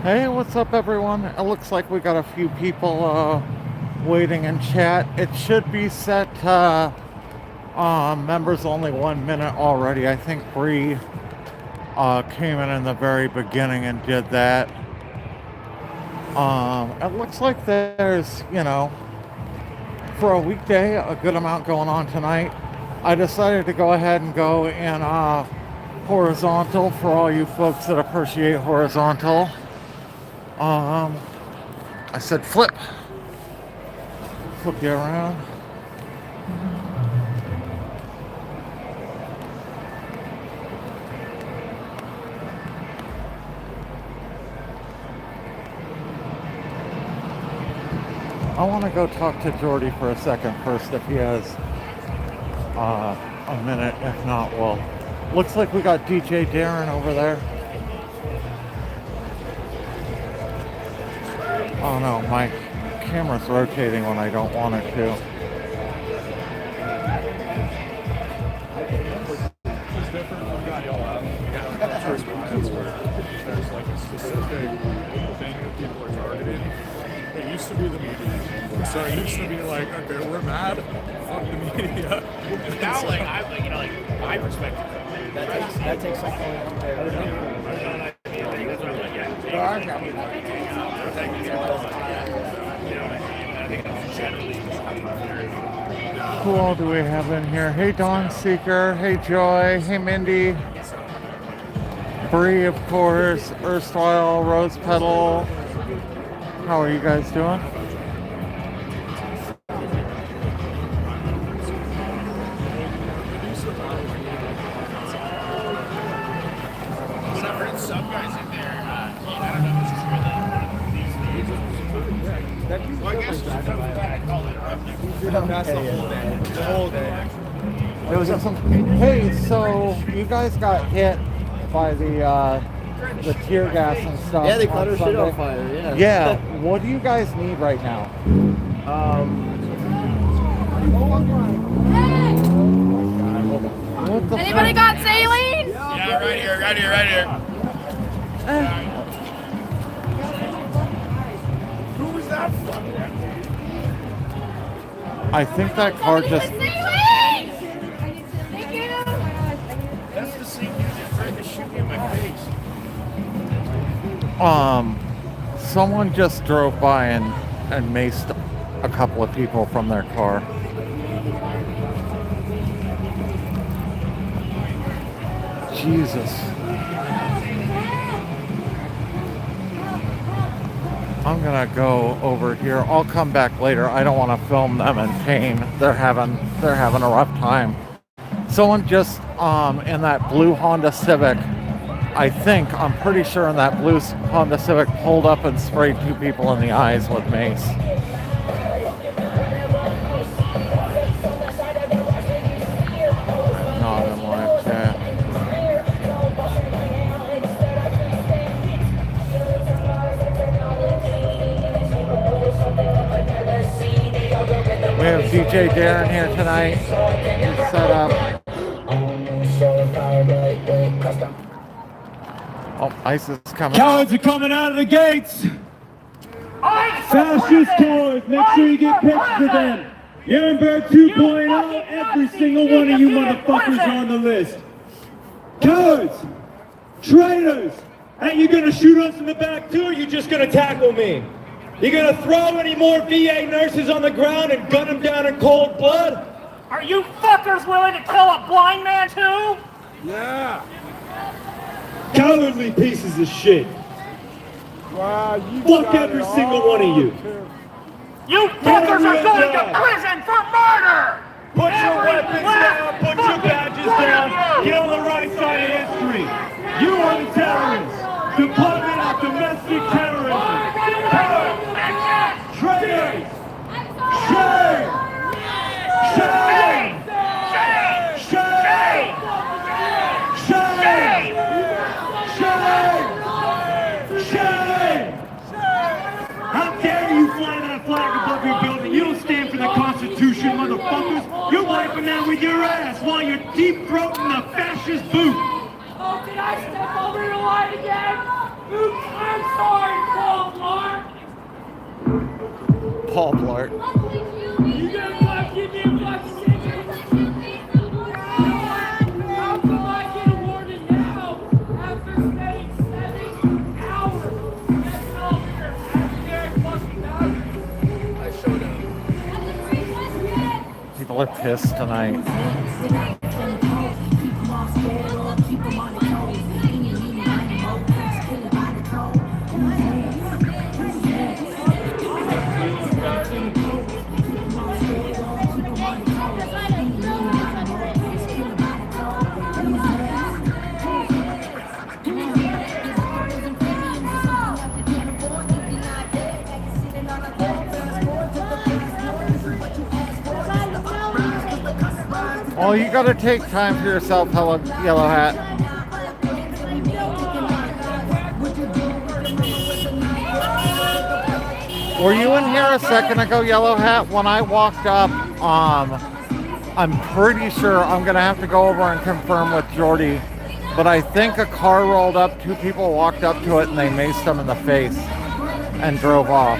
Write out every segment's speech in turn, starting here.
Hey, what's up, everyone? It looks like we got a few people waiting in chat. It should be set members only 1 minute already. I think Bree came in the very beginning and did that. It looks like there's, for a weekday, a good amount going on tonight. I decided to go ahead and go in horizontal for all you folks that appreciate horizontal. I said flip you around. I want to go talk to Jordy for a second first if he has a minute. If not, well, looks like we got DJ Darren over there. Oh no, my camera's rotating when I don't want it to. It's different when y'all out. There's like a specific thing that people are targeting. It used to be the media. So it used to be like, okay, we're mad, fuck the media. Now, my perspective, that takes like, Who all do we have in here? Hey, Dawn Seeker. Hey, Joy. Hey, Mindy. Bree, of course. Erstwhile, Rose Petal. How are you guys doing? some guys in there, I don't know if this is really well, I guess it's coming back. I'll interrupt you. That's the whole day. The whole day. It was some. Hey, so you guys got hit by the tear gas and stuff. Yeah, they caught our shit on Sunday. fire, yeah. Yeah. What do you guys need right now? What the Anybody got saline? Yeah, right here. Who was that from? I think that car just. Saline! Thank you. That's the same dude that tried to shoot me in my face. Someone just drove by and maced a couple of people from their car. Jesus. I'm gonna go over here. I'll come back later. I don't want to film them in pain. They're having a rough time. Someone just in that blue Honda Civic, I'm pretty sure in that blue Honda Civic, pulled up and sprayed two people in the eyes with mace. Nothing like that. We have DJ Darren here tonight. He's set up. Oh, ICE is coming. Cowards are coming out of the gates! Fascist cowards, make sure you get pictures of them. Ehrenberg 2.0, every single one of you motherfuckers are on the list. Cowards! Traitors! Ain't you gonna shoot us in the back too, or you just gonna tackle me? You gonna throw any more VA nurses on the ground and gun them down in cold blood? Are you fuckers willing to kill a blind man too? Yeah. Cowardly pieces of shit. Wow, you Fuck got every it single all, one of you. too. You fuckers are going to prison for murder! Put your weapons down, put your badges down, get on the right side of history. You are the terrorists. Department of Domestic Terrorism. Traitors! Shame! Shame! Shame! Shame! Shame! Shame! How dare you fly that flag above your building? You don't stand for the Constitution, motherfuckers. You're wiping that with your ass while you're deep-throating the fascist boot. Oh, did I step over the line again? Oops, I'm sorry. Paul Blart. You gonna fuck give me a fucking ticket? How come I get awarded now after spending 7 hours at the elevator at Derek fucking Mountain? I showed up. People are pissed tonight. Oh, you gotta take time for yourself, hello, Yellow Hat. Were you in here a second ago, Yellow Hat? When I walked up, I'm pretty sure I'm gonna have to go over and confirm with Jordy, but I think a car rolled up, 2 people walked up to it and they maced them in the face and drove off.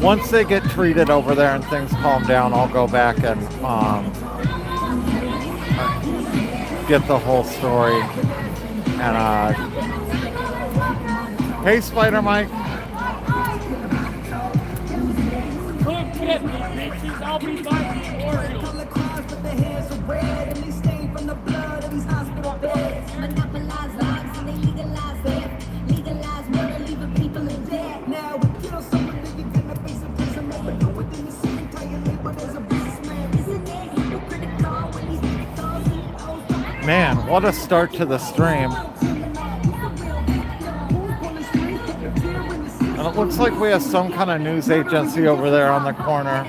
Once they get treated over there and things calm down, I'll go back and get the whole story. And hey, Spider Mike. Come get me, bitches. I'll be buying the Oreo. Man, what a start to the stream. And it looks like we have some kind of news agency over there on the corner.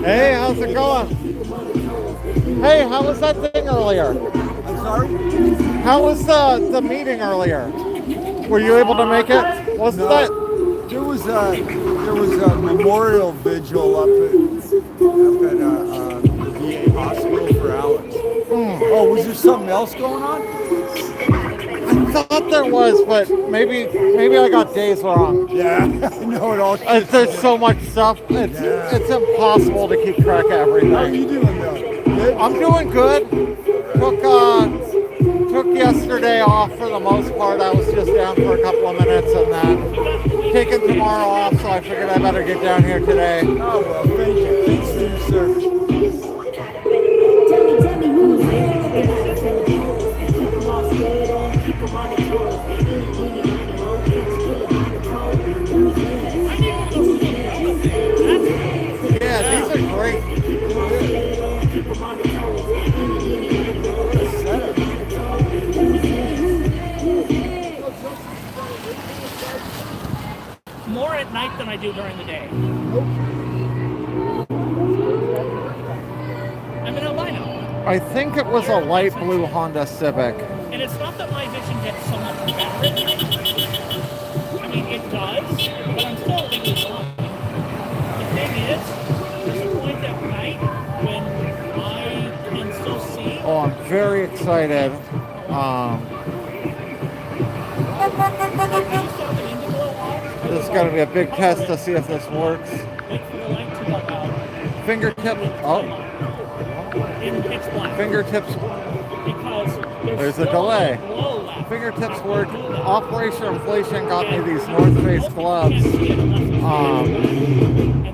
Hey, how's it going? Hey, how was that thing earlier? I'm sorry? How was the meeting earlier? Were you able to make it? Wasn't that? There was a memorial vigil up at the VA hospital for Alex. Oh, was there something else going on? I thought there was, but maybe I got days wrong. Yeah, I know it all. There's so much stuff. It's impossible to keep track of everything. How are you doing though? Good? I'm doing good. Took yesterday off for the most part. I was just down for a couple of minutes and then taking tomorrow off, so I figured I better get down here today. Oh well, thank you. Thanks for your service. Yeah, these are great. More at night than I do during the day. I'm an albino. I think it was a light blue Honda Civic. And it's not that my vision gets so much better at night. I mean, it does, but I'm still legally blind. The thing is, there's a point at night when I can still see. Oh, I'm very excited. This is going to be a big test to see if this works. Wait for the light to go out. Fingertip. Oh, In pitch black. fingertips. Because There's a delay. Glow left. Fingertips work. Operation Inflation got me these North Face gloves. And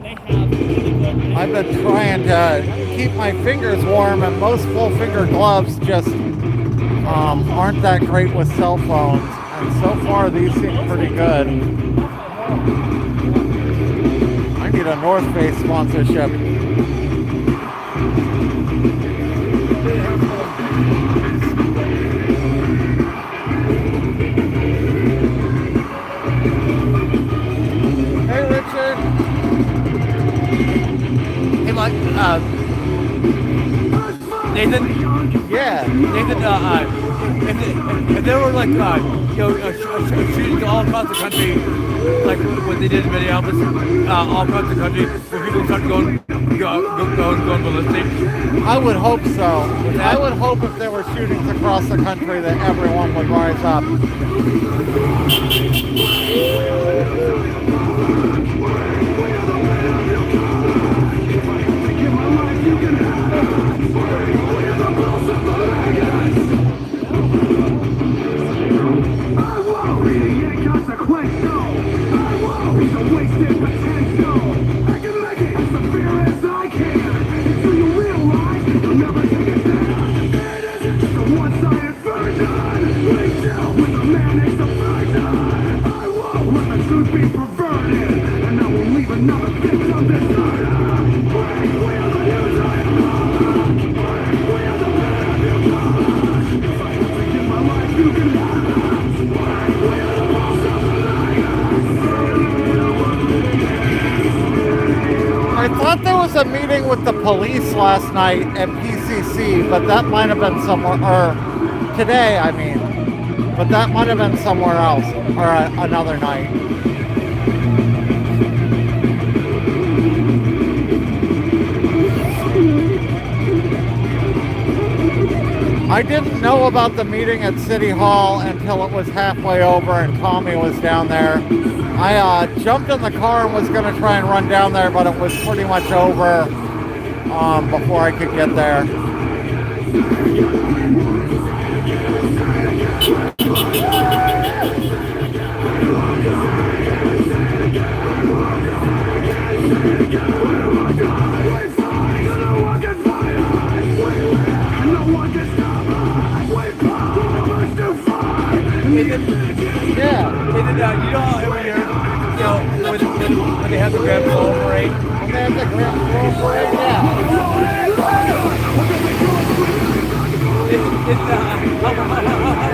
they have really good. I've been trying to keep my fingers warm, and most full finger gloves just aren't that great with cell phones. And so far, these seem pretty good. I need a North Face sponsorship. Hey, Richard. Nathan, Yeah. Nathan, if there were like, shootings all across the country, like when they did in Minneapolis, all across the country, where people started going ballistic. I would hope so. I would hope if there were shootings across the country that everyone would rise up. I thought there was a meeting with the police last night at PCC, but that might have been somewhere, or today, I mean, but that might have been somewhere else, or another night. I didn't know about the meeting at City Hall until it was halfway over and Tommy was down there. I jumped in the car and was going to try and run down there, but it was pretty much over before I could get there. Yeah. You know how every year, when they have the Grand Pole Parade, When they have the Grand Prix Parade, yeah.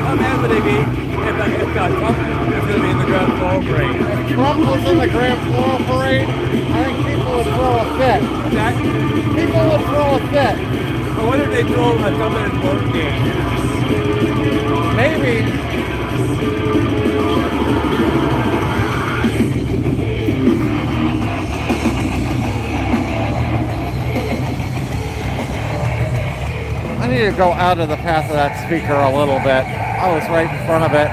How mad would they be if Trump was going to be in the Grand Pole Parade? If Trump was in the Grand Floral Parade, I think people would throw a fit. Jack, People would throw a fit. I wonder if they throw a Trump in a sports game. Maybe. I need to go out of the path of that speaker a little bit. I was right in front of it.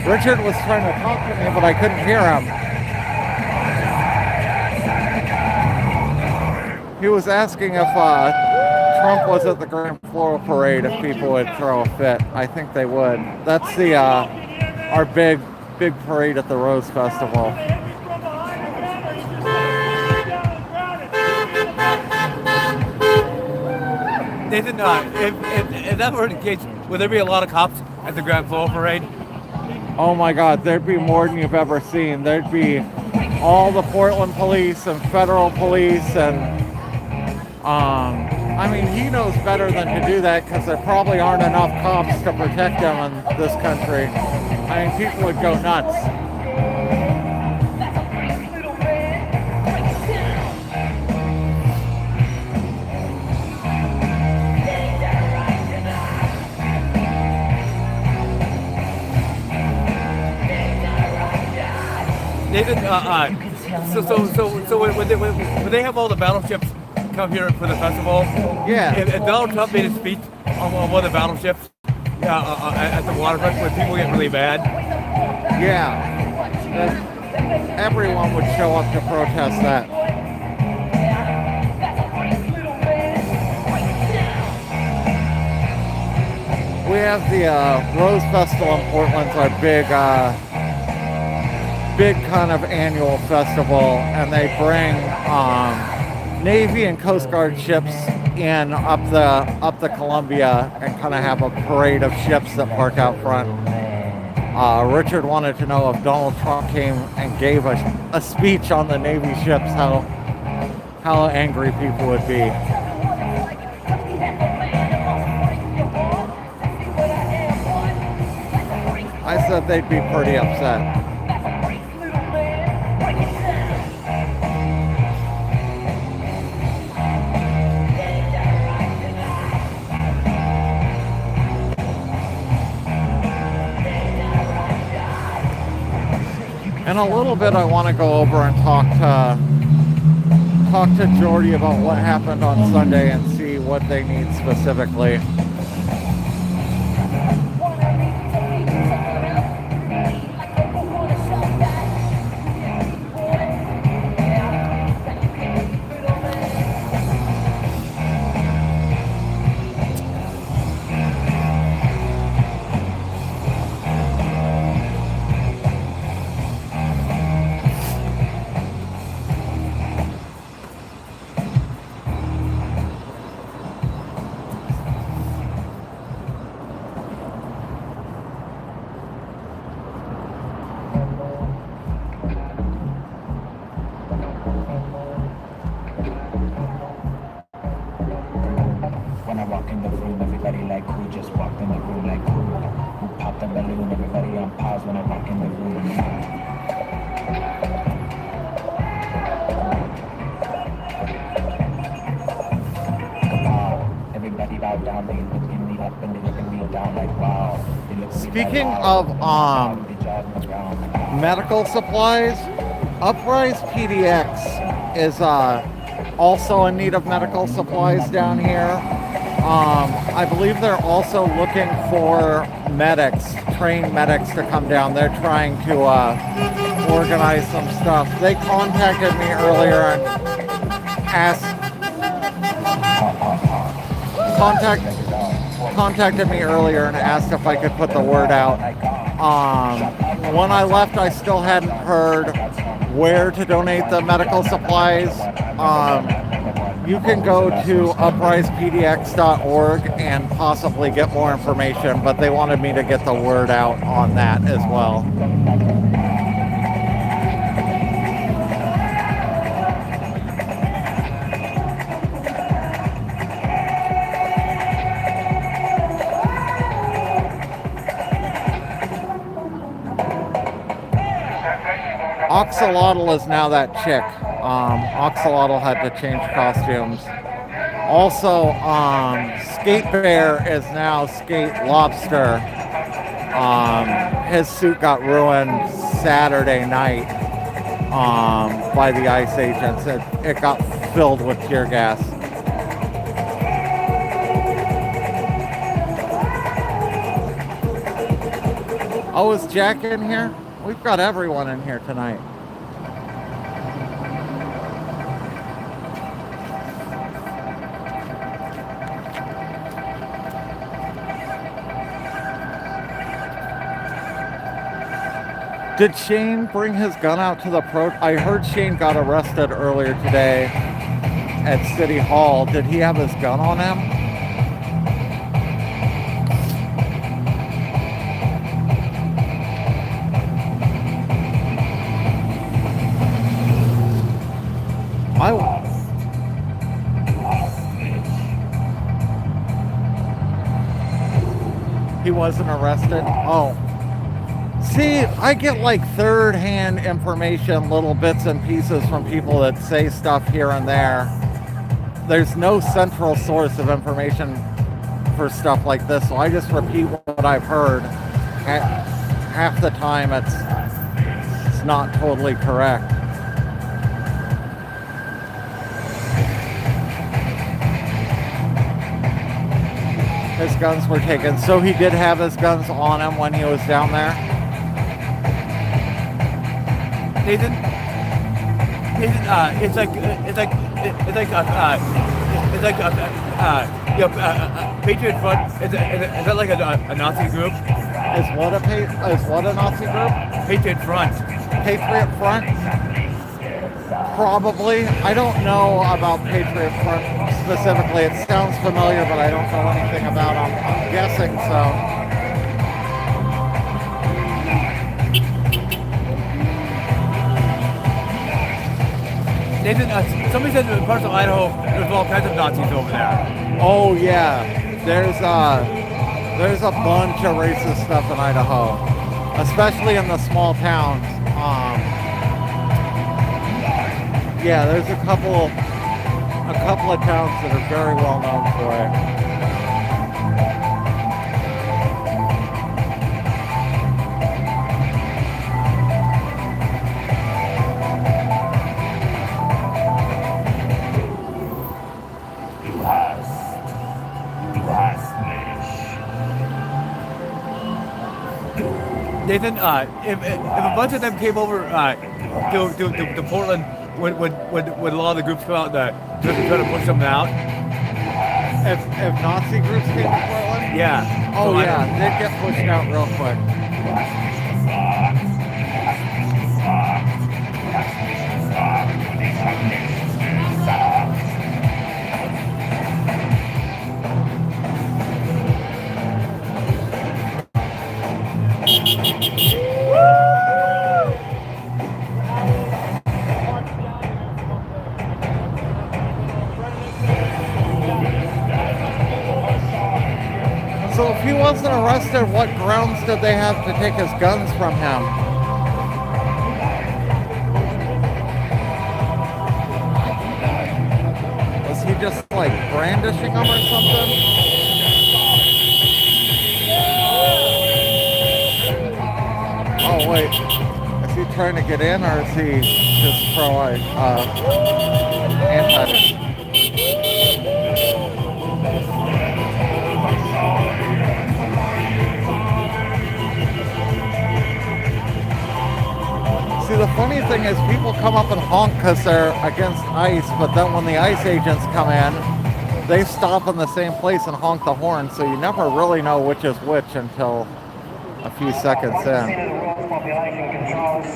Richard was trying to talk to me, but I couldn't hear him. He was asking if Trump was at the Grand Floral Parade, if people would throw a fit. I think they would. That's the our big parade at the Rose Festival. Nathan, if that were the case, would there be a lot of cops at the Grand Floral Parade? Oh my God, there'd be more than you've ever seen. There'd be all the Portland police and federal police, and I mean, he knows better than to do that because there probably aren't enough cops to protect him in this country. I mean, people would go nuts. Nathan, so when they have all the battleships come here for the festival, Yeah. if Donald Trump made a speech on one of the battleships at the waterfront, when people get really mad, Yeah. Everyone would show up to protest that. We have the Rose Festival in Portland's our big kind of annual festival, and they bring Navy and Coast Guard ships in up the Columbia and kind of have a parade of ships that park out front. Richard wanted to know if Donald Trump came and gave a speech on the Navy ships, how angry people would be. I said they'd be pretty upset. In a little bit, I want to go over and talk to Jordy about what happened on Sunday and see what they need specifically. When I walk in the room, everybody like who just walked in the room, like who popped the balloon, everybody on pause when I walk in the room. Wow, everybody bow down, they looking me up and they looking me down like wow. They look Speaking of medical supplies, Uprise PDX is also in need of medical supplies down here. I believe they're also looking for medics, trained medics to come down. They're trying to organize some stuff. They contacted me earlier and contacted me earlier and asked if I could put the word out. When I left, I still hadn't heard where to donate the medical supplies. You can go to uprisedpdx.org and possibly get more information, but they wanted me to get the word out on that as well. Oxalotl is now that chick. Oxalotl had to change costumes. Also, Skate Bear is now Skate Lobster. His suit got ruined Saturday night by the ICE agents. It got filled with tear gas. Oh, is Jack in here? We've got everyone in here tonight. Did Shane bring his gun out to the I heard Shane got arrested earlier today at City Hall. Did he have his gun on him? He wasn't arrested? Oh. See, I get like third-hand information, little bits and pieces from people that say stuff here and there. There's no central source of information for stuff like this, so I just repeat what I've heard. Half the time it's not totally correct. His guns were taken, so he did have his guns on him when he was down there. Nathan, it's like Patriot Front. Is that like a Nazi group? Is what a Nazi group? Patriot Front. Patriot Front? Probably. I don't know about Patriot Front specifically. It sounds familiar, but I don't know anything about them. I'm guessing so. Nathan, somebody said in parts of Idaho there's all kinds of Nazis over there. Oh yeah, there's a bunch of racist stuff in Idaho, especially in the small towns. Yeah, there's a couple of towns that are very well known for it. Nathan, if a bunch of them came over to Portland, would a lot of the groups come out and try to push them out? If Nazi groups came to Portland? Yeah. Oh, So yeah, they'd get pushed out real quick. So if he wasn't arrested, what grounds did they have to take his guns from him? Was he just like brandishing them or something? Oh wait, is he trying to get in or is he just pro anti? See, the funny thing is people come up and honk because they're against ICE, but then when the ICE agents come in, they stop in the same place and honk the horn, so you never really know which is which until a few seconds in. The world's population controls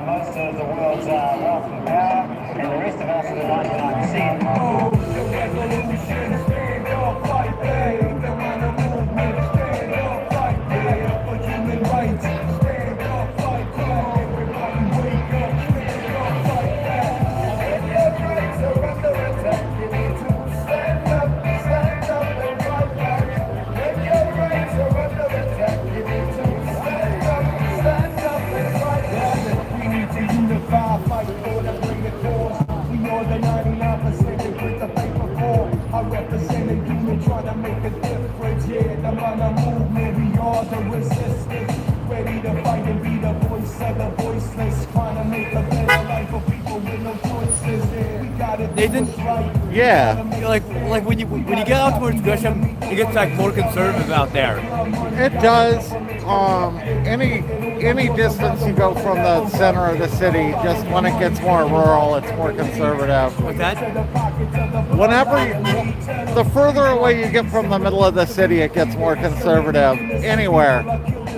most of the world's wealth and power, and the rest of us are the ones that aren't seeing. Nathan, Yeah, like when you get out towards Gresham, it gets like more conservative out there. it does. Any distance you go from the center of the city, just when it gets more rural, it's more conservative. What's that? The further away you get from the middle of the city, it gets more conservative. Anywhere.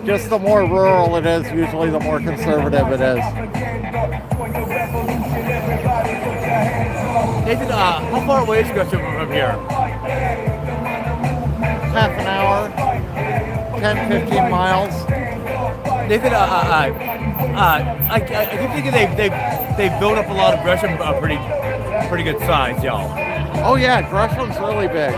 Just the more rural it is, usually the more conservative it is. Nathan, how far away is Gresham from here? Half an hour, 10, 15 miles. Nathan, I keep thinking they built up a lot of Gresham pretty good size, y'all. Oh yeah, Gresham's really big.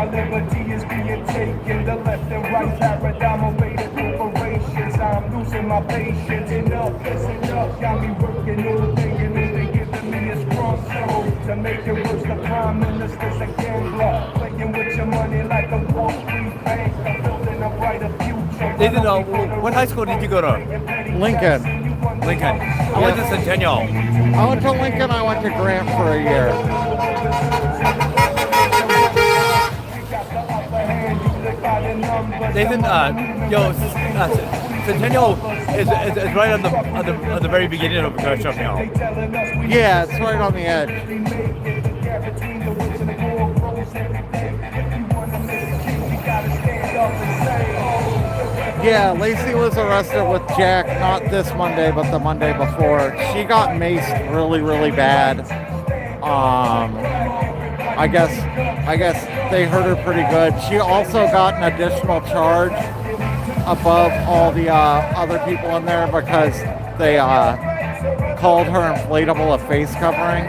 Liberty is being taken, the left and right paradigm awaited corporations. I'm losing my patience. Enough is enough. Got me working all day and all they giving me is strong soul. To make it worse, the prime minister's a gambler, playing with your money like a Wall Street bank. I'm building a brighter future. Nathan, what high school did you go to? Lincoln. Lincoln. I went to Centennial. I went to Lincoln, I went to Grant for a year. Nathan, Centennial is right on the very beginning of Gresham now. Yeah, it's right on the edge. Yeah, Lacey was arrested with Jack, not this Monday, but the Monday before. She got maced really, really bad. I guess they hurt her pretty good. She also got an additional charge above all the other people in there because they called her inflatable a face covering.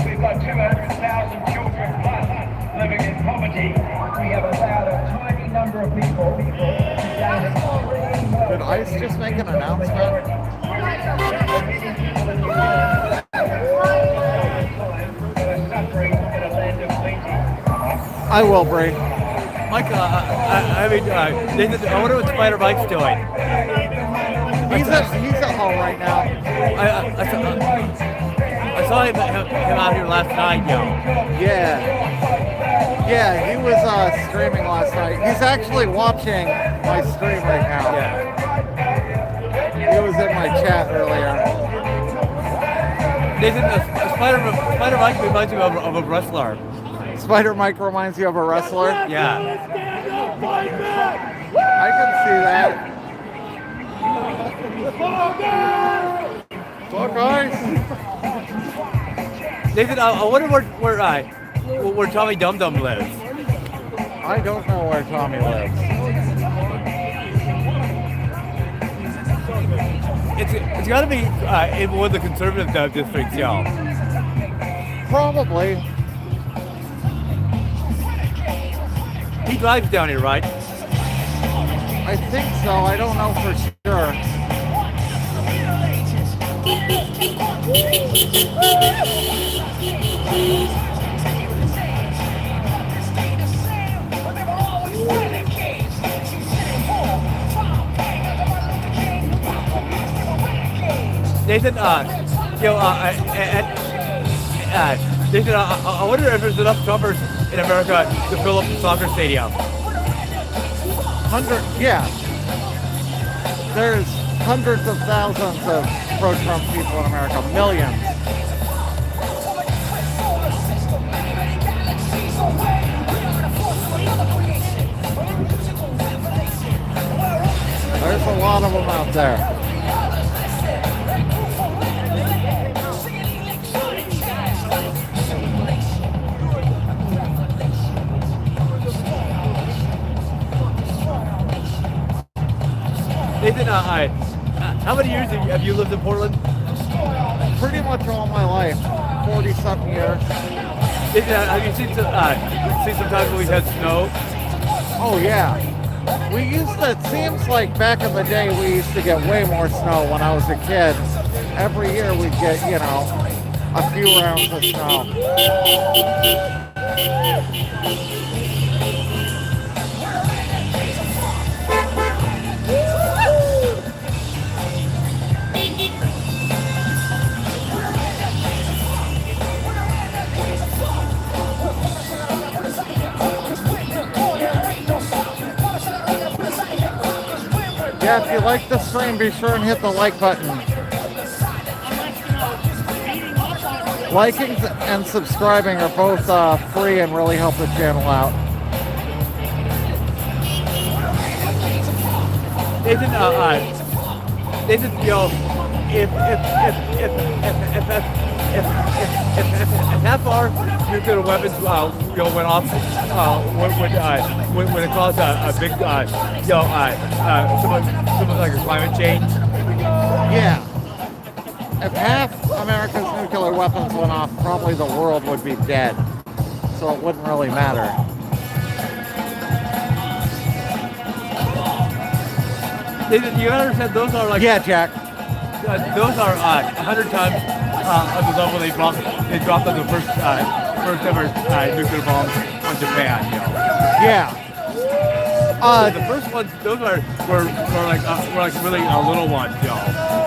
We've got 200,000 children plus living in poverty. We have allowed a tiny number of people. Did ICE just make an announcement? I will, Bray. Mike, Nathan, I wonder what Spider Mike's doing. He's at home right now. I saw him out here last night, yo. Yeah, he was streaming last night. He's actually watching my stream right now. Yeah. He was in my chat earlier. Nathan, Spider Mike reminds you of a wrestler. Spider Mike reminds you of a wrestler? Yeah. I can see that. Fuck guys. Nathan, I wonder where Tommy Dum Dum lives. I don't know where Tommy lives. It's got to be in one of the conservative districts, yo. Probably. He drives down here, right? I think so. I don't know for sure. Nathan, Nathan, I wonder if there's enough Trumpers in America to fill up the soccer stadium. Yeah. There's hundreds of thousands of pro-Trump people in America. Millions. There's a lot of them out there. Nathan, how many years have you lived in Portland? Pretty much all my life, 40-something years. Nathan, have you seen some times when we've had snow? Oh yeah. It seems like back in the day we used to get way more snow when I was a kid. Every year we'd get, a few rounds of snow. Yeah, if you like the stream, be sure and hit the like button. Liking and subscribing are both free and really help the channel out. Nathan, yo, if half our nuclear weapons went off when it caused a big something like a climate change. Yeah. If half America's nuclear weapons went off, probably the world would be dead. So it wouldn't really matter. Nathan, you understand those are like... Yeah, Jack. Those are 100 times of the level they dropped on the first ever nuclear bomb on Japan. Yeah. The first ones, those were like really little ones,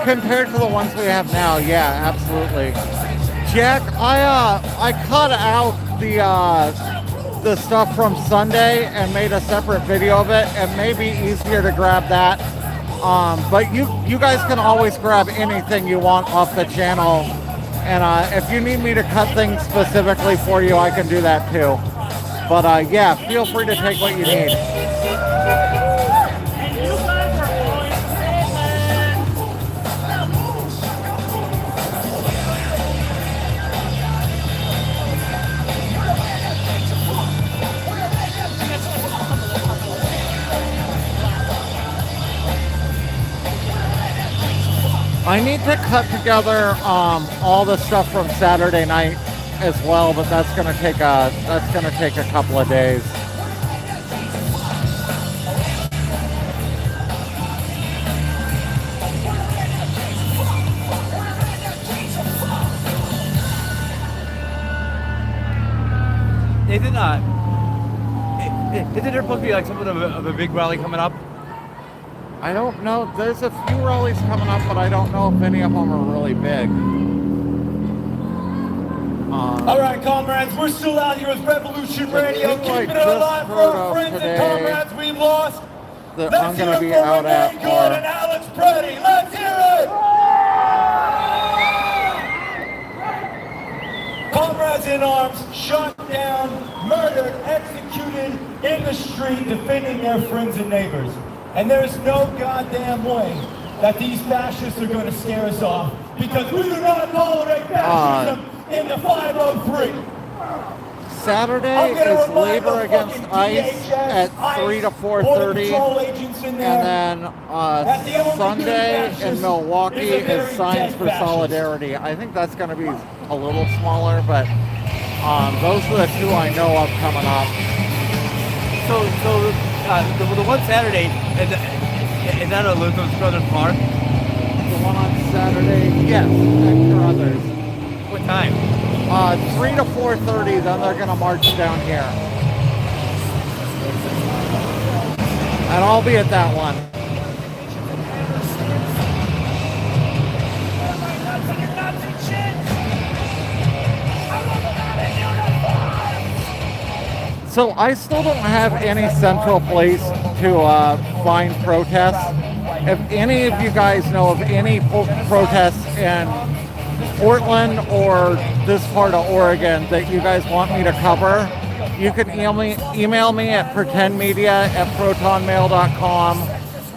Compared to the ones we have now, yeah, absolutely. Jack, I cut out the stuff from Sunday and made a separate video of it. It may be easier to grab that. But you guys can always grab anything you want off the channel. And if you need me to cut things specifically for you, I can do that too. But yeah, feel free to take what you need. I need to cut together all the stuff from Saturday night as well, but that's gonna take a couple of days. Nathan, isn't there supposed to be like something of a big rally coming up? I don't know. There's a few rallies coming up, but I don't know if any of them are really big. All right, comrades, we're still out here with Revolution Radio, two I keeping it just alive for heard our of friends today and comrades we've lost. that Let's I'm hear going to it be for out at Renee Good and are Alex Preddy. Let's hear it! Comrades in arms, shot down, murdered, executed in the street, defending their friends and neighbors. And there's no goddamn way that these fascists are going to scare us off, because we do not tolerate fascism in the 503. Saturday is Labor Against ICE at 3 to 4:30, and then Sunday in Milwaukee is Signs for Solidarity. I think that's going to be a little smaller, but those are the two I know of coming up. So the one Saturday, is that a Luther's Brothers Park? The one on Saturday, yes, and Carruthers. What time? 3 to 4:30, then they're going to march down here. And I'll be at that one. So I still don't have any central place to find protests. If any of you guys know of any protests in Portland or this part of Oregon that you guys want me to cover, you can email me at pretendmedia@protonmail.com,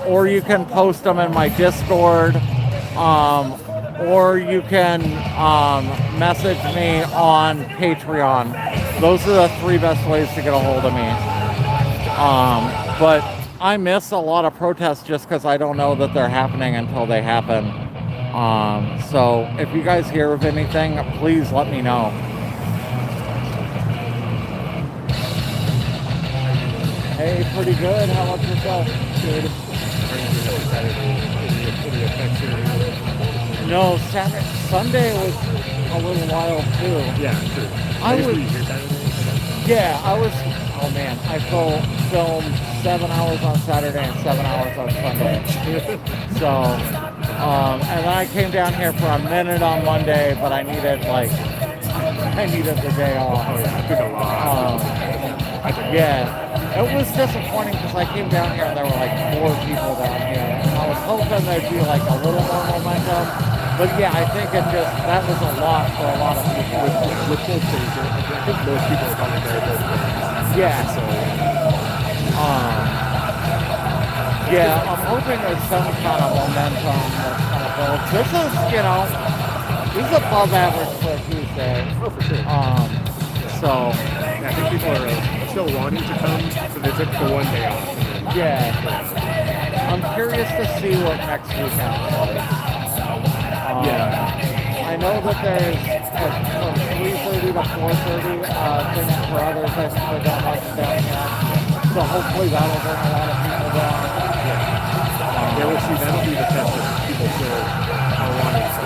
or you can post them in my Discord, or you can message me on Patreon. Those are the three best ways to get a hold of me. But I miss a lot of protests just because I don't know that they're happening until they happen. So if you guys hear of anything, please let me know. Hey, pretty good. How about yourself? Good. No, Sunday was a little wild too. Yeah, true. Oh man, I filmed 7 hours on Saturday and 7 hours on Sunday. So, and then I came down here for a minute on Monday, but I needed the day off. Yeah, it was disappointing because I came down here and there were like 4 people down here, and I was hoping there'd be like a little more momentum. But yeah, I think that was a lot for a lot of people. With both things, I think most people are probably there both ways. Yeah. So, yeah, I'm hoping there's some kind of momentum that kind of builds. This is above average for a Tuesday. Oh, for sure. So, I think people are still wanting to come, so they took the one day off. Yeah. I'm curious to see what next weekend is like. I know that there's from 3:30 to 4:30 things for others. I think they're going much down here. So hopefully that'll bring a lot of people down. We'll see. That'll be the test of people still are wanting to.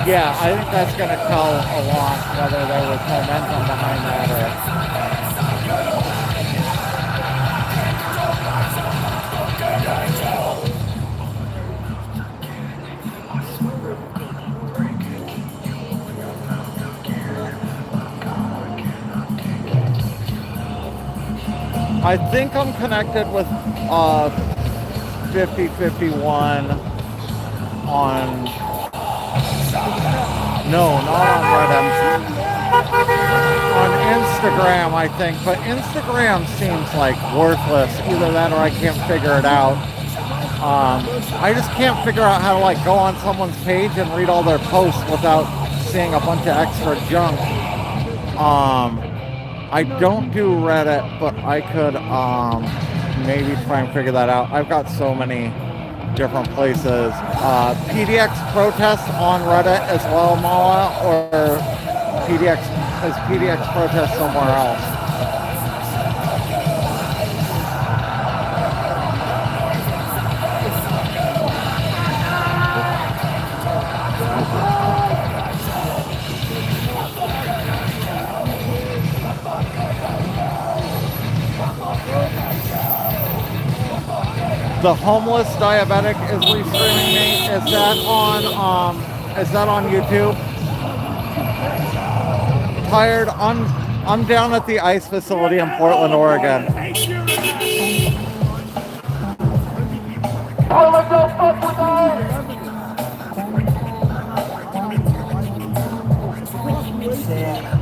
Yeah, I think that's going to tell a lot whether there was momentum behind that or. I think I'm connected with 5051 on. No, not on Reddit. On Instagram, I think, but Instagram seems like worthless. Either that or I can't figure it out. I just can't figure out how to like go on someone's page and read all their posts without seeing a bunch of extra junk. I don't do Reddit, but I could maybe try and figure that out. I've got so many different places. PDX protest on Reddit as well, Mala, or PDX protest somewhere else? The homeless diabetic is restreaming me. Is that on YouTube? Tired. I'm down at the ICE facility in Portland, Oregon.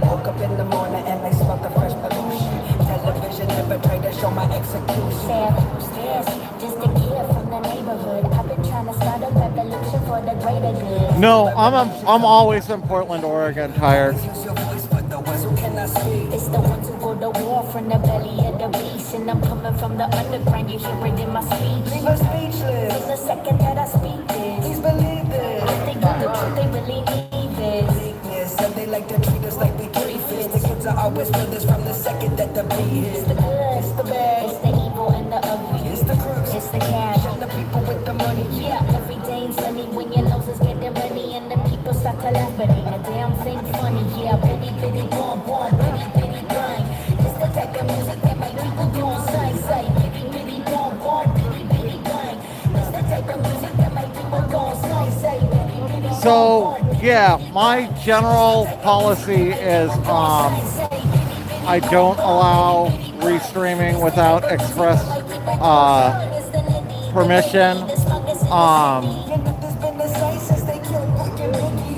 Woke up in the morning and I smelled the fresh pollution. Television never tried to show my execution. Upstairs, just a kid from the neighborhood. I've been trying to start a revolution for the greater good. No, I'm always in Portland, Oregon. Tired. Use your voice for the ones who cannot speak. It's the ones who go to war from the belly of the beast. And I'm coming from the underground, you hear it in my speech. Leave us speechless. From the second that I speak this. Please believe this. If they know the truth, they really need this. And they like to treat us like we three-fifths. The kids are always with us from the second that the beat hits. It's the good, it's the bad, it's the evil and the ugly. It's the crooks, it's the cash, and the people with the money. Yeah, every day ain't sunny when your nose is getting runny and the people start to laugh, but ain't a damn thing funny. Yeah, bitty bitty boom boom, bitty bitty bang. It's the type of music that my people gon' say, bitty bitty boom boom, bitty bitty bang. It's the type of music that my people gon' say, bitty bitty boom. So yeah, my general policy is I don't allow restreaming without express permission.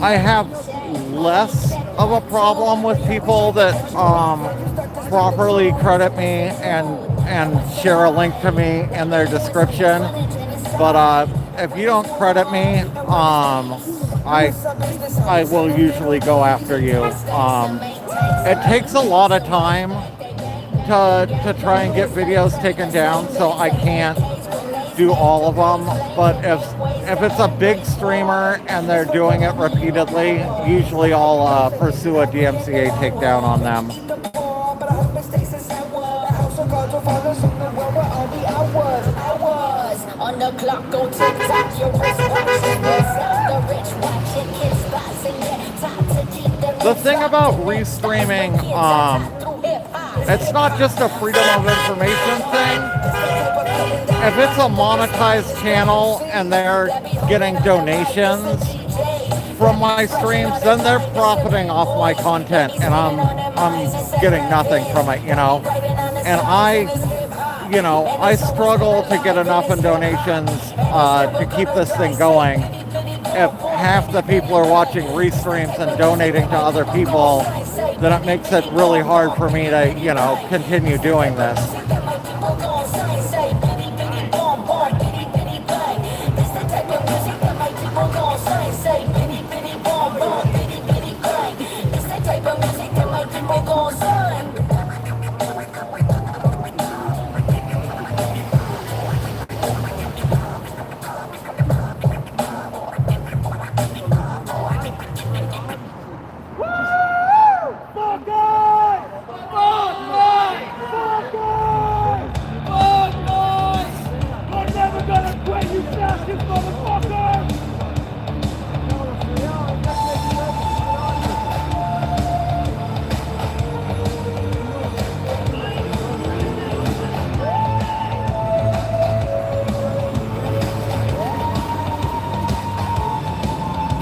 I have less of a problem with people that properly credit me and share a link to me in their description. But if you don't credit me, I will usually go after you. It takes a lot of time to try and get videos taken down, so I can't do all of them. But if it's a big streamer and they're doing it repeatedly, usually I'll pursue a DMCA takedown on them. On the clock, go tick tock, your wristwatch is the rich watching kids spots and get top to keep them. The thing about restreaming, it's not just a freedom of information thing. If it's a monetized channel and they're getting donations from my streams, then they're profiting off my content, and I'm getting nothing from it, you know. And I struggle to get enough in donations to keep this thing going. If half the people are watching restreams and donating to other people, then it makes it really hard for me to, continue doing this.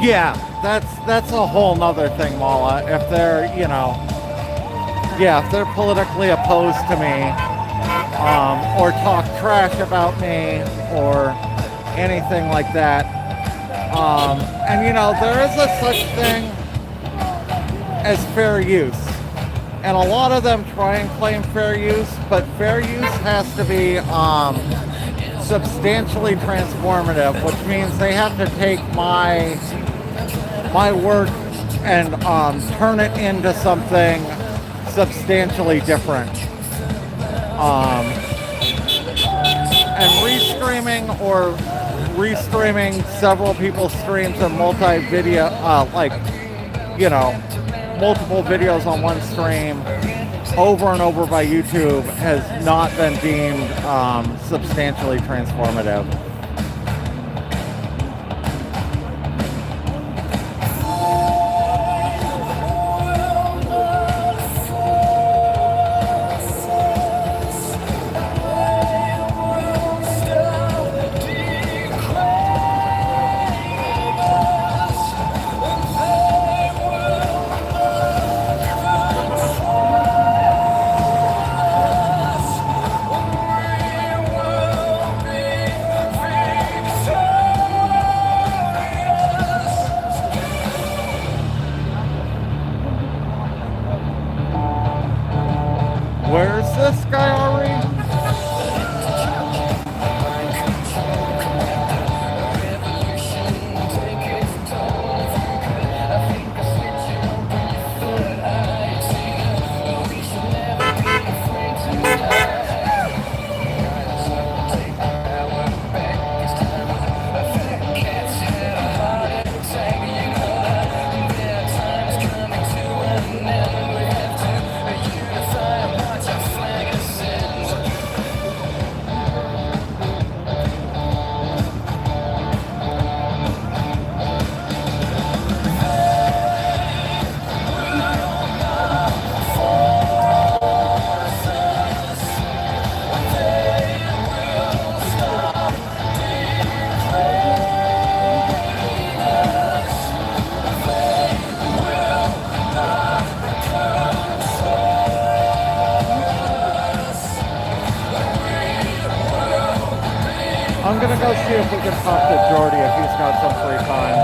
Yeah, that's a whole nother thing, Mala. If they're, if they're politically opposed to me, or talk trash about me, or anything like that. And there is a such thing as fair use. And a lot of them try and claim fair use, but fair use has to be substantially transformative, which means they have to take my work and turn it into something substantially different. And restreaming several people's streams and multi-video, multiple videos on one stream over and over by YouTube has not been deemed substantially transformative. go see if we can talk to Jordy if he's got some free time.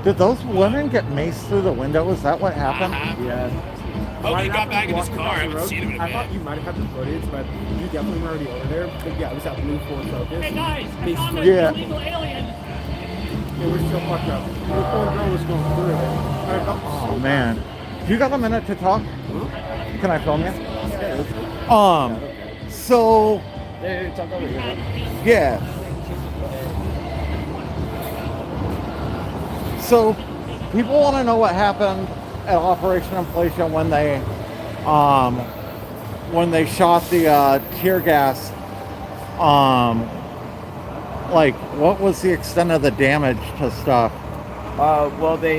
Did those women get maced through the window? Is that what happened? Yeah. Oh, he got back in his car. I haven't seen him in a I thought bit. you might have had the footage, but you definitely were already over there. But yeah, it was that blue Ford Focus. Hey guys, I They found split- an Yeah. illegal alien. Yeah, we're still fucked up. The poor girl was going through it. Oh man. You got a minute to talk? Can I film you? So Hey, talk over here. yeah. So people want to know what happened at Operation Inflation when they shot the tear gas. Like, what was the extent of the damage to stuff? Well, they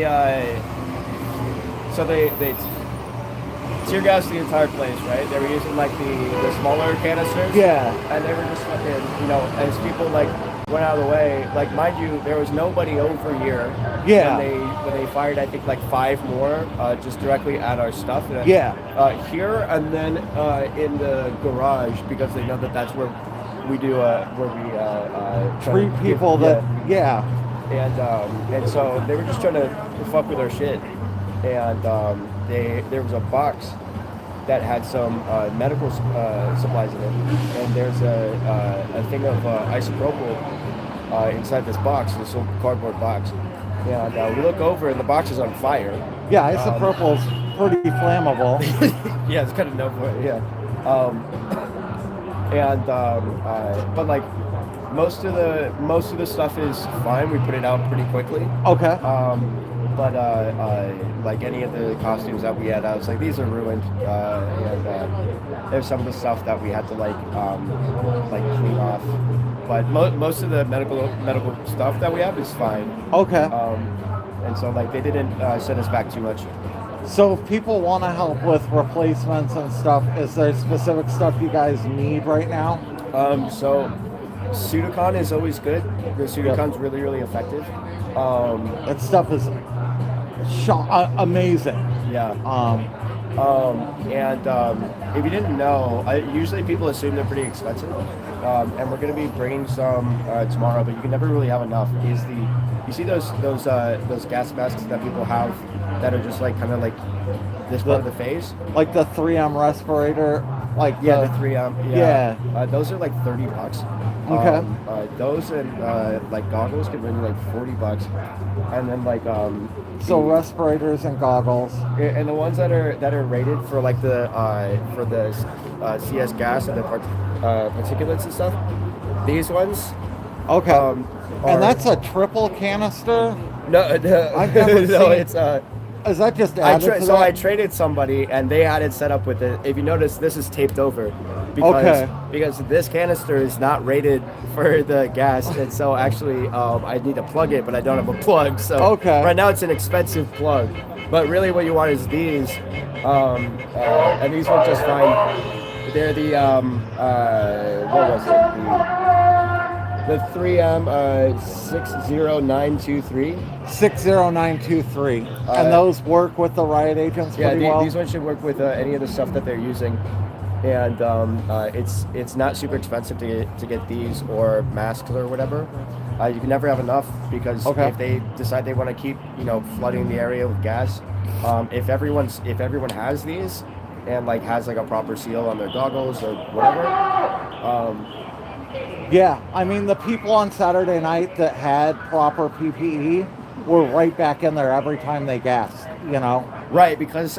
tear gassed the entire place, right? They were using like the smaller canisters. Yeah. And they were just fucking, as people like went out of the way, like mind you, there was nobody over here. Yeah. When they fired, I think like 5 more, just directly at our stuff. And, Yeah. Here and then in the garage because they know that that's where we do try to Treat give- people that, yeah. and so they were just trying to fuck with our shit, and there was a box that had some medical supplies in it, and there's a thing of isopropyl inside this box, this little cardboard box, and we look over and the box is on fire. Yeah, isopropyl's pretty flammable. Yeah, it's kind of known for it. Yeah, but like most of the stuff is fine. We put it out pretty quickly. Okay. But like any of the costumes that we had, I was like, these are ruined. And there's some of the stuff that we had to like clean off. But most of the medical stuff that we have is fine. Okay. And so like they didn't set us back too much. So if people want to help with replacements and stuff, is there specific stuff you guys need right now? So Pseudocon is always good. The Pseudocon's really, really effective. That stuff is amazing. Yeah. If you didn't know, usually people assume they're pretty expensive, and we're going to be bringing some tomorrow. But you can never really have enough. You see those gas masks that people have that are just like kind of like this part of the face, like the 3M respirator, like the 3M. Yeah. Those are like $30. Okay. Those and like goggles can run you like $40, and then like so respirators and goggles, and the ones that are rated for like the CS gas and the particulates and stuff. These ones. Okay. And that's a triple canister. No, I've never no, seen- it's Is that just added to so that? I traded somebody and they had it set up with it. If you notice, this is taped over because this canister is not rated for the gas, and so actually I need to plug it, but I don't have a plug. So right now it's an expensive plug, but really what you want is these, and these work just fine. They're the what was it? The 3M 60923. 60923. And those work with the riot agents pretty well? These ones should work with any of the stuff that they're using. And it's not super expensive to get these or masks or whatever. You can never have enough because if they decide they want to keep flooding the area with gas, if everyone has these and like has like a proper seal on their goggles or whatever. Yeah, I mean, the people on Saturday night that had proper PPE were right back in there every time they gassed, Right, because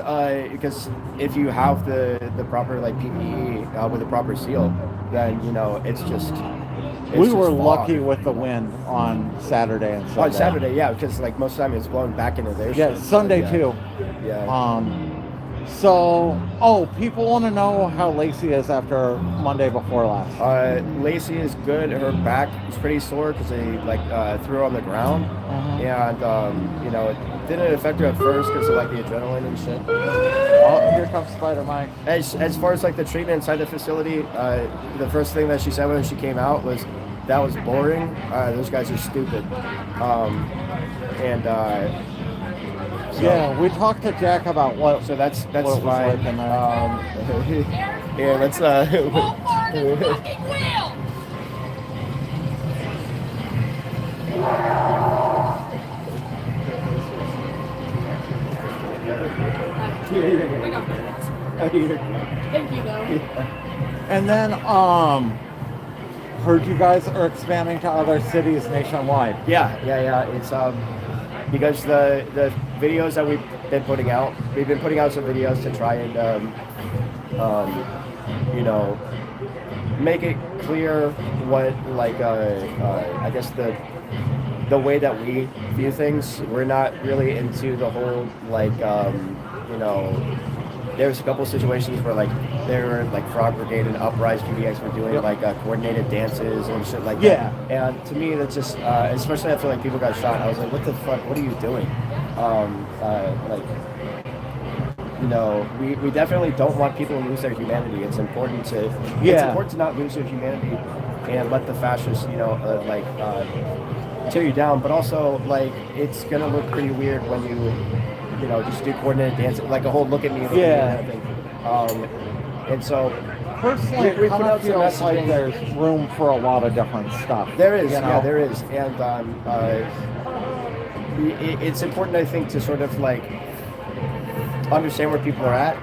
if you have the proper like PPE with a proper seal, then We just were fog. lucky with the wind on Saturday and Sunday. On Saturday, yeah, because like most of the time it's blowing back into their Yeah, shit, Sunday but, too. Yeah. So, people want to know how Lacey is after Monday before last. Lacey is good. Her back is pretty sore because they threw her on the ground, and it didn't affect her at first because of like the adrenaline and shit. Oh, here comes Spider Mike. As far as like the treatment inside the facility, the first thing that she said when she came out was that was boring. Those guys are stupid. Yeah, we talked to Jack about what. So that's what it was fine. like in there. Yeah, let's. Thank you, though. And then, heard you guys are expanding to other cities nationwide. Yeah. It's because the videos that we've been putting out some videos to try and make it clear what I guess the way that we view things. We're not really into the whole there's a couple situations where they were Frog Brigade and Uprise PDX were doing coordinated dances and shit like that. And to me that's just especially after people got shot, I was like, what the fuck, what are you doing? We definitely don't want people to lose their humanity. It's important to not lose your humanity and let the fascists tear you down, but also it's gonna look pretty weird when you just do coordinated dancing, like a whole look at me kind of thing. And so personally, we it put kind out of some feels like messaging. there's room for a lot of different stuff. There is, there is, and it's important, I think, to sort of understand where people are at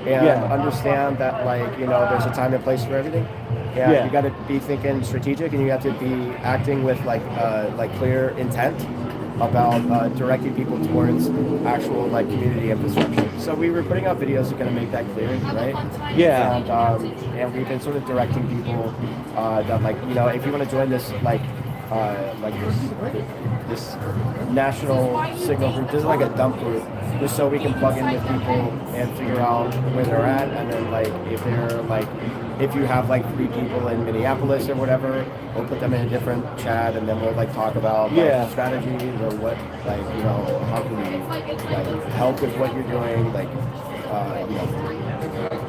and understand that there's a time and place for everything. And you got to be thinking strategic, and you have to be acting with clear intent about directing people towards actual community infrastructure. So we were putting out videos to kind of make that clear, right? Yeah. And we've been sort of directing people that if you want to join this this national signal group, this is like a dump group, just so we can plug in with people and figure out where they're at, and then if you have 3 people in Minneapolis or whatever, we'll put them in a different chat, and then we'll talk about strategies or what how can we help with what you're doing,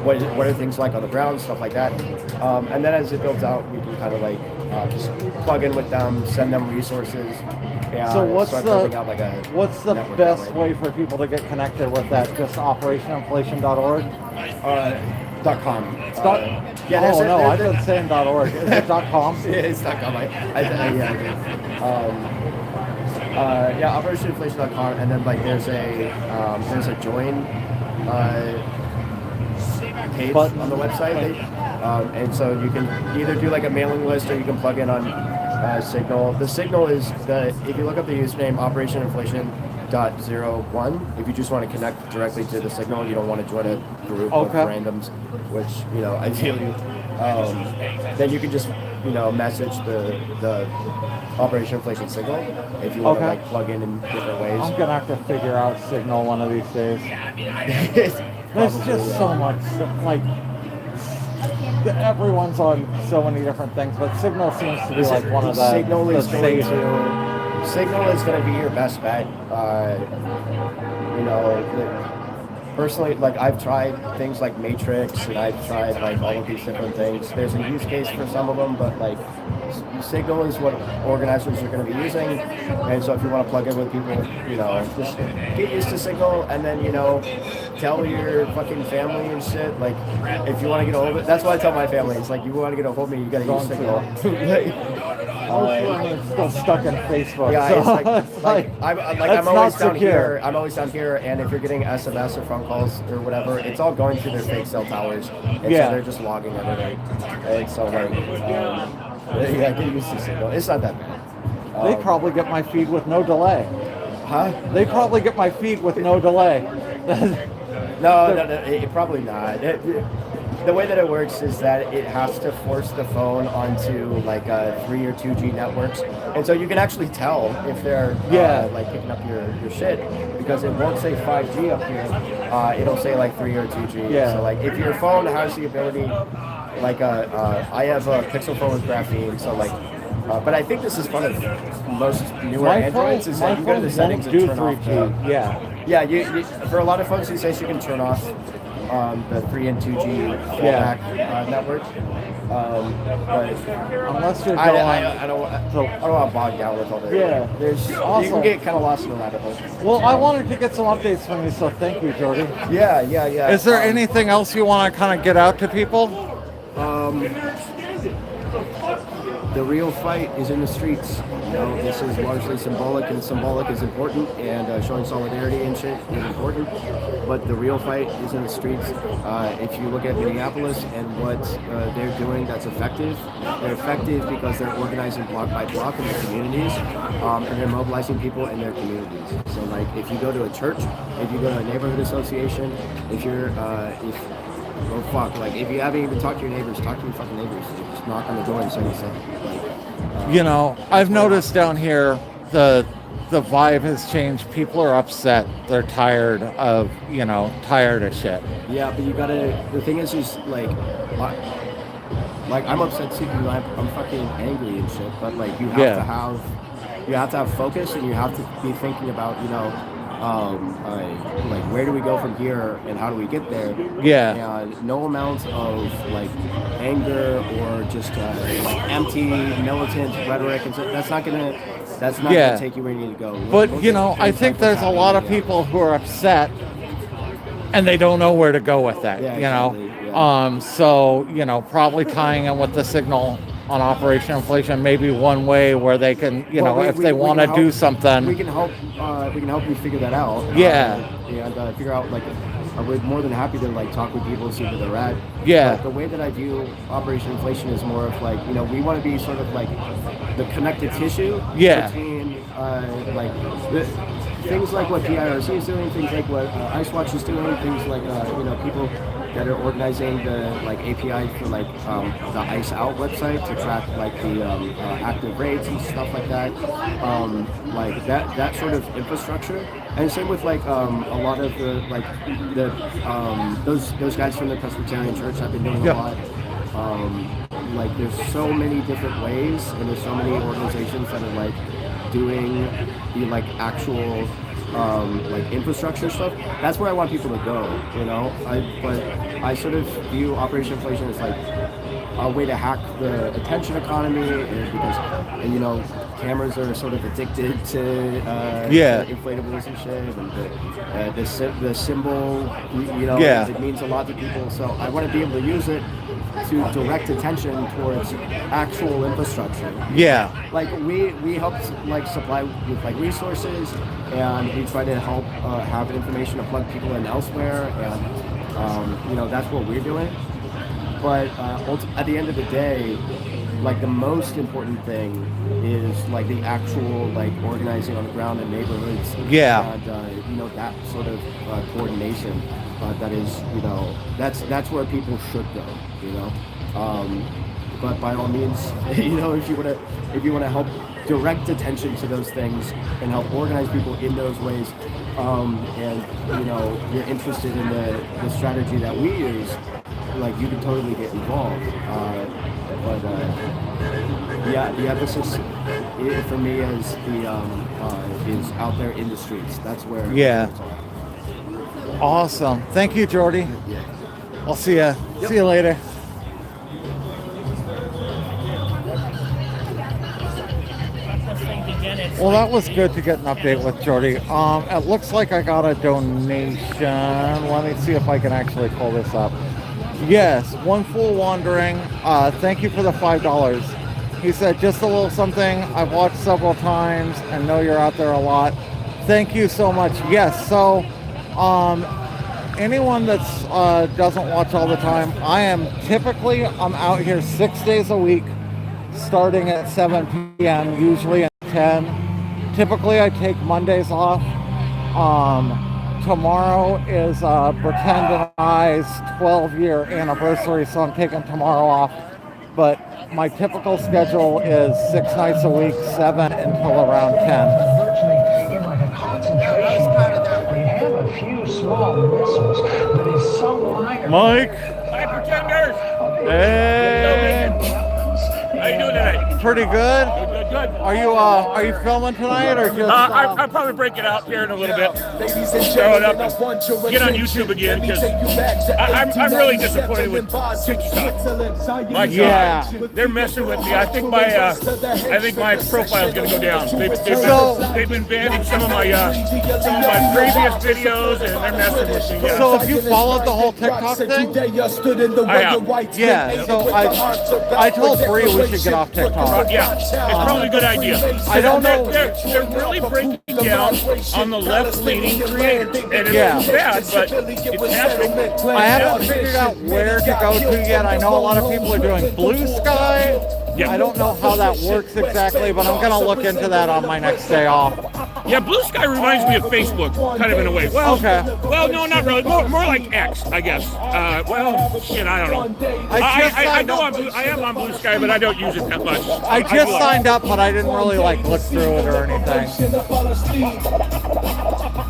what are things like on the ground, stuff like that. And then as it builds out, we can kind of just plug in with them, send them resources. And so what's start the building out what's the best way for people to get connected with that? Just operationinflation.org? .com. I've been saying .org. Is it .com? Yeah, it's .com. operationinflation.com, and then there's a join page on the website, and so you can either do a mailing list or you can plug in on Signal. The Signal is if you look up the username operationinflation.01, if you just want to connect directly to the Signal, you don't want to join a group of randoms, which ideally, then you can just message the Operation Inflation Signal if you want to plug in different ways. I'm gonna have to figure out Signal one of these days. There's just so much everyone's on so many different things, but Signal seems to be one of the Signal is going to Signal is going to be your best bet. Personally, I've tried things like Matrix, and I've tried all of these different things. There's a use case for some of them, but Signal is what organizers are going to be using. And so if you want to plug in with people, just get used to Signal, and then tell your fucking family and shit. If you want to get a hold of it, that's what I tell my family. It's you want to get a hold of me, you got to use Signal. I'm still stuck in Facebook. Yeah, so I'm always down here. I'm always down here, and if you're getting SMS or phone calls or whatever, it's all going through their fake cell towers, and so they're just logging everything. And so get used to Signal. It's not that bad. They probably get my feed with no delay. Huh? They probably get my feed with no delay. No, probably not. the way that it works is that it has to force the phone onto like 3 or 2G networks, and so you can actually tell if they're like picking up your shit, because it won't say 5G up here. It'll say like 3 or 2G. Yeah. So like if your phone has the ability, like I have a Pixel phone with graphene, so like. But I think this is one of most newer Androids, is that you go to the settings and turn off the... Yeah, you, for a lot of folks, it says you can turn off the 3 and 2G fallback network. But unless you're going... I don't want to bog down with all the... Yeah, there's also, you can get kind of lost in the rabbit hole. Well, I wanted to get some updates from you, so thank you, Jordy. Yeah. Is there anything else you want to kind of get out to people? The real fight is in the streets. You know, this is largely symbolic, and symbolic is important, and showing solidarity and shit is important. But the real fight is in the streets. If you look at Minneapolis and what they're doing, that's effective. They're effective because they're organizing block by block in their communities, and they're mobilizing people in their communities. So, like, if you go to a church, if you go to a neighborhood association, if you're oh fuck, like if you haven't even talked to your neighbors, talk to your fucking neighbors. Just knock on the door and say what's up. You know, I've noticed down here the vibe has changed. People are upset. They're tired of shit. Yeah, but you gotta, the thing is like I'm upset too. I'm fucking angry and shit, but like you have to have focus, and you have to be thinking about, like where do we go from here and how do we get there? Yeah. And no amount of like anger or just empty militant rhetoric and stuff, that's not gonna take you where you need to go. But I think there's a lot of people who are upset and they don't know where to go with that. So probably tying in with the signal on Operation Inflation, maybe one way where they can, if they want to do something, we can help you figure that out. And figure out, like, we're more than happy to like talk with people, see where they're at. Yeah. But the way that I view Operation Inflation is more of like, we want to be sort of like the connective tissue between like things like what PIRC is doing, things like what Ice Watch is doing, things like people that are organizing the like API for like the Ice Out website to track like the active rates and stuff like that, like that sort of infrastructure. And same with like a lot of the like those guys from the Presbyterian Church have been doing a lot. Like there's so many different ways, and there's so many organizations that are like doing the like actual like infrastructure stuff. That's where I want people to go, but I sort of view Operation Inflation as like a way to hack the attention economy, because cameras are sort of addicted to inflatables and shit, and the symbol, it means a lot to people. So I want to be able to use it to direct attention towards actual infrastructure. Like we help like supply with like resources, and we try to help have information to plug people in elsewhere, and that's what we're doing. But at the end of the day, like the most important thing is like the actual like organizing on the ground in neighborhoods. And that sort of coordination. That is, that's where people should go. But by all means, if you want to help direct attention to those things and help organize people in those ways, and you're interested in the strategy that we use, like you can totally get involved. But the emphasis for me is is out there in the streets. That's where it's all. Awesome. Thank you, Jordy. I'll see you. Yep. See you later. Well, that was good to get an update with Jordy. It looks like I got a donation. Let me see if I can actually pull this up. Yes, One Fool Wandering. Thank you for the $5. He said, just a little something. I've watched several times and know you're out there a lot. Thank you so much. Yes, so anyone that doesn't watch all the time, I'm out here 6 days a week, starting at 7 p.m., usually at 10. Typically I take Mondays off tomorrow is Pretend and I's 12-year anniversary, so I'm taking tomorrow off. But my typical schedule is 6 nights a week, 7 until around 10. In like a concentration camp. They have a few small missiles, but it's so minor. Mike. Hi, Pretenders. Hey. How you doing tonight? Pretty good. Good. Are you filming tonight or just? I'll probably break it out here in a little bit. Throw it up and get on YouTube again because I'm really disappointed with TikTok. My God, they're messing with me. I think my profile is going to go down. They've been banning some of my previous videos and they're messing with me. Yeah. So if you followed the whole TikTok thing? I have. Yeah. So I told Bree we should get off TikTok. Yeah, it's probably a good idea. I don't know. They're really breaking down on the left-leaning creators, and it's bad, but it's happening. I haven't figured out where to go to yet. I know a lot of people are doing Blue Sky. Yeah. I don't know how that works exactly, but I'm going to look into that on my next day off. Yeah, Blue Sky reminds me of Facebook, kind of in a way. Well, well, no, not really. More like X, I guess. Well, shit, I don't know. I know I am on Blue Sky, but I don't use it that much. I just signed up, but I didn't really look through it or anything.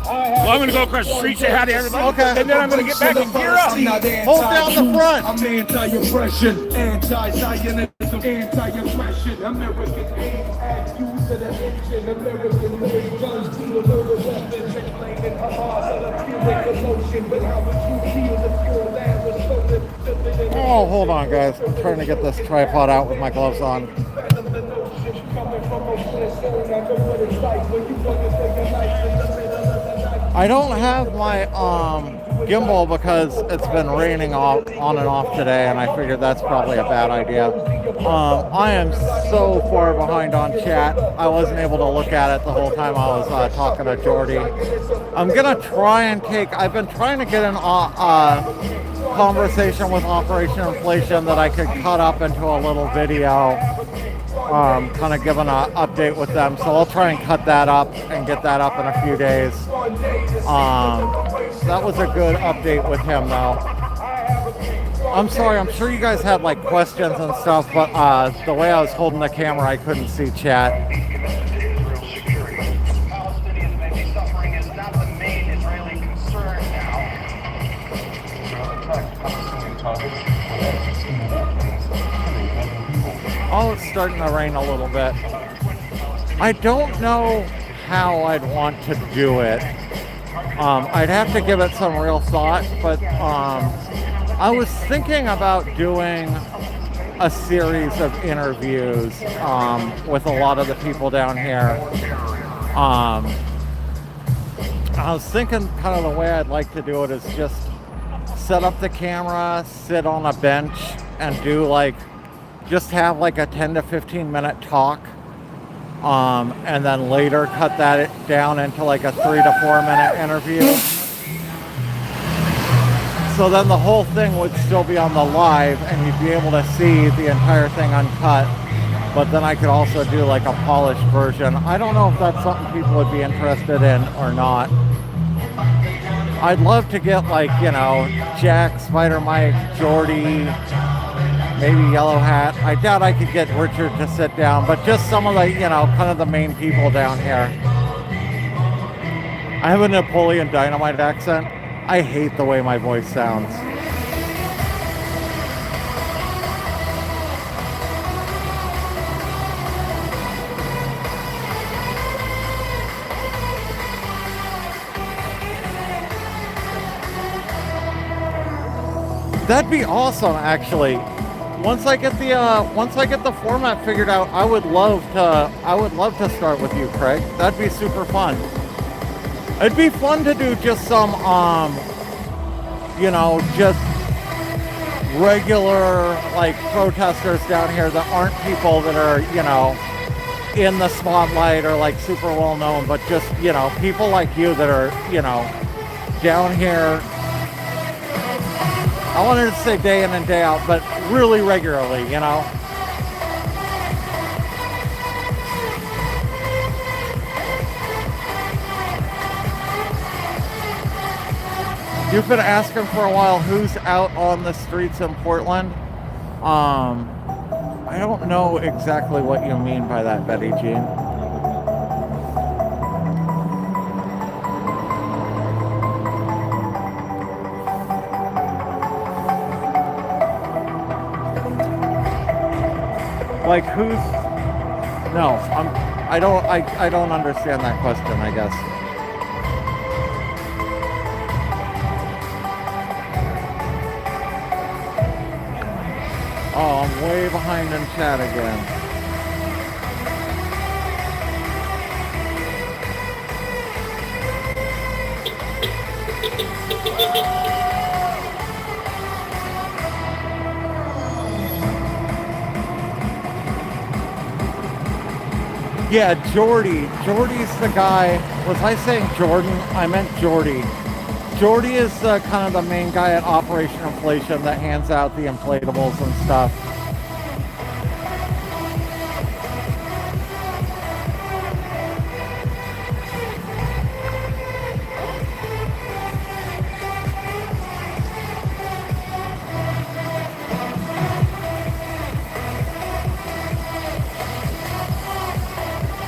Well, I'm going to go across the street, say hi to everybody, okay, and then I'm going to get back and gear up. Hold down the front. I'm anti-oppression, anti-Zionism, anti-aggression, American aid, act used to the nation, American made guns, to the murder weapons, explaining Hamas and appealing commotion, but how would you feel if your land was stolen? Oh, hold on, guys. I'm trying to get this tripod out with my gloves on. I don't have my gimbal because it's been raining on and off today, and I figured that's probably a bad idea. I am so far behind on chat. I wasn't able to look at it the whole time I was talking to Jordy. I'm gonna try and I've been trying to get an conversation with Operation Inflation that I could cut up into a little video, kind of giving an update with them. So I'll try and cut that up and get that up in a few days. That was a good update with him, though. I'm sorry, I'm sure you guys had questions and stuff, but the way I was holding the camera, I couldn't see chat. Oh, it's starting to rain a little bit. I don't know how I'd want to do it. I'd have to give it some real thought, but I was thinking about doing a series of interviews with a lot of the people down here. I was thinking kind of the way I'd like to do it is just set up the camera, sit on a bench, and do just have a 10 to 15 minute talk, and then later cut that down into a 3 to 4 minute interview. So then the whole thing would still be on the live and you'd be able to see the entire thing uncut, but then I could also do a polished version. I don't know if that's something people would be interested in or not. I'd love to get Jack, Spider Mike, Jordy, maybe Yellow Hat. I doubt I could get Richard to sit down, but just some of the, kind of the main people down here. I have a Napoleon Dynamite accent. I hate the way my voice sounds. That'd be awesome, actually. Once I get the format figured out, I would love to start with you, Craig. That'd be super fun. It'd be fun to do just some just regular protesters down here that aren't people that are, in the spotlight or super well known, but just, people like you that are, down here. I wanted to say day in and day out, but really regularly, You've been asking for a while who's out on the streets in Portland. I don't know exactly what you mean by that, Betty Jean. Like who's? No, I don't understand that question, I guess. Oh, I'm way behind in chat again. Yeah, Jordy. Jordy's the guy. Was I saying Jordan? I meant Jordy. Jordy is kind of the main guy at Operation Inflation that hands out the inflatables and stuff.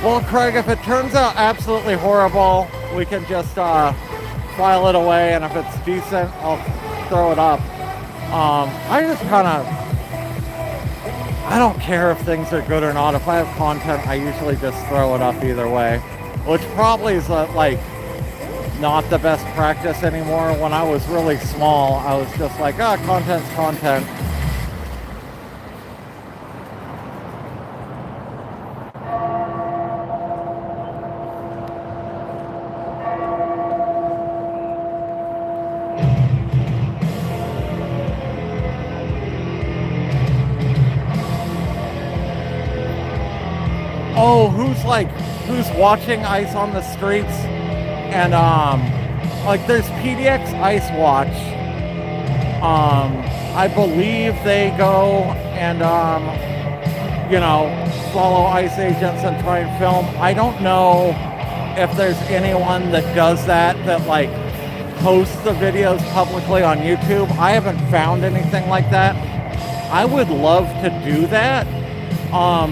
Well, Craig, if it turns out absolutely horrible, we can just file it away, and if it's decent, I'll throw it up. I just kind of, I don't care if things are good or not. If I have content, I usually just throw it up either way, which probably is like not the best practice anymore. When I was really small, I was just like, content's content. Oh, who's watching ICE on the streets? And like there's PDX ICE Watch. I believe they go and follow ICE agents and try and film. I don't know if there's anyone that does that like posts the videos publicly on YouTube. I haven't found anything like that. I would love to do that.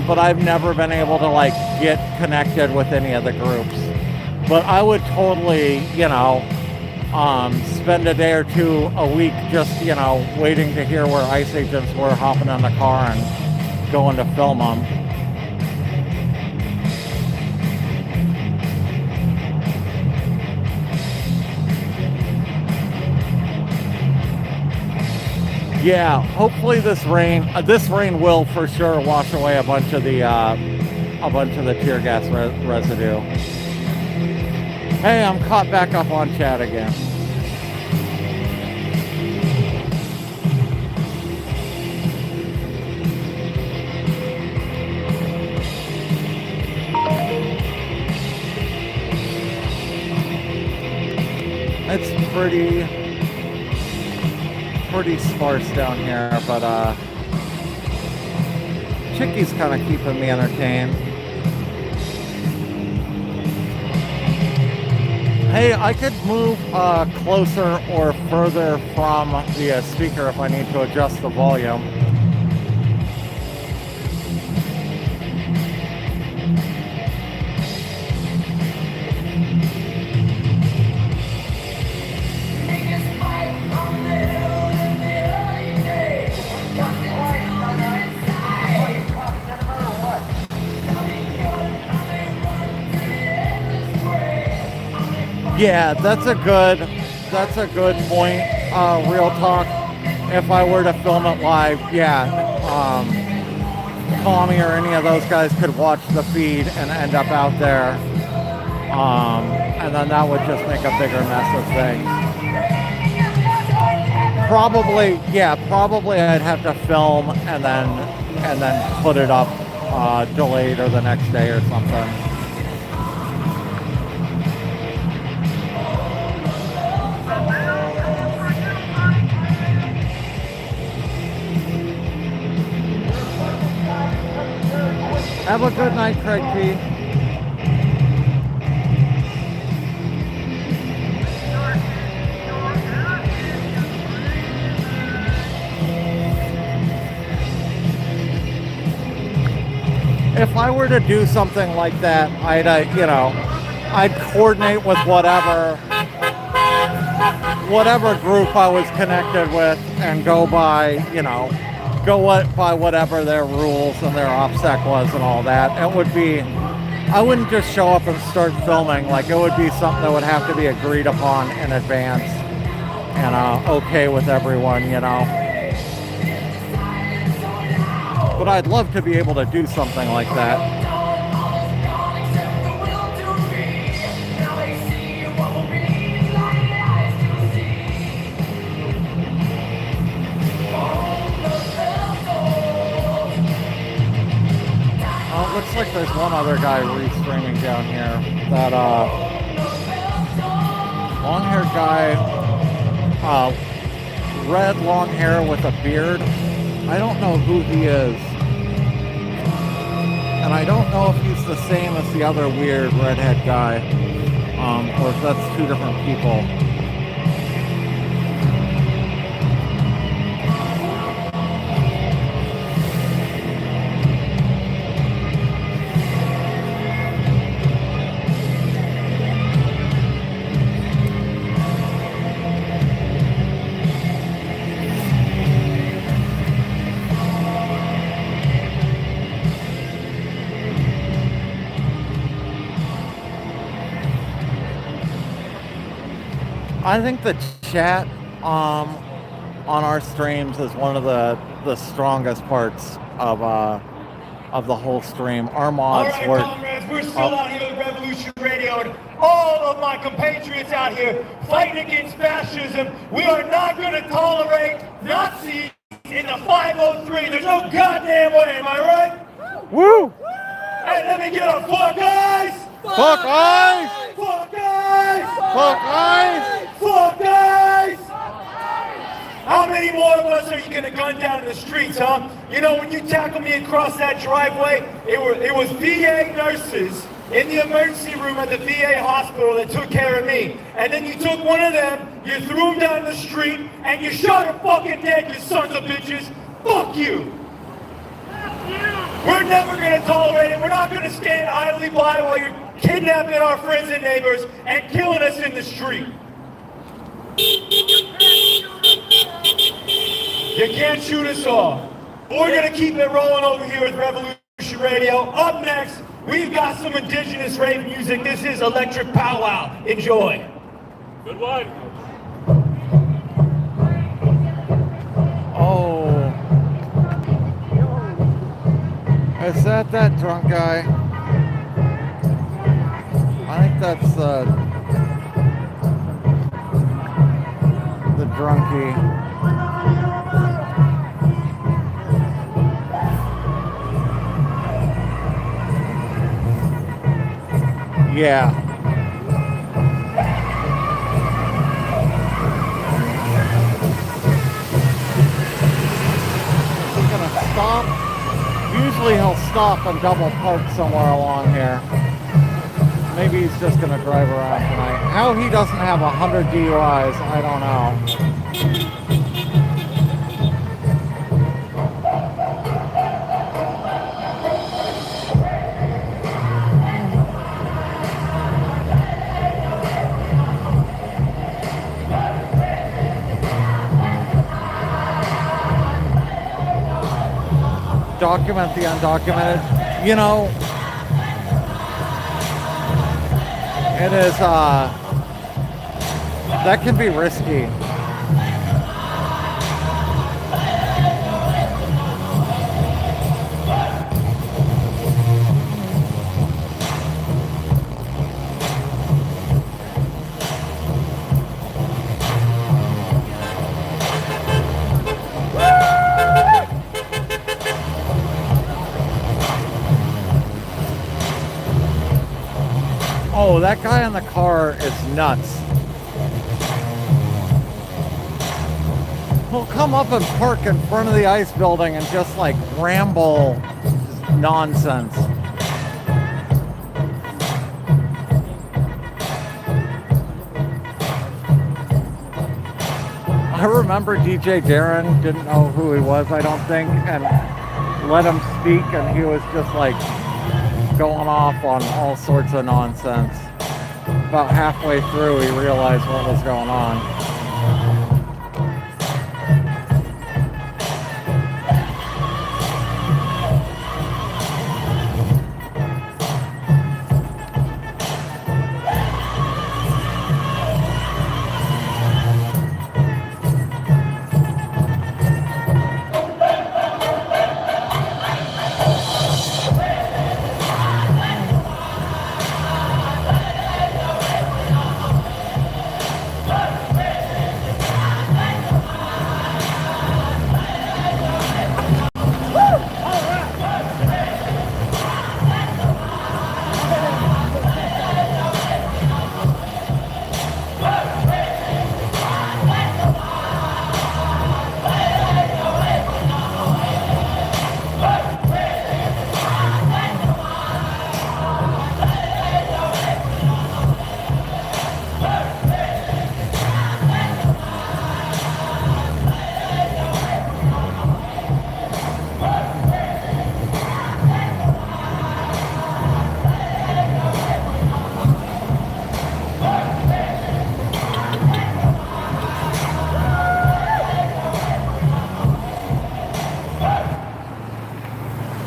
But I've never been able to like get connected with any of the groups. But I would totally, spend a day or two a week just, waiting to hear where ICE agents were, hopping in the car and going to film them. Yeah, hopefully this rain will for sure wash away a bunch of the tear gas residue. Hey, I'm caught back up on chat again. It's pretty sparse down here, but Chickie's kind of keeping me entertained. Hey, I could move closer or further from the speaker if I need to adjust the volume. Yeah, that's a good point. Real talk. If I were to film it live, Tommy or any of those guys could watch the feed and end up out there, and then that would just make a bigger mess of things. Probably I'd have to film and then put it up delayed or the next day or something. Have a good night, Craig P. if I were to do something like that, I'd coordinate with whatever group I was connected with and go by whatever their rules and their OPSEC was and all that. I wouldn't just show up and start filming. Like, it would be something that would have to be agreed upon in advance and okay with everyone, But I'd love to be able to do something like that. Looks like there's one other guy restreaming down here. That long-haired guy, red long hair with a beard. I don't know who he is. And I don't know if he's the same as the other weird redhead guy, or if that's two different people. I think the chat on our streams is one of the strongest parts of the whole stream. Our mods all right, work. Comrades, we're still out here with Revolution Radio, and all of my compatriots out here fighting against fascism. We are not going to tolerate Nazis in the 503. There's no goddamn way, am I right? Woo! Hey, let me get a fuck eyes! Fuck eyes! Fuck eyes! Fuck eyes! Fuck eyes! How many more of us are you gonna gun down in the streets, huh? You know, when you tackled me across that driveway, it was VA nurses in the emergency room at the VA hospital that took care of me. And then you took one of them, you threw him down the street, and you shot him fucking dead, you sons of bitches. Fuck you! We're never gonna tolerate it. We're not gonna stand idly by while you're kidnapping our friends and neighbors and killing us in the street. You can't shoot us all. We're gonna keep it rolling over here with Revolution Radio. Up next, we've got some indigenous rave music. This is Electric Powwow. Enjoy. Good one. Oh. Is that drunk guy? I think that's the drunkie. Yeah. He's gonna stop. Usually he'll stop and double park somewhere along here. Maybe he's just gonna drive around tonight. How he doesn't have 100 DUIs, I don't know. Document the undocumented. You know, it is, that can be risky. Oh, that guy in the car is nuts. He'll come up and park in front of the ICE building and just like ramble nonsense. I remember DJ Darren didn't know who he was, I don't think, and let him speak, and he was just like going off on all sorts of nonsense. About halfway through, he realized what was going on.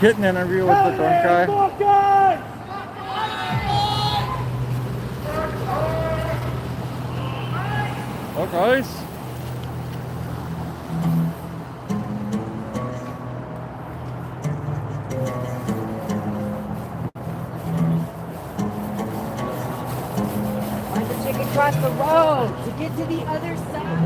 Get an interview with the drunk guy. Oh, guys. Why don't you cross the road to get to the other side?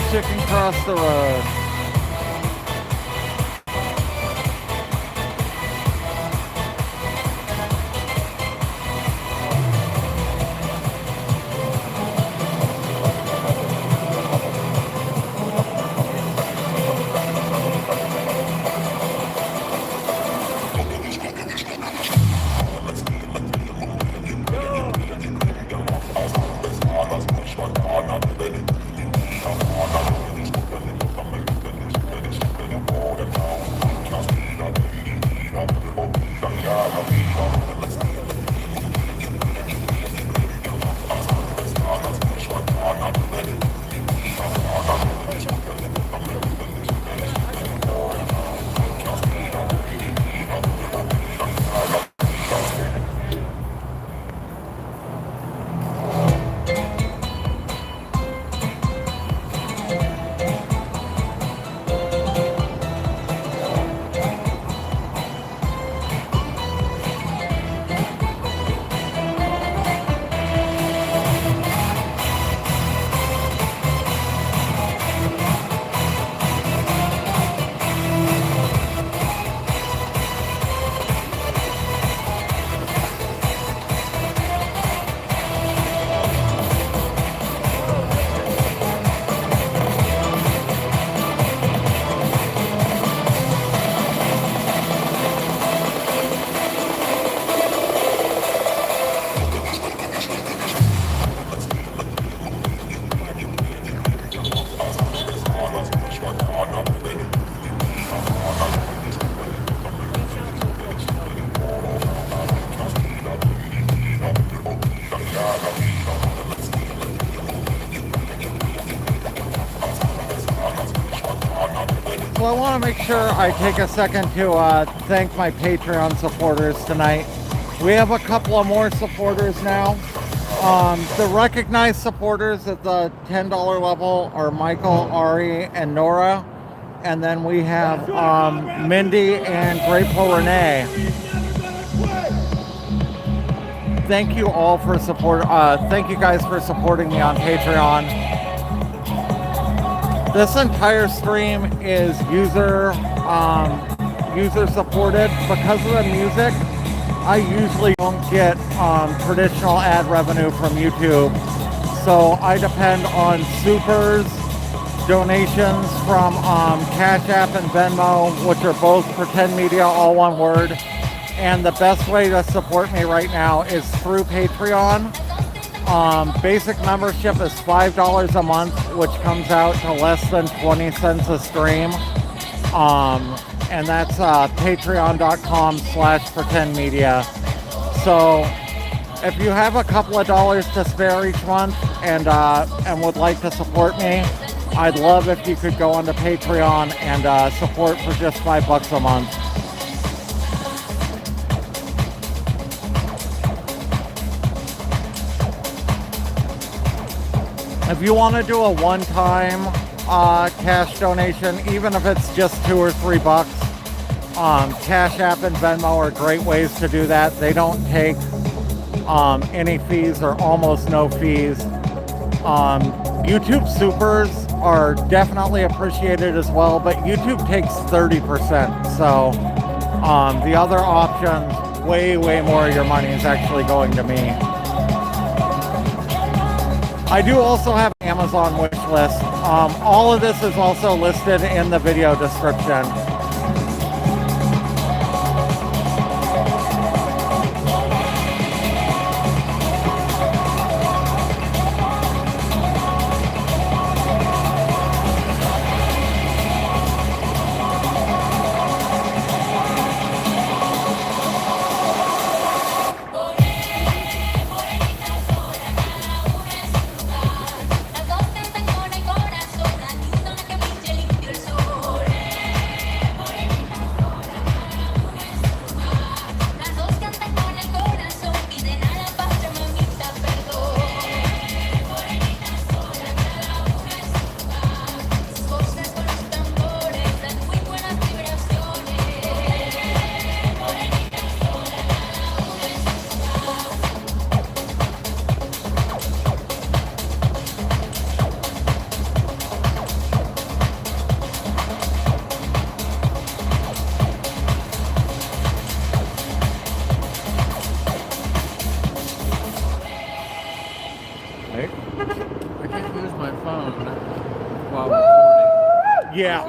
Chicken cross the road. So I want to make sure I take a second to thank my Patreon supporters tonight. We have a couple of more supporters now. The recognized supporters at the $10 level are Michael, Ari, and Nora. And then we have Mindy and Grateful Renee. Thank you all for support. Thank you guys for supporting me on Patreon. This entire stream is user supported. Because of the music, I usually don't get traditional ad revenue from YouTube. So I depend on supers, donations from Cash App and Venmo, which are both PretendMedia, all one word. And the best way to support me right now is through Patreon. Basic membership is $5 a month, which comes out to less than 20 cents a stream. And that's patreon.com/PretendMedia. So if you have a couple of dollars to spare each month and would like to support me, I'd love if you could go onto Patreon and support for just $5 a month. If you want to do a one-time cash donation, even if it's just $2 or $3, Cash App and Venmo are great ways to do that. They don't take any fees or almost no fees. YouTube supers are definitely appreciated as well, but YouTube takes 30%. So the other options, way more of your money is actually going to me. I do also have an Amazon wish list. All of this is also listed in the video description. Yeah.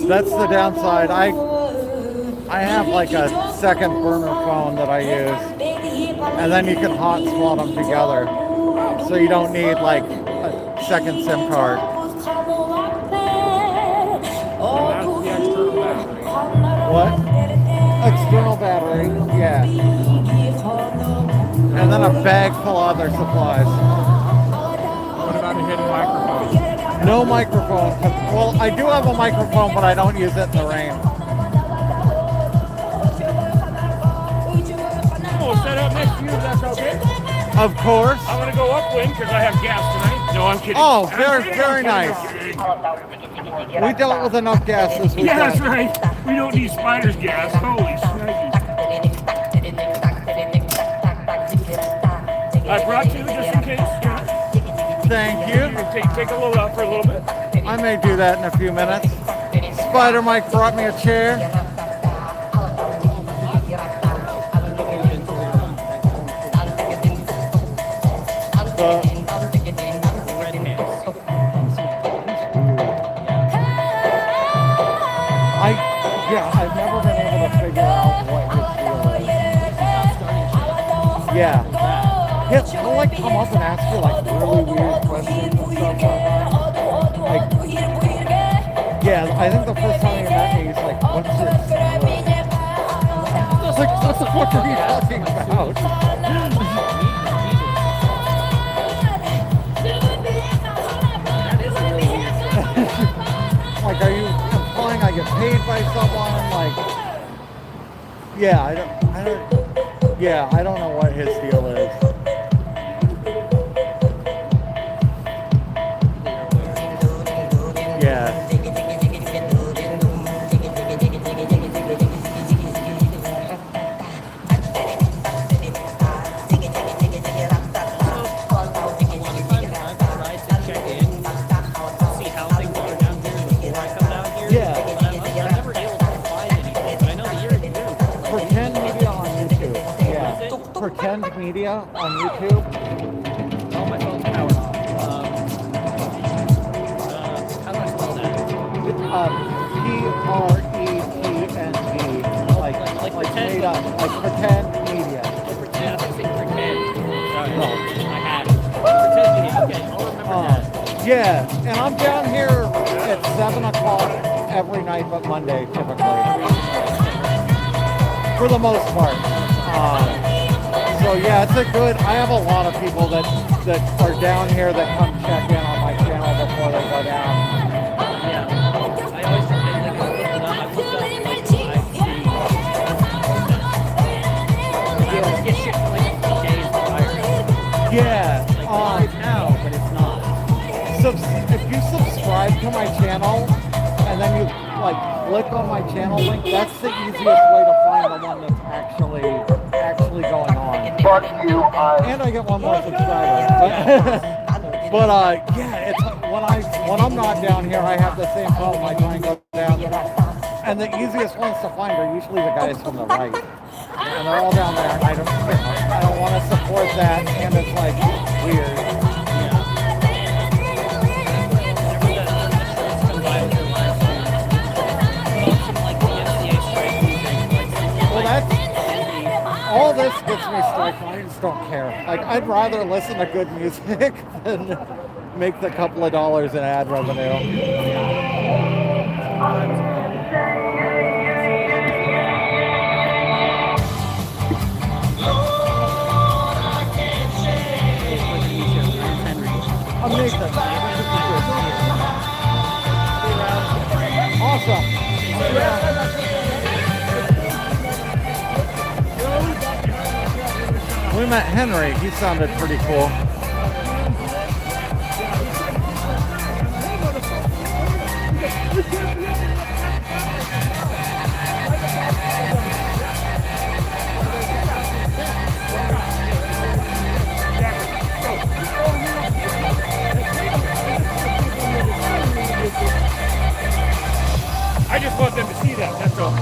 That's the downside. I have like a second burner phone that I use, and then you can hotspot them together, so you don't need like a second SIM card. What? External battery, yeah. And then a bag full of other supplies. What about a hidden microphone? No microphone. Well, I do have a microphone, but I don't use it in the rain. We'll set up next to you if that's okay. Of course. I'm going to go upwind because I have gas tonight. No, I'm kidding. Oh, very nice. We dealt with enough gas this weekend. Yeah, that's right. We don't need spider's gas. Holy shnikes. I brought you just in case. Thank you. Take a load out for a little bit. I may do that in a few minutes. Spider Mike brought me a chair. I've never been able to figure out what his deal is. Yeah. He'll like come up and ask you like really weird questions and stuff like that. Like, yeah, I think the first time he met me, he's like, what's your deal? I was like, what the fuck are you talking about? Like, are you implying I get paid by someone? Like, yeah, I don't know what his deal is. Yeah. PretendMedia on YouTube? Oh, my phone's powered off. How do I spell that? PRETND, like pretend, made up, like PretendMedia. Pretend. I think pretend. Sorry, No. I had it. PretendMedia. Okay, I'll remember that. Yeah, and I'm down here at 7 o'clock every night but Monday, typically. For the most part. So yeah, it's a good, I have a lot of people that are down here that come check in on my channel before they go down. Yeah. I always say, like, I looked it up, I always get shit for like 3 days prior. Yeah. Like, live now, but it's not. If you subscribe to my channel and then you like click on my channel link, that's the easiest way to find the one that's actually going on. And I get one more subscriber. But yeah, it's when I'm not down here, I have the same problem. I try and go down, and the easiest ones to find are usually the guys from the right, and they're all down there. And I don't want to support that, and it's like weird. All this gets me striked, and I just don't care. Like, I'd rather listen to good music than make the couple of dollars in ad revenue. I'm Nathan. Awesome. We met Henry. He sounded pretty cool. I just want them to see that, that's all.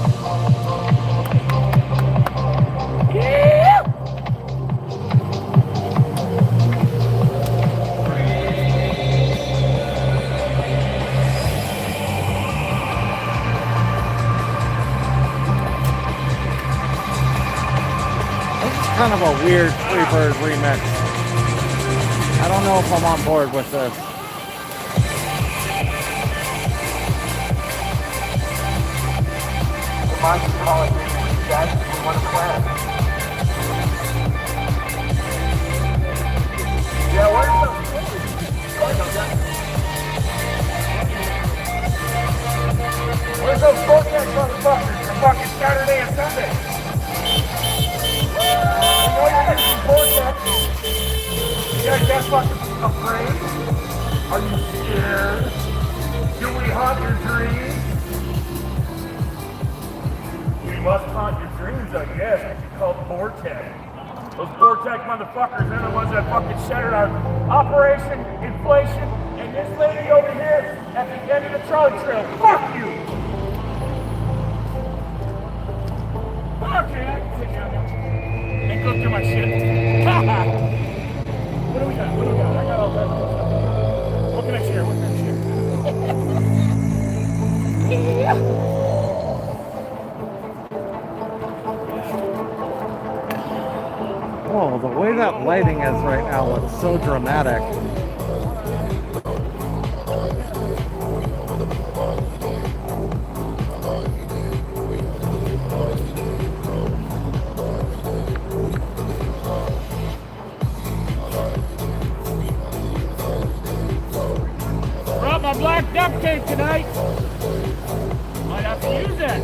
Kind of a weird Freebird remix. I don't know if I'm on board with this. Yeah, where's those Vortex motherfuckers for fucking Saturday and Sunday? I know you're making Vortex. You guys fucking afraid? Are you scared? Do we haunt your dreams? We must haunt your dreams, I guess. It's called Vortex. Those Vortex motherfuckers, they're the ones that fucking shattered our Operation Inflation, and this lady over here at the end of the trolley trail. Fuck you! Okay, I can sit down now and go through my shit. What do we got? What do we got? I got all that stuff. What can I share? What can I share? Whoa, the way that lighting is right now looks so dramatic. Brought my black duct tape tonight. Might have to use that.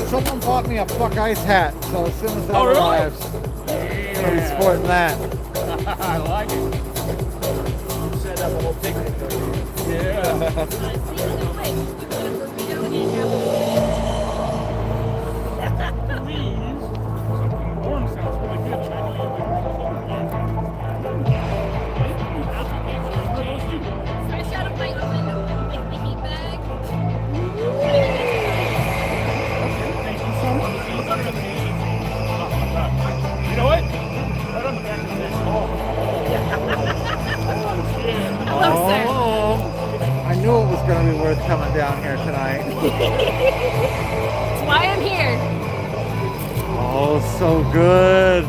Someone bought me a Fuck Ice hat, so as soon as that really? arrives, I'll be sporting that. I like it. Set up a whole picnic. Please. Something warm sounds really good. Fresh out of my oven with the heat bag. knew it was going to be worth coming down here tonight. That's why I'm here. Oh, so good.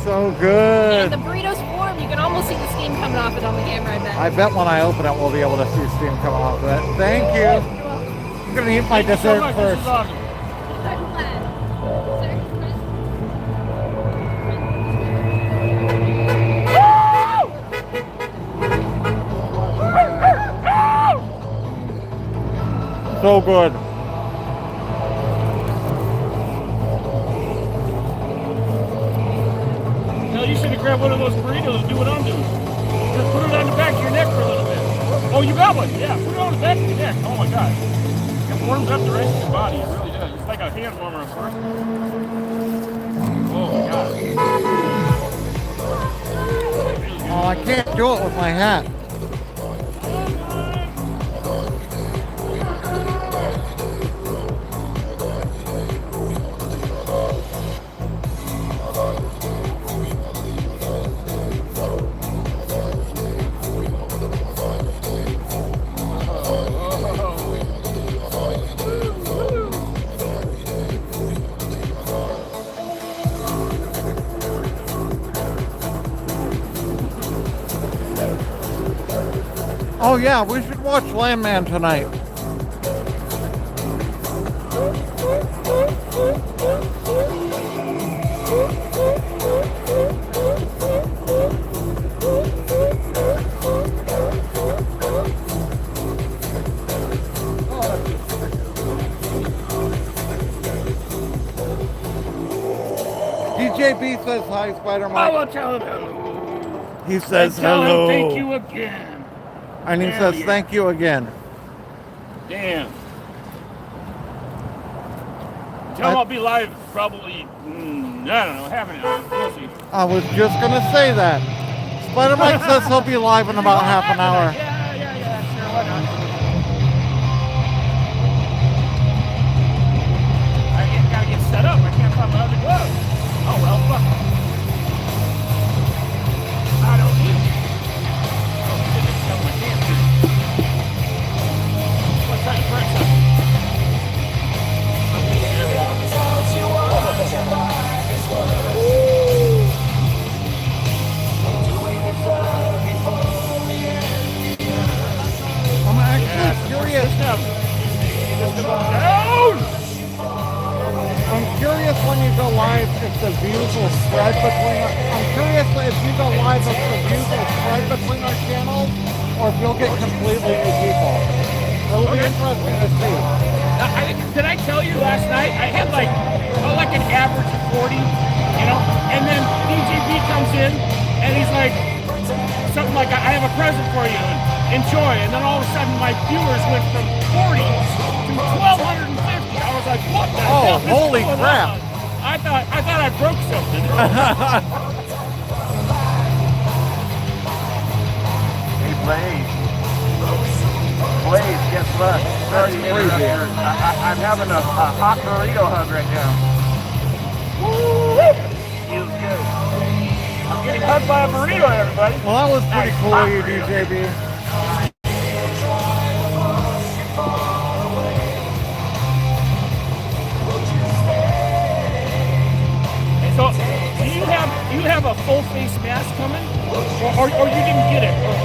So good. And the burrito's warm. You can almost see the steam coming off it on the camera, I bet. I bet when I open it, we'll be able to see steam coming off of it. Thank you. I'm going to eat my dessert first. This is awesome. So good. Hell, you should have grabbed one of those burritos and do what I'm doing. Just put it on the back of your neck for a little bit. Oh, you got one? Yeah, put it on the back of your neck. Oh my God. It warms up the rest of your body. It really does. It's like a hand warmer, of course. Oh my God. Oh, I can't do it with my hat. Oh yeah, we should watch Landman tonight. DJ B says hi, Spider-Man. I will tell him hello. He says Tell hello. him thank you again. And he says thank you again. Damn. Tell him I'll be live probably, I don't know, half an hour. We'll see. I was just going to say that. Spider-Mike says he'll be live in about half an hour. Yeah, sure, why not? I gotta get set up. I can't find my other glove. Oh, well, fuck. I don't need it. What's that press up? I'm actually curious. I'm curious when you go live if the views will spread between. I'm curious if you go live if the views will spread between our channels, or if you'll get completely new people. It'll be interesting to see. Did I tell you last night? I had like an average of 40, you know, and then DJB comes in and he's like, something like, I have a present for you, and enjoy. And then all of a sudden my viewers went from 40 to 1,250. I was like, what the hell is holy going crap. on? I thought I broke something. Hey, Blaze, guess what? Sorry to interrupt here. I'm having a hot burrito hug right now. Feels good. I'm getting hugged by a burrito, everybody. Well, that was pretty cool of you, DJB. So, do you have a full face mask coming, or you didn't get it, or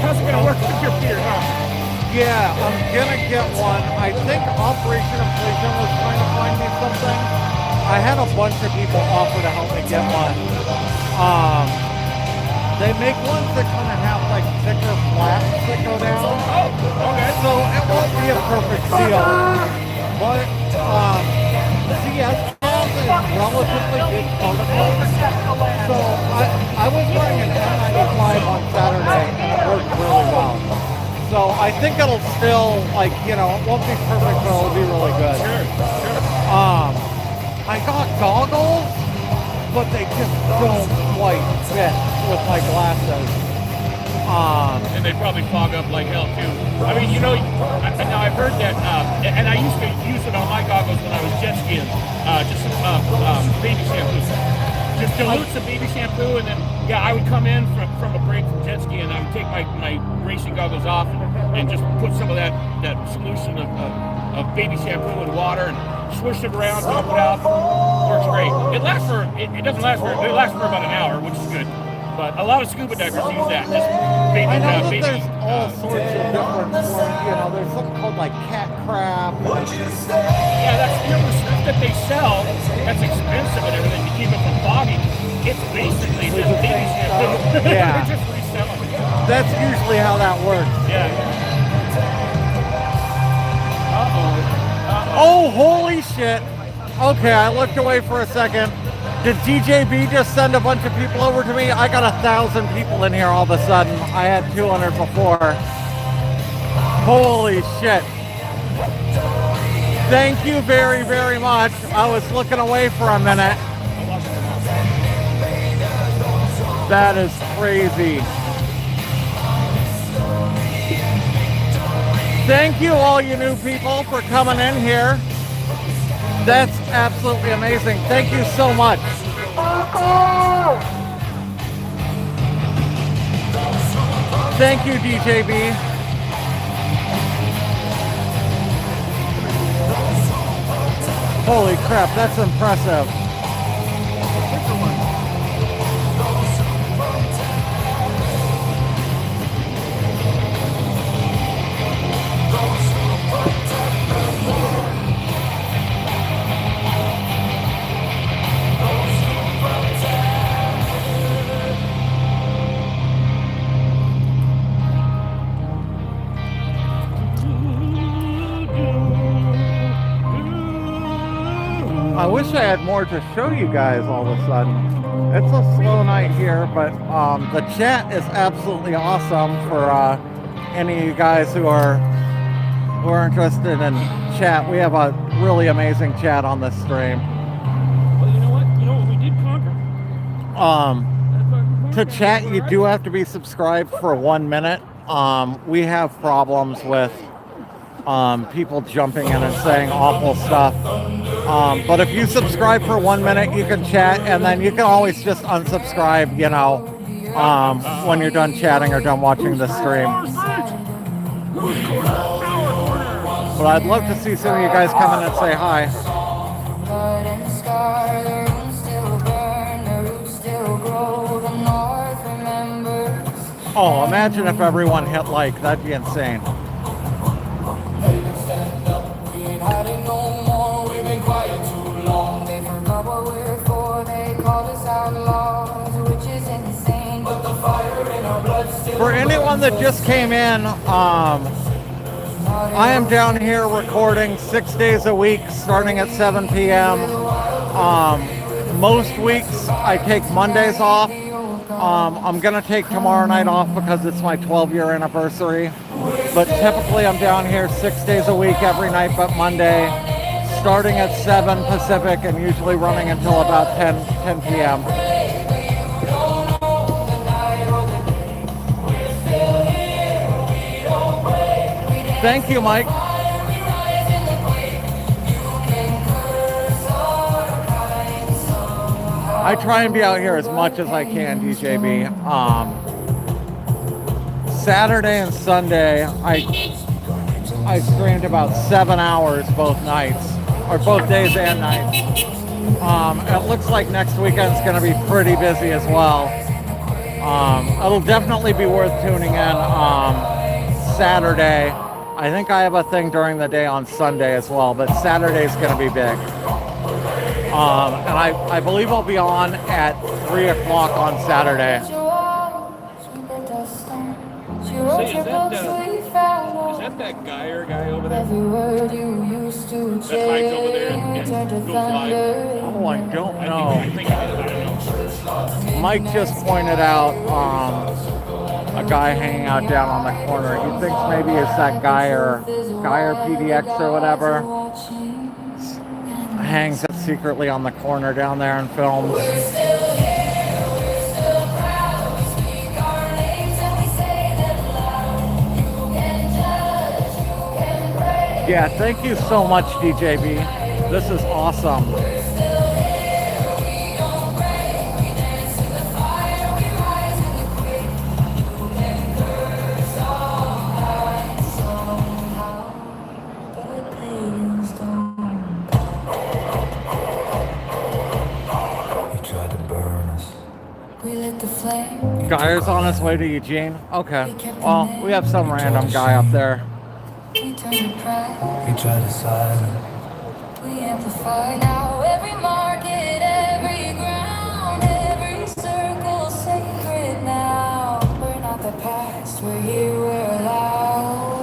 how's it gonna work with your beard, huh? Yeah, I'm gonna get one. I think Operation Inflation was trying to find me something. I had a bunch of people offer to help me get one. They make ones that kind of have like thicker flaps that go down. Oh, okay. So it won't be a perfect seal, but CS is relatively big particles. So I was wearing an N95 on Saturday and it worked really well. So I think it'll still, like, you know, it won't be perfect, but it'll be really good. Sure. I got goggles, but they just don't quite fit with my glasses. And they probably fog up like hell too. I mean, you know, now I've heard that, and I used to use it on my goggles when I was jet skiing, just some baby shampoo. Just dilute some baby shampoo and then Yeah, I would come in from a break from jet ski, and I would take my racing goggles off and just put some of that solution of baby shampoo and water and swish it around, dump it out. Works great. It lasts for it lasts for about an hour, which is good. But a lot of scuba divers use that. Just baby. I know that there's all sorts of different forms. You know, there's something called like cat crap. Yeah, that's the stuff that they sell. That's expensive and everything to keep it from fogging. It's basically just baby shampoo. Yeah. They just resell it. That's usually how that works. Yeah. Oh, holy shit. Okay, I looked away for a second. Did DJB just send a bunch of people over to me? I got 1,000 people in here all of a sudden. I had 200 before. Holy shit. Thank you very, very much. I was looking away for a minute. That is crazy. Thank you, all you new people, for coming in here. That's absolutely amazing. Thank you so much. Thank you, DJB. Holy crap, that's impressive. I wish I had more to show you guys all of a sudden. It's a slow night here, but the chat is absolutely awesome for any of you guys who are interested in chat. We have a really amazing chat on this stream. Well, you know what? You know what we did conquer? To chat, you do have to be subscribed for 1 minute. We have problems with people jumping in and saying awful stuff. But if you subscribe for 1 minute, you can chat, and then you can always just unsubscribe, you know, when you're done chatting or done watching the stream. But I'd love to see some of you guys come in and say hi. Oh, imagine if everyone hit like. That'd be insane. For anyone that just came in, I am down here recording 6 days a week starting at 7 p.m. Most weeks I take Mondays off. I'm going to take tomorrow night off because it's my 12-year anniversary. But typically I'm down here 6 days a week every night but Monday, starting at 7 Pacific and usually running until about 10 p.m. Thank you, Mike. I try and be out here as much as I can, DJB. Saturday and Sunday, I streamed about 7 hours both nights, or both days and nights. It looks like next weekend's going to be pretty busy as well. It'll definitely be worth tuning in Saturday. I think I have a thing during the day on Sunday as well, but Saturday's going to be big. And I believe I'll be on at 3 o'clock on Saturday. Say, is that guy over there? That Mike's over there and goes live? Oh, I don't know. Mike just pointed out a guy hanging out down on the corner. He thinks maybe it's that guy or PDX or whatever. Hangs out secretly on the corner down there and films. Yeah, thank you so much, DJB. This is awesome. Guyer's on his way to Eugene. Okay. Well, we have some random guy up there. We try to silence. We amplify now every market, every ground, every circle sacred now. We're not the past, we're here, we're allowed.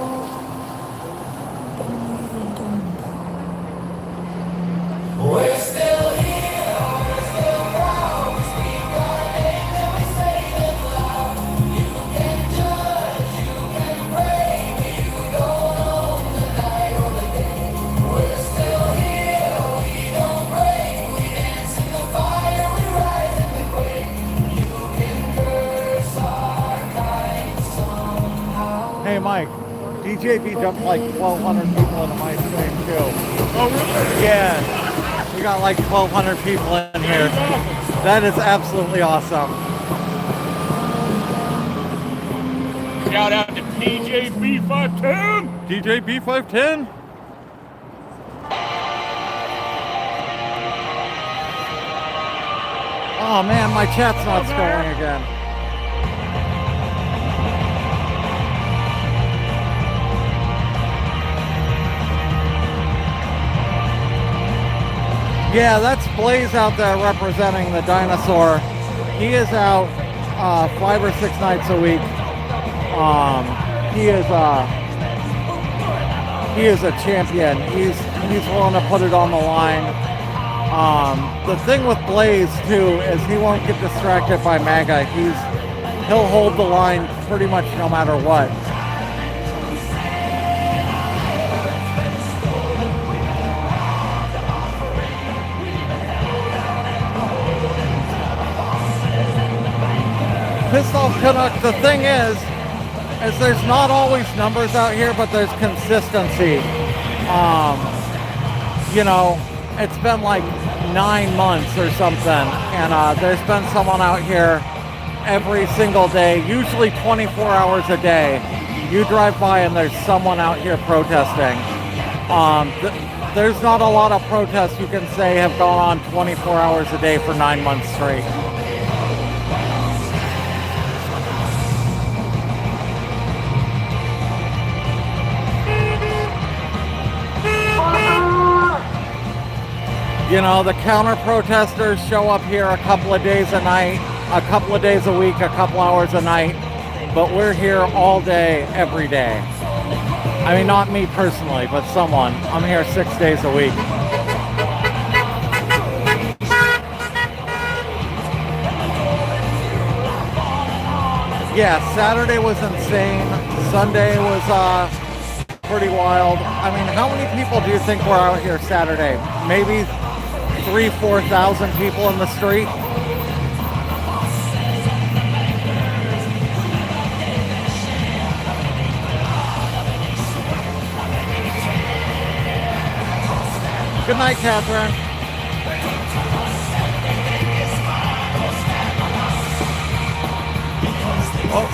We're still here, we're still proud. We speak our names and we say them loud. You can judge, you can pray, but you don't own the night or the day. We're still here, we don't break. We dance in the fire, we rise and we quake. You can curse our kind somehow. Hey, Mike. DJB jumped like 1,200 people into my stream too. Oh, really? Yeah. We got like 1,200 people in here. That is absolutely awesome. Shout out to DJB510. DJB510. Oh man, my chat's not scrolling again. Yeah, that's Blaze out there representing the dinosaur. He is out 5 or 6 nights a week. He is a champion. He's willing to put it on the line. The thing with Blaze too is he won't get distracted by MAGA. He'll hold the line pretty much no matter what. Pissed Off Canuck, the thing is there's not always numbers out here, but there's consistency. You know, it's been like 9 months or something, and there's been someone out here every single day, usually 24 hours a day. You drive by and there's someone out here protesting. There's not a lot of protests you can say have gone on 24 hours a day for 9 months straight. You know, the counter-protesters show up here a couple of days a night, a couple of days a week, a couple hours a night, but we're here all day, every day. I mean, not me personally, but someone. I'm here 6 days a week. Yeah, Saturday was insane. Sunday was pretty wild. I mean, how many people do you think were out here Saturday? Maybe 3,000-4,000 people in the street. Good night, Catherine. Oh.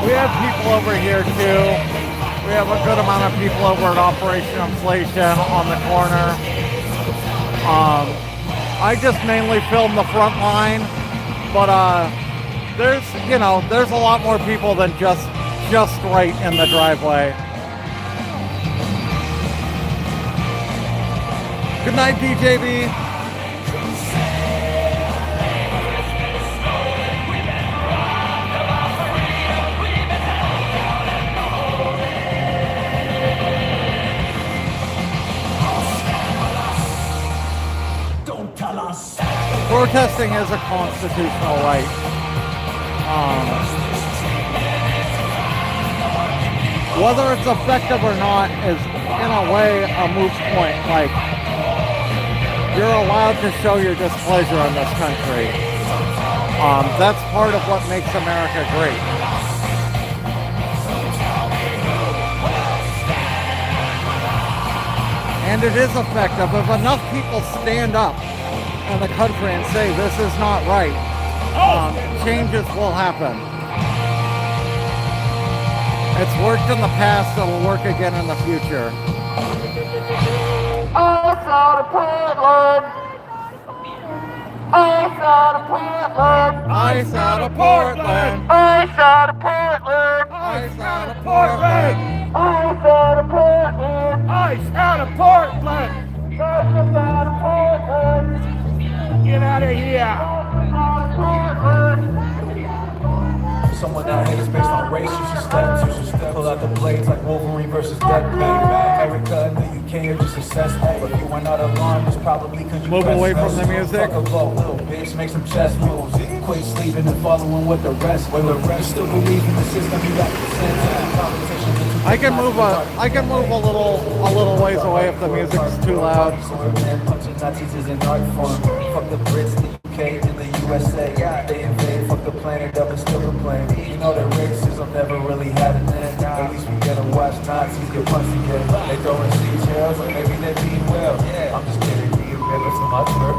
We have people over here too. We have a good amount of people over at Operation Inflation on the corner. I just mainly film the front line, but there's a lot more people than just right in the driveway. Good night, DJB. Protesting is a constitutional right. Whether it's effective or not is, in a way, a moot point. Like, you're allowed to show your displeasure in this country. That's part of what makes America great. And it is effective if enough people stand up in the country and say this is not right. Changes will happen. It's worked in the past, it'll work again in the future. Outside of Portland, Ice out of Portland. Ice out of Portland. Ice out of Portland. Ice out of Portland. Ice out of Portland. Ice out of Portland. Ice out of Portland. Get out of here. Ice out of Portland. Someone out here is based on race, you should step. Pull out the blades like Wolverine versus Deadpan. America and the UK are just successful. But you are not alarmed, it's probably because you Move press away from less. the music. Fuck a vote, little bitch, make some chess moves. Quit sleeping and following what the rest do. You still believe in the system, you got the sense. Competition. I can move a little ways away if the music's too loud. Punching Nazis is an art form. Fuck the Brits, the UK, and the USA. They invade, fuck the planet up and still complain. You know that racism never really had an end. At least we get to watch Nazis get punched again. They throwing siege shells, like maybe they're being well. I'm just kidding, you remember from my tour,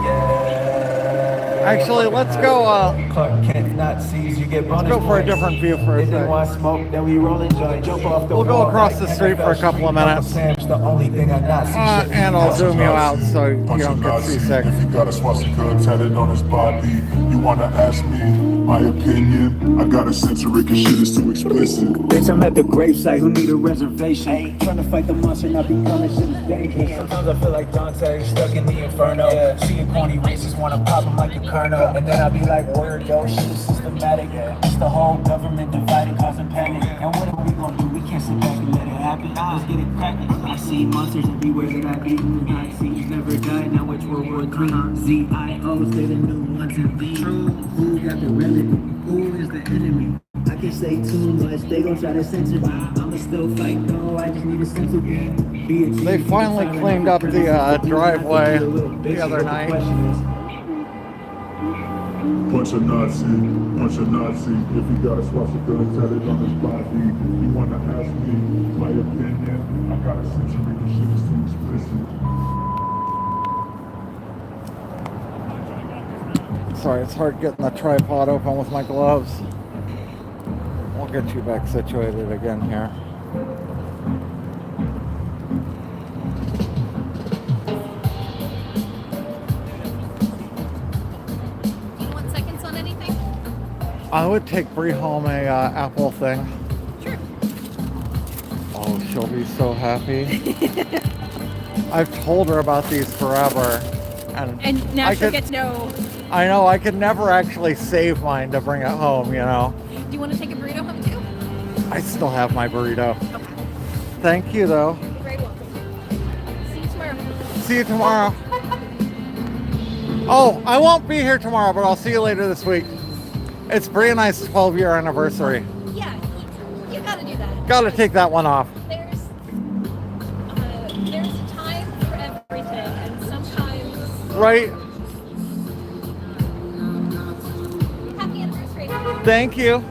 Actually, let's go. Clark Kent Nazis, you get bonus Let's go for a points. different view for a If they sec. want smoke, then we roll and joint. Jump off the We'll go wall across like the street for a couple of minutes. Sam's the only thing I not see. And I'll zoom you out so you don't get seasick. If he got a swastika tatted on his body, you wanna ask me my opinion? I gotta censor it cause shit is too explicit. Bitch, I'm at the gravesite, who need a reservation? Trying to fight the monster, not becoming shit is dangerous. Sometimes I feel like Dante, stuck in the inferno. Seeing corny racists wanna pop him like a kernel. And then I be like, word, yo, shit is systematic. It's the whole government divided, causing panic. And what are we gonna do? We can't sit back and let it happen. Let's get it cracking. I see monsters everywhere that I be. Nazis never died, now it's World War III. ZIOs, they're the new ones in V. Who got the remedy? Who is the enemy? I can say too much, they gon' try to censor me. I'ma still fight, no, I just need a sense of being. They finally cleaned up the driveway the other night. Punch a Nazi. If he got a swastika tatted on his body, you wanna ask me my opinion? I gotta censor it cause shit is too explicit. Sorry, it's hard getting the tripod open with my gloves. We'll get you back situated again here. Do you want seconds on anything? I would take Bree home a Apple thing. Sure. Oh, she'll be so happy. I've told her about these forever. And now she'll get to know. I know, I could never actually save mine to bring it home, you know. Do you want to take a burrito home too? I still have my burrito. Okay. Thank you, though. You're very welcome. See you tomorrow. See you tomorrow. Oh, I won't be here tomorrow, but I'll see you later this week. It's Bree and I's 12-year anniversary. Yeah, you gotta do that. Gotta take that one off. There's a time for everything, and sometimes. Right? Happy anniversary. Thank you.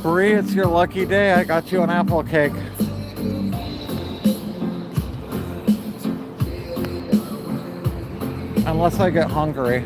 Bree, it's your lucky day. I got you an apple cake. Unless I get hungry.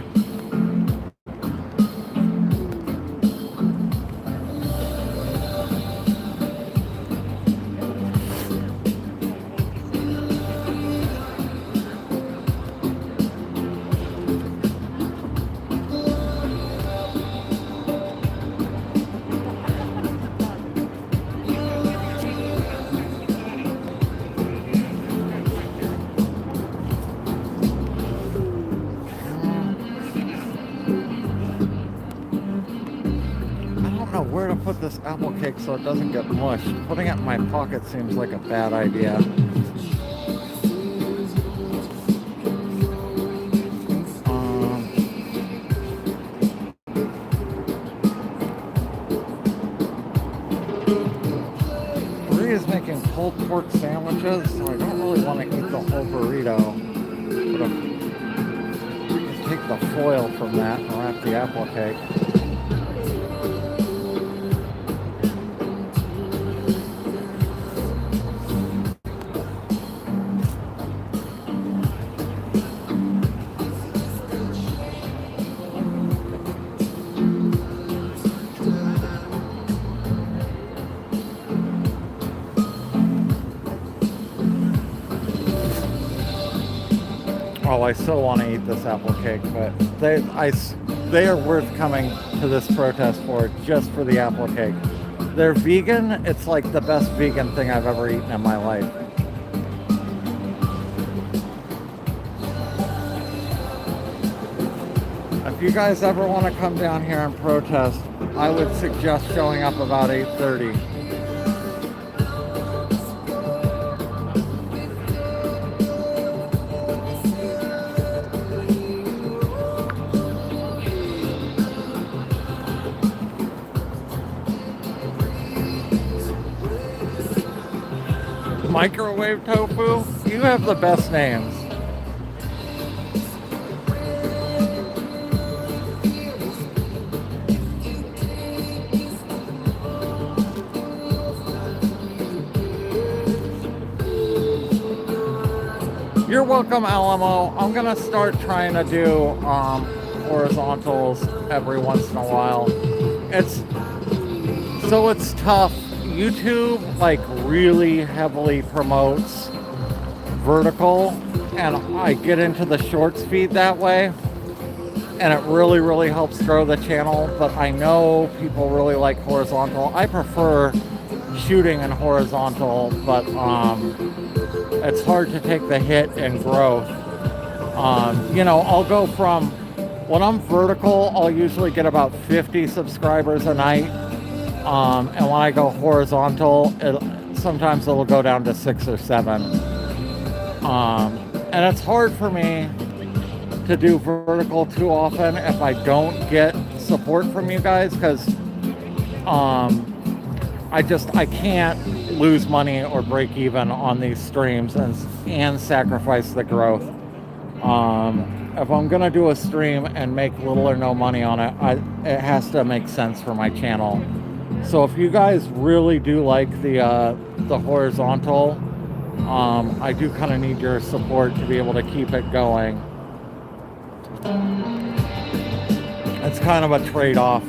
Where to put this apple cake so it doesn't get mushed. Putting it in my pocket seems like a bad idea. Bree is making pulled pork sandwiches, so I don't really want to eat the whole burrito. But if we can take the foil from that and wrap the apple cake. Oh, I still want to eat this apple cake, but they are worth coming to this protest for, just for the apple cake. They're vegan. It's like the best vegan thing I've ever eaten in my life. If you guys ever want to come down here and protest, I would suggest showing up about 8:30. Microwave tofu? You have the best names. You're welcome, Alamo. I'm gonna start trying to do horizontals every once in a while. It's tough. YouTube like really heavily promotes vertical, and I get into the shorts feed that way, and it really helps grow the channel. But I know people really like horizontal. I prefer shooting in horizontal, but it's hard to take the hit in growth. You know, I'll go from, when I'm vertical, I'll usually get about 50 subscribers a night. And when I go horizontal, sometimes it'll go down to 6 or 7. And it's hard for me to do vertical too often if I don't get support from you guys, because I can't lose money or break even on these streams and sacrifice the growth. If I'm gonna do a stream and make little or no money on it, it has to make sense for my channel. So if you guys really do like the horizontal, I do kind of need your support to be able to keep it going. It's kind of a trade-off.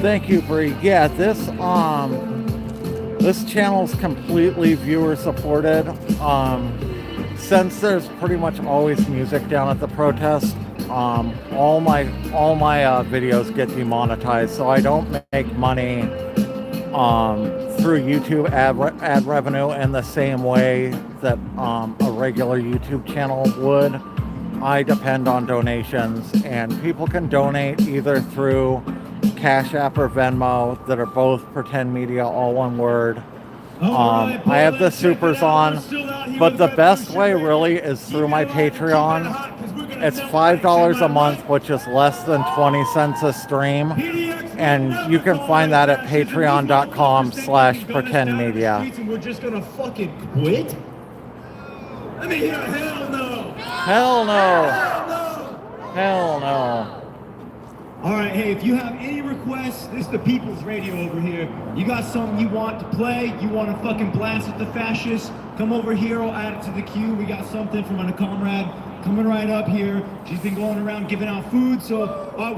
Thank you, Bree. Yeah, this channel's completely viewer supported. Since there's pretty much always music down at the protest, all my videos get demonetized, so I don't make money through YouTube ad revenue in the same way that a regular YouTube channel would. I depend on donations, and people can donate either through Cash App or Venmo that are both PretendMedia, all one word. I have the supers on, but the best way really is through my Patreon. It's $5 a month, which is less than 20 cents a stream, and you can find that at patreon.com/PretendMedia. We're just gonna fucking quit? Let me hear hell no! Hell no! Hell no! All right, hey, if you have any requests, this is the People's Radio over here. You got something you want to play, you want to fucking blast at the fascists, come over here, I'll add it to the queue. We got something from a comrade coming right up here. She's been going around giving out food, so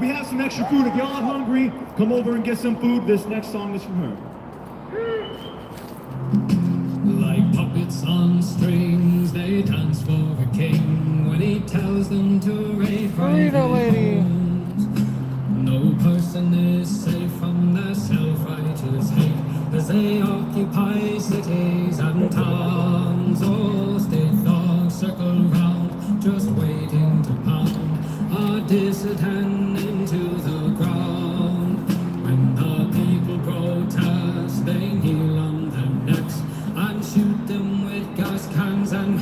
we have some extra food. If y'all are hungry, come over and get some food. This next song is from her. Like puppets on strings, they dance for a king when he tells them to raid private homes. No person is safe from their self-righteous hate as they occupy cities and towns. All state thugs circle round, just waiting to pound a dissident into the ground. When the people protest, they kneel on their necks and shoot them with gas cans and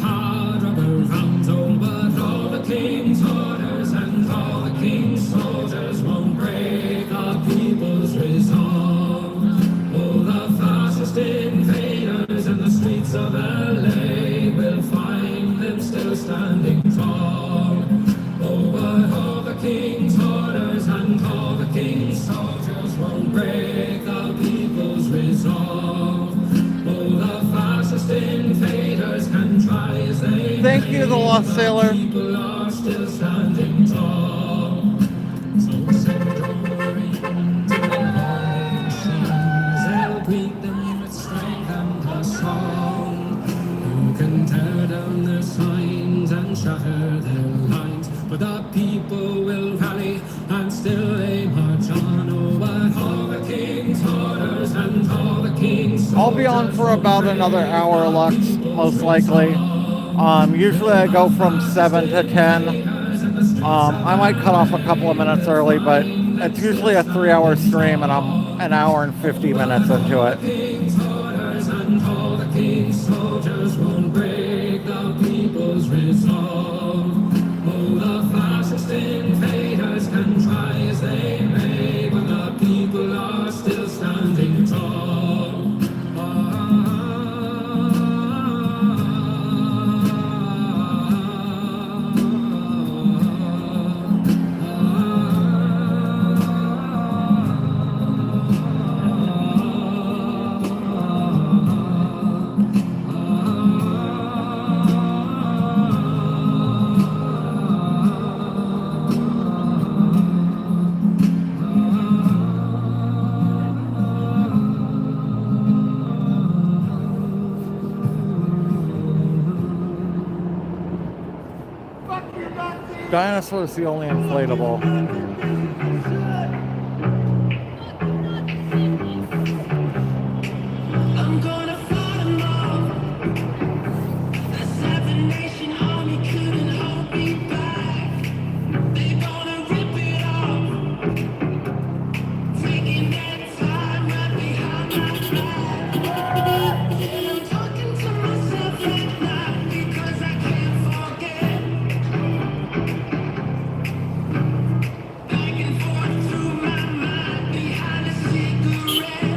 streets of LA will find them still standing tall. Oh, but all the king's orders and all the king's soldiers won't break the people's resolve. Oh, the fascist invaders can try as they Thank you, the Lost Sailor. People are still standing tall. So send your marines in the morning scenes. They'll greet them with strength and a song. Who can tear down their signs and shatter their lines? But the people will rally and still they march on. Oh, but all the king's orders and all the king's I'll be on for about another hour, Lux, most likely. Usually I go from 7 to 10. I might cut off a couple of minutes early, but it's usually a 3-hour stream, and I'm an hour and 50 minutes into it. All the king's soldiers won't break the people's resolve. Oh, the fascist invaders can try as they may, but the people are still standing tall. Dinosaur's the only inflatable. I'm gonna fight 'em all. The Seven Nation Army couldn't hold me back. They're gonna rip it off, taking their time right behind my back. And I'm talking to myself at night because I can't forget. Back and forth through my mind behind a cigarette.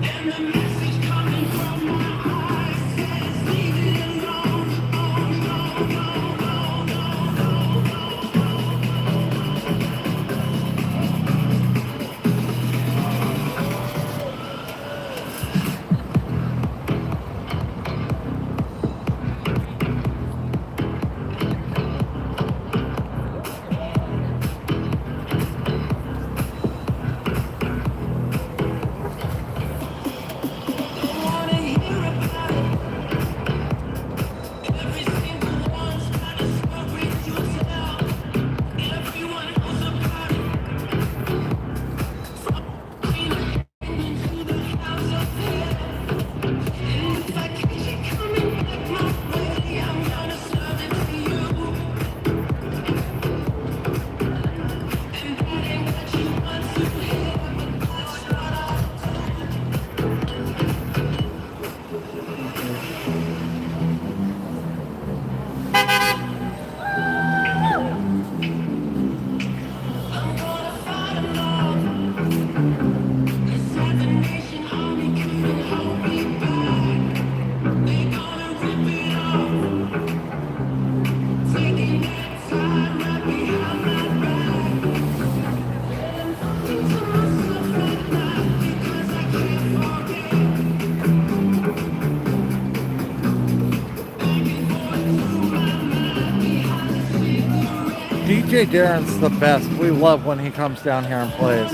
And the message coming from my eyes says, leave it alone. Oh, no, no, no, no, no, no. Don't wanna hear about it. Every single one's got a story to tell. Everyone knows about it. From into the house of hell. And if I catch it coming back my way, I'm gonna serve it to you. And that ain't what you want to hear, but that's what I'll I'm gonna fight 'em all. The Seven Nation Army couldn't hold me back. They're gonna rip it off, taking their time right behind my back. And I'm talking to myself at night because I can't forget. Back and forth through my mind behind a cigarette. DJ Darren's the best. We love when he comes down here and plays.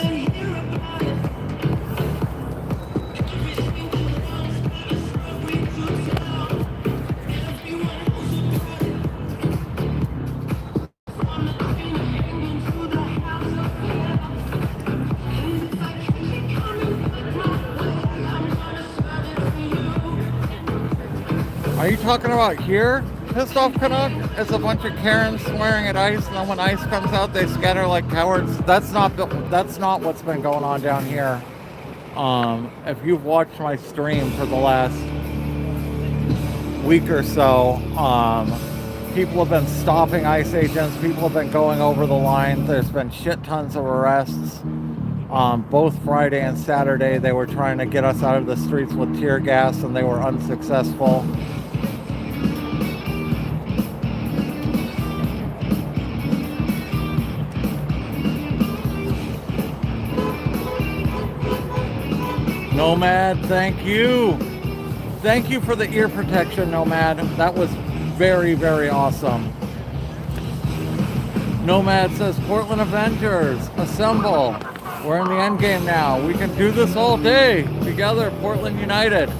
Are you talking about here? Pissed Off Canuck? It's a bunch of Karens swearing at ICE, and then when ICE comes out, they scatter like cowards. That's not what's been going on down here. If you've watched my stream for the last week or so, people have been stopping ICE agents. People have been going over the line. There's been shit tons of arrests. Both Friday and Saturday, they were trying to get us out of the streets with tear gas, and they were unsuccessful. Nomad, thank you. Thank you for the ear protection, Nomad. That was very, very awesome. Nomad says, Portland Avengers, assemble. We're in the end game now. We can do this all day together, Portland United.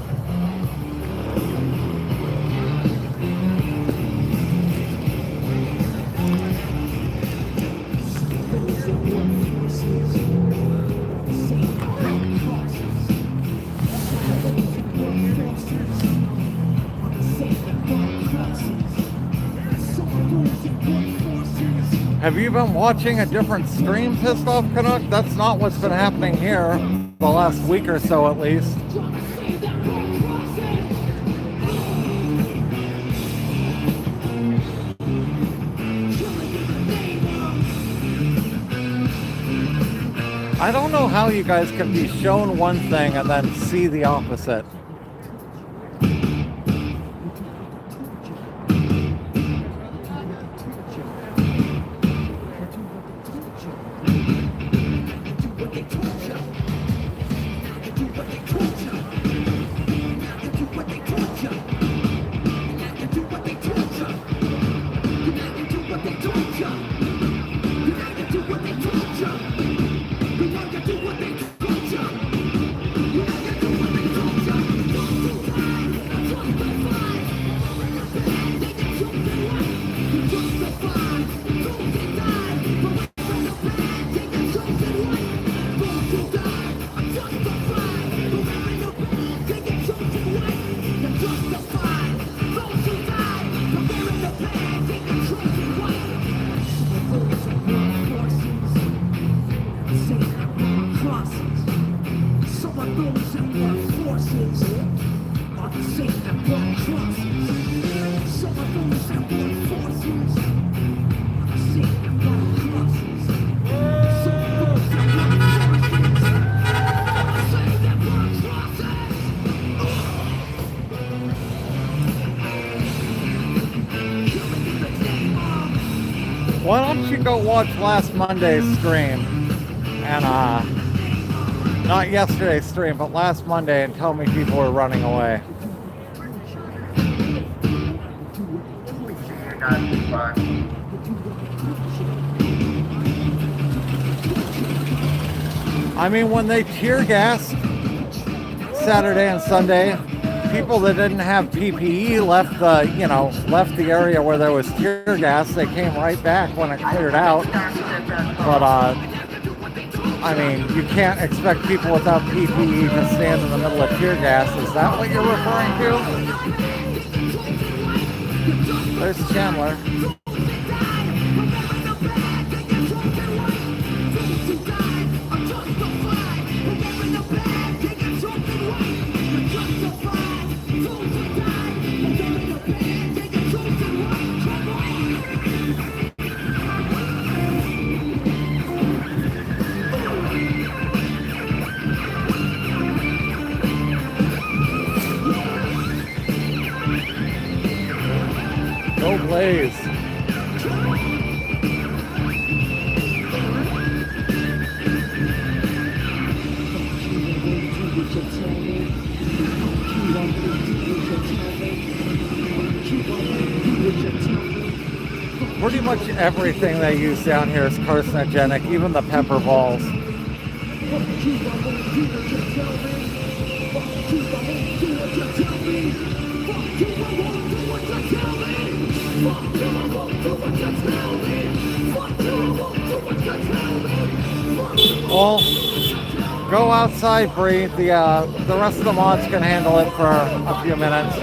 Have you been watching a different stream, Pissed Off Canuck? That's not what's been happening here the last week or so, at least. I don't know how you guys can be shown one thing and then see the opposite. Why don't you go watch last Monday's stream and not yesterday's stream, but last Monday, and tell me people were running away. I mean, when they tear gassed Saturday and Sunday, people that didn't have PPE left the area where there was tear gas. They came right back when it cleared out. But I mean, you can't expect people without PPE to stand in the middle of tear gas. Is that what you're referring to? There's Chandler. Go Blaze. Pretty much everything they use down here is carcinogenic, even the pepper balls. Well, go outside, breathe. The rest of the mods can handle it for a few minutes.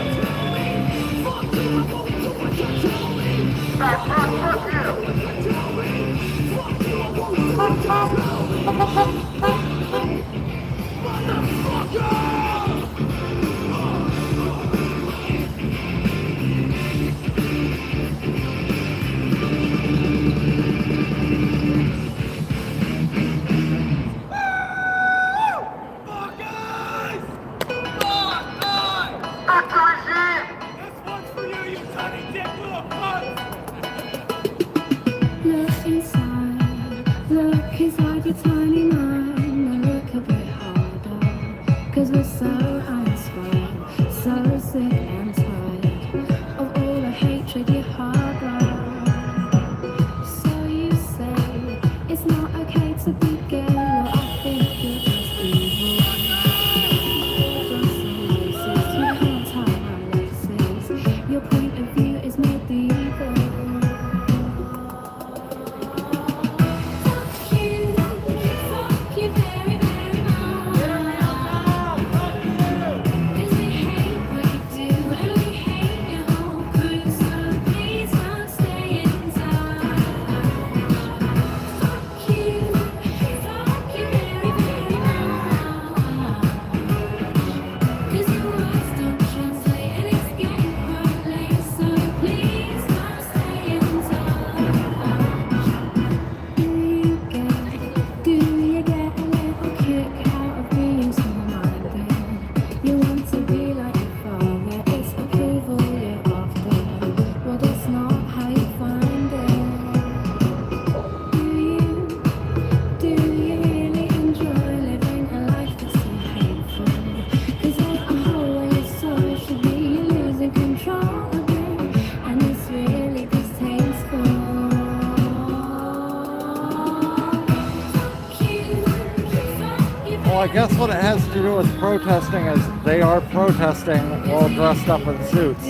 Well, I guess what it has to do with protesting is they are protesting while dressed up in suits.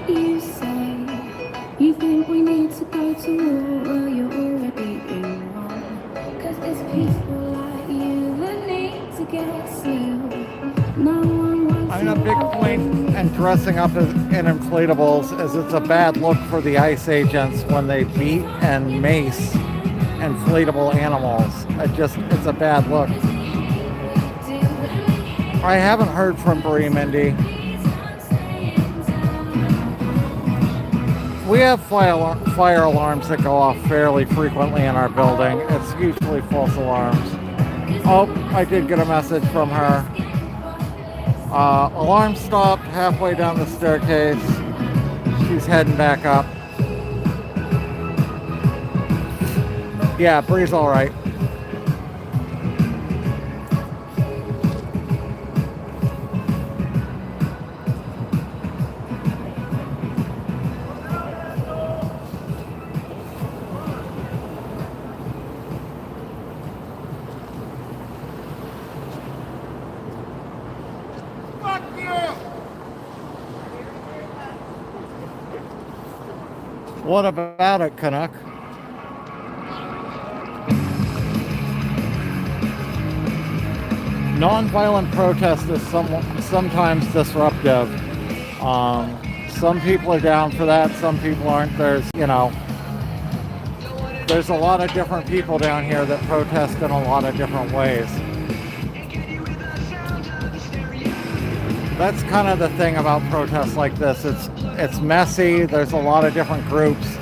You say you think we need to go to war, well you're already in wrong. Cause it's people like you that need to get slew. No one wants I mean, a big point in dressing up in inflatables is it's a bad look for the ICE agents when they beat and mace inflatable animals. It's a bad look. I haven't heard from Brie Mindy. We have fire alarms that go off fairly frequently in our building. It's usually false alarms. Oh, I did get a message from her. Alarm stopped halfway down the staircase. She's heading back up. Yeah, Bree's all right. What about it, Canuck? Nonviolent protest is sometimes disruptive. Some people are down for that, some people aren't. There's a lot of different people down here that protest in a lot of different ways. That's kind of the thing about protests like this. It's messy. There's a lot of different groups.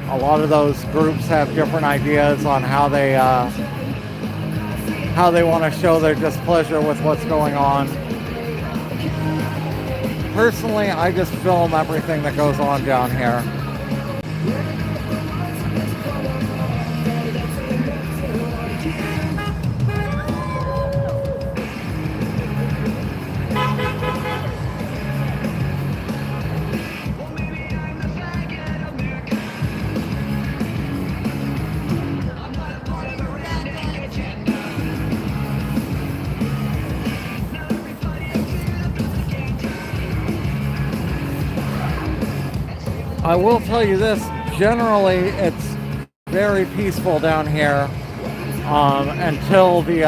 A lot of those groups have different ideas on how they want to show their displeasure with what's going on. Personally, I just film everything that goes on down here. I will tell you this, generally it's very peaceful down here until the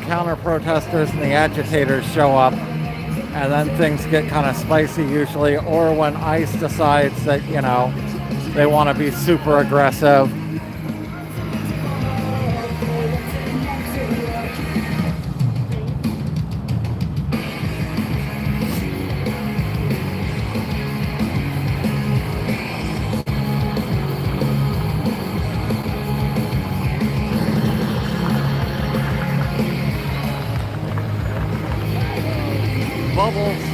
counter-protesters and the agitators show up, and then things get kind of spicy usually, or when ICE decides that, they want to be super aggressive. Bubbles.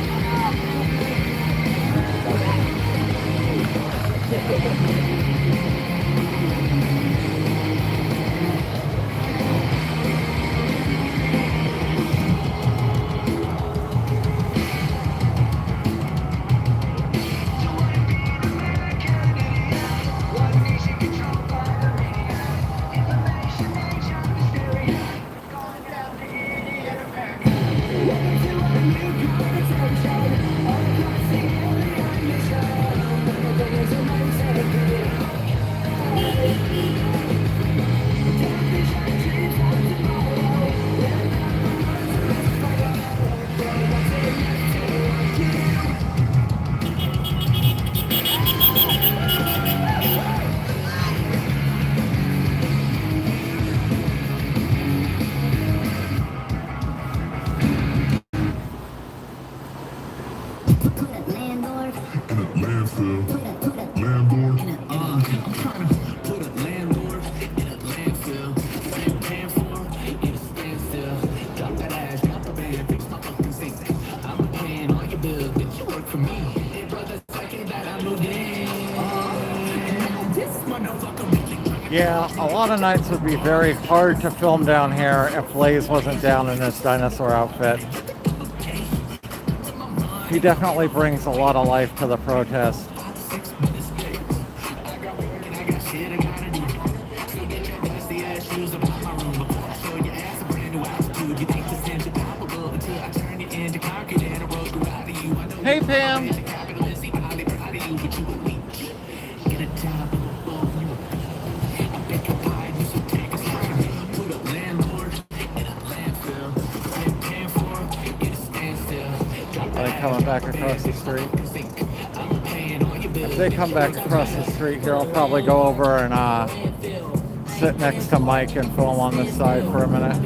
Yeah, a lot of nights would be very hard to film down here if Blaze wasn't down in his dinosaur outfit. He definitely brings a lot of life to the protest. Hey, Pam. Are they coming back across the street? If they come back across the street here, I'll probably go over and sit next to Mike and film on this side for a minute.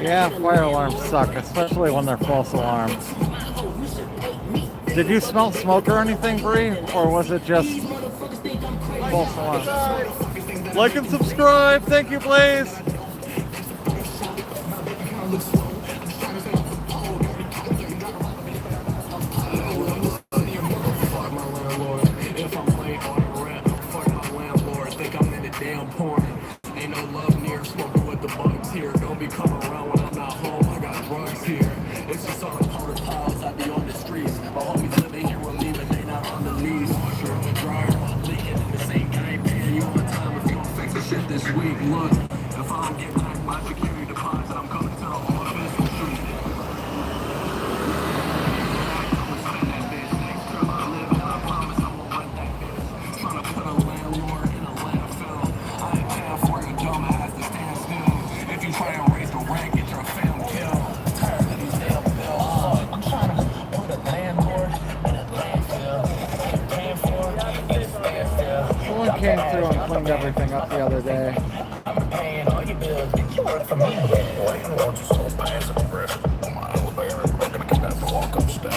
Yeah, fire alarms suck, especially when they're false alarms. Did you smell smoke or anything, Bree? Or was it just false alarms? Like and subscribe! Thank you, Blaze! Came through and cleaned everything up the other day.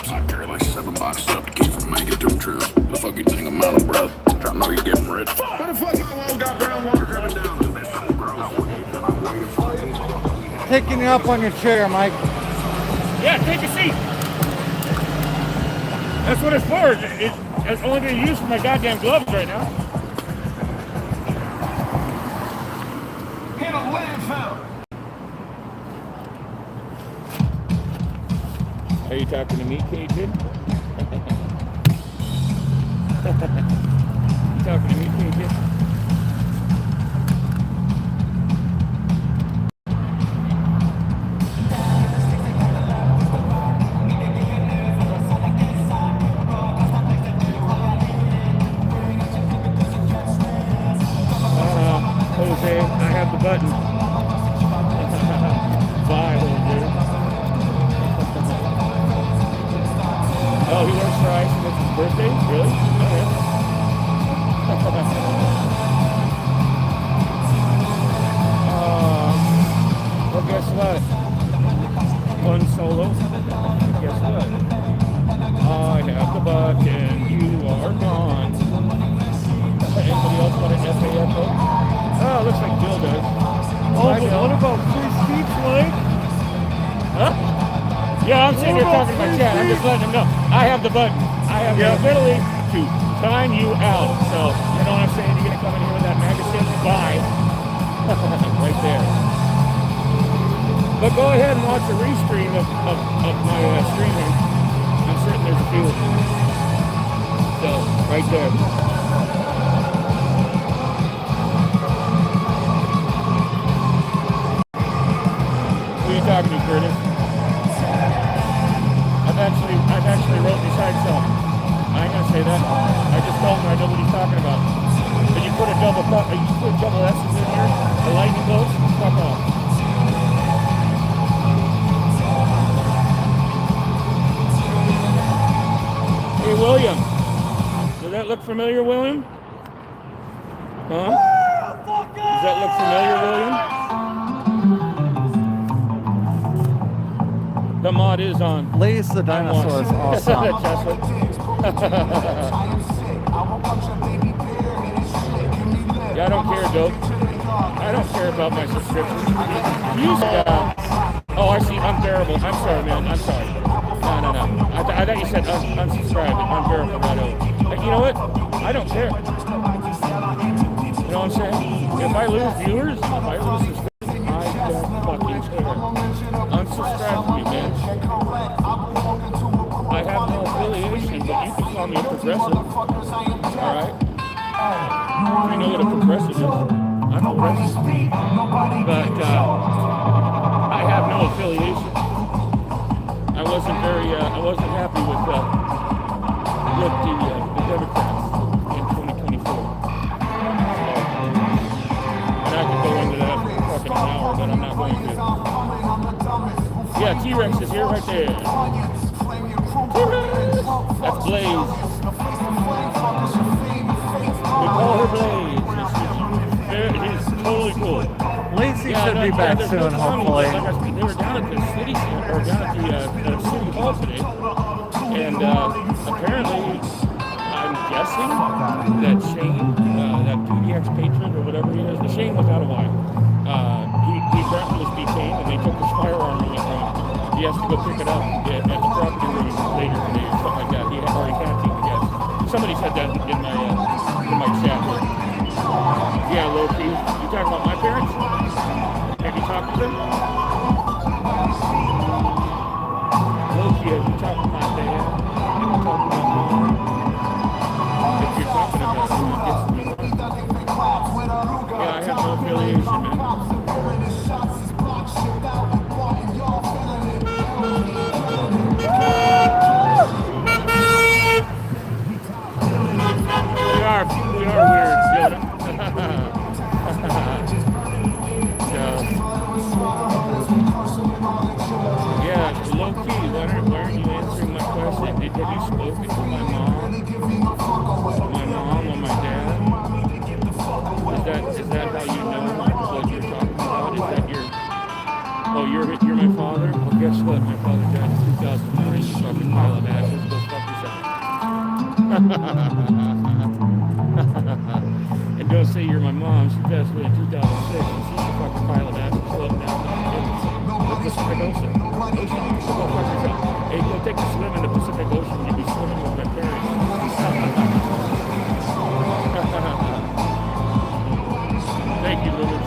I carry like 7 boxes up to keep from making 2 trips. The fuck you think I'm out of breath? I know you're getting rich. What the fuck you got brown water coming down? Taking you up on your chair, Mike. Yeah, take a seat. That's what it's for. It's only being used for my goddamn gloves right now. Are you talking to me, Cajun? Talking to me, Cajun? Jose, I have the button. Bye, Jose. Oh, he works for I.C.E. It's his birthday? Really? Okay. Well, guess what? One solo. Guess what? I have the button. You are gone. Anybody else want an FAF vote? Oh, looks like Bill does. Oh, but what about free speech, Mike? Huh? Yeah, I'm sitting here talking to my chat. I'm just letting them know. I have the button. I have the ability to time you out. So, you know what I'm saying? You're going to come in here with that magazine. Bye. Right there. But go ahead and watch a restream of my streaming. I'm certain there's a few. So, right there. Who are you talking to, Curtis? I've actually wrote beside some. I ain't gonna say that. I just told him I know what he's talking about. But you put a double S's in here, the lightning bolts, fuck off. Hey, William. Does that look familiar, William? Huh? Does that look familiar, William? The mod is on. Blaze the dinosaur is awesome. Yeah, I don't care, dope. I don't care about my subscription. Use that. unbearable. I'm sorry, man. I'm sorry. No. I thought you said unsubscribe and unbearable right over. You know what? I don't care. You know what I'm saying? If I lose viewers, if I lose subscribers, I don't fucking care. Unsubscribe to me, man. I have no affiliation, but you can call me a progressive. Alright? You know what a progressive is? I'm progressive. But I have no affiliation. I wasn't happy with the Democrats in 2024. And I could go into that for fucking an hour, but I'm not going to. Yeah, T-Rex is here right there. That's Blaze. We call her Blaze. He's totally cool. Lacey should be back soon, hopefully. Like I said, they were down at the city center, or down at the city hall today, and apparently, I'm guessing that Shane, that PDX patron or whatever he is, the Shane was out of line. He apparently was detained, and they took his firearm and went wrong. He has to go pick it up at the property room later today or something like that. He already had to, I guess. Somebody said that in my chat. Yeah, low-key. You talking about my parents? Have you talked to them? Low-key, have you talked to my dad? Have you talked to my mom? If you're talking about them, I guess you know. Yeah, I have no affiliation, man. We are weird, Jonah. Yeah, low key. Why aren't you answering my question? Have you spoken to my mom? My mom or my dad? Is that how you know what you're talking about? Is that your? Oh, you're my father. Well, guess what? My father died in 2009. You fucking pile of ashes. Go fuck yourself. And don't say you're my mom. She passed away in 2006. And she's a fucking pile of ashes floating down the Pacific Ocean. Go fuck yourself. Hey, go take a swim in the Pacific Ocean. You'll be swimming with my parents. Thank you, Lewis.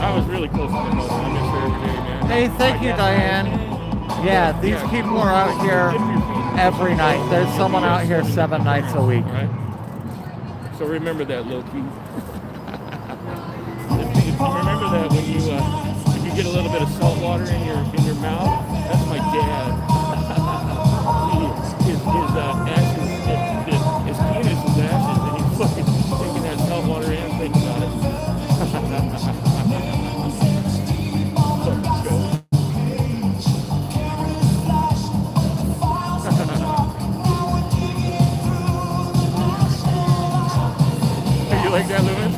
I was really close to my mother. I miss her every day, man. Hey, thank you, Diane. Yeah, these people are out here every night. There's someone out here 7 nights a week. Right? So remember that, low-key. Remember that when you, if you get a little bit of salt water in your mouth, that's my dad. His ashes, his penis is ashes, and he's fucking taking that salt water in and thinking about it. Like that, Lewis?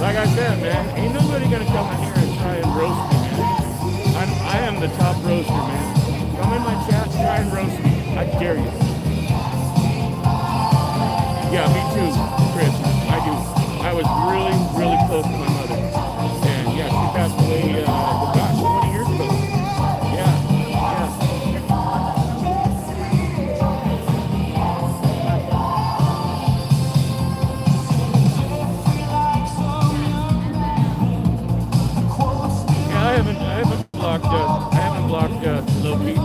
Like I said, man, ain't nobody gonna come in here and try and roast me, man. I am the top roaster, man. Come in my chat, try and roast me. I dare you. Yeah, me too, Chris. I do. I was really, really close to my mother. And yeah, she passed away, gosh, 20 years ago. Yeah. I haven't blocked low-key,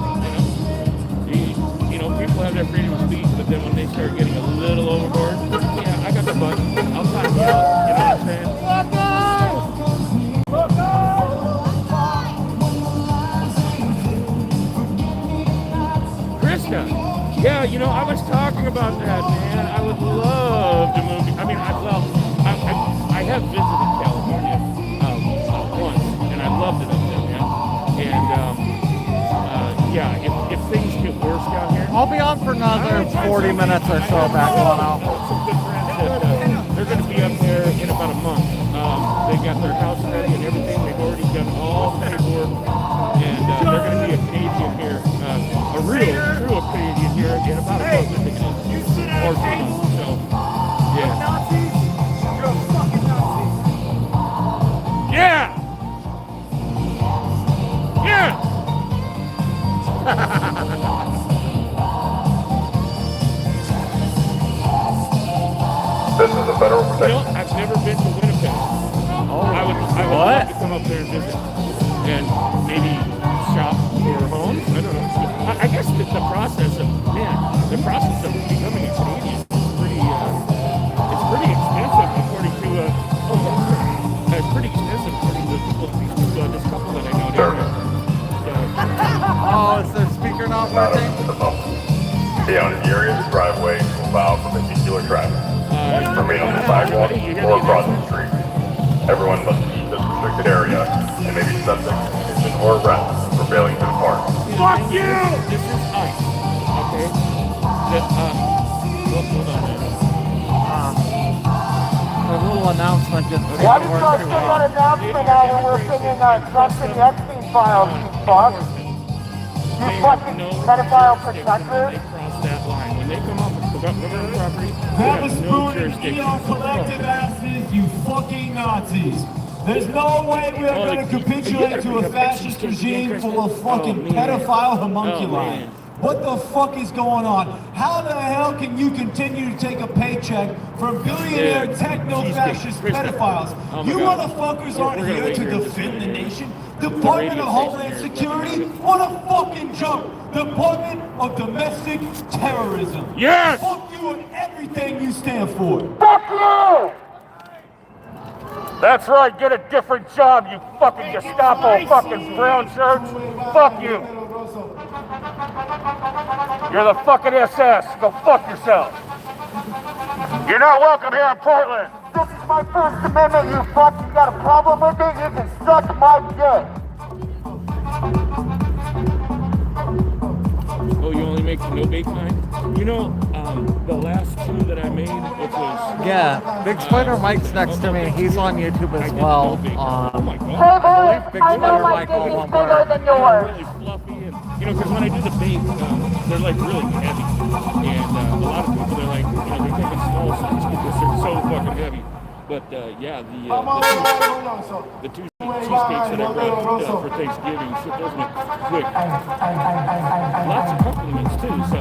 you know, people have their freedom of speech, but then when they start getting a little overboard, yeah, I got the button. I'll talk you out, you know what I'm saying? Krista, yeah, you know, I was talking about that, man. I would love to move. I mean, I have visited California once, and I loved it up there. And, yeah, if things get worse down here... I'll be on for another 40 minutes or so back on out. Some good friends that, they're going to be up there in about a month. They got their house ready and everything. They've already done all the paperwork. And they're going to be a Canadian here. A real, true Canadian here in about a month, I think it is. Or 2 months, so, yeah. Yeah! Yeah! You know, I've never been to Winnipeg. I would love to come up there and visit, and maybe shop for homes. I don't know. I guess the process of becoming a Canadian is pretty. It's pretty expensive according to. It's pretty expensive according to this couple that I know down there. Oh, is the speaker not working? Stay out of the area of the driveway to allow for vehicular traffic. Remain on the sidewalk or across the street. Everyone must leave this restricted area and may be subject to detention or arrest for failing to depart. Fuck you! This is ICE. Okay. Hold on. A little announcement just Why did you guys sing that announcement now when we're singing Trump and the Epstein files, you fuck? You fucking pedophile protector? They cross that line. When they come up with government property, Have a spoon and eat our collective asses, you fucking Nazis. There's no way we are going to capitulate to a fascist regime full of fucking pedophile homunculi. What the fuck is going on? How the hell can you continue to take a paycheck from billionaire techno-fascist pedophiles? You motherfuckers aren't here to defend the nation. Department of Homeland Security? What a fucking joke! Department of Domestic Terrorism. Yes! Fuck you and everything you stand for. Fuck you! That's right, get a different job, you fucking Gestapo fucking brown shirts. Fuck you. You're the fucking SS. Go fuck yourself. You're not welcome here in Portland. This is my First Amendment, you fuck. You got a problem with it? You can suck my dick. Oh, you only make the no bake kind? You know, the last two that I made, which was... Yeah, Big Spider Mike's next to me. He's on YouTube as well. Oh my God. Hey, boy, Big I know Spider my Mike dick all is one bigger word. than yours. Really fluffy and, you know, because when I do the bake, they're like really heavy. And a lot of people, they're like, you know, they're taking small size because they're so fucking heavy. But yeah, the two cheesecakes that I brought for Thanksgiving, so those went quick. Lots of compliments too, so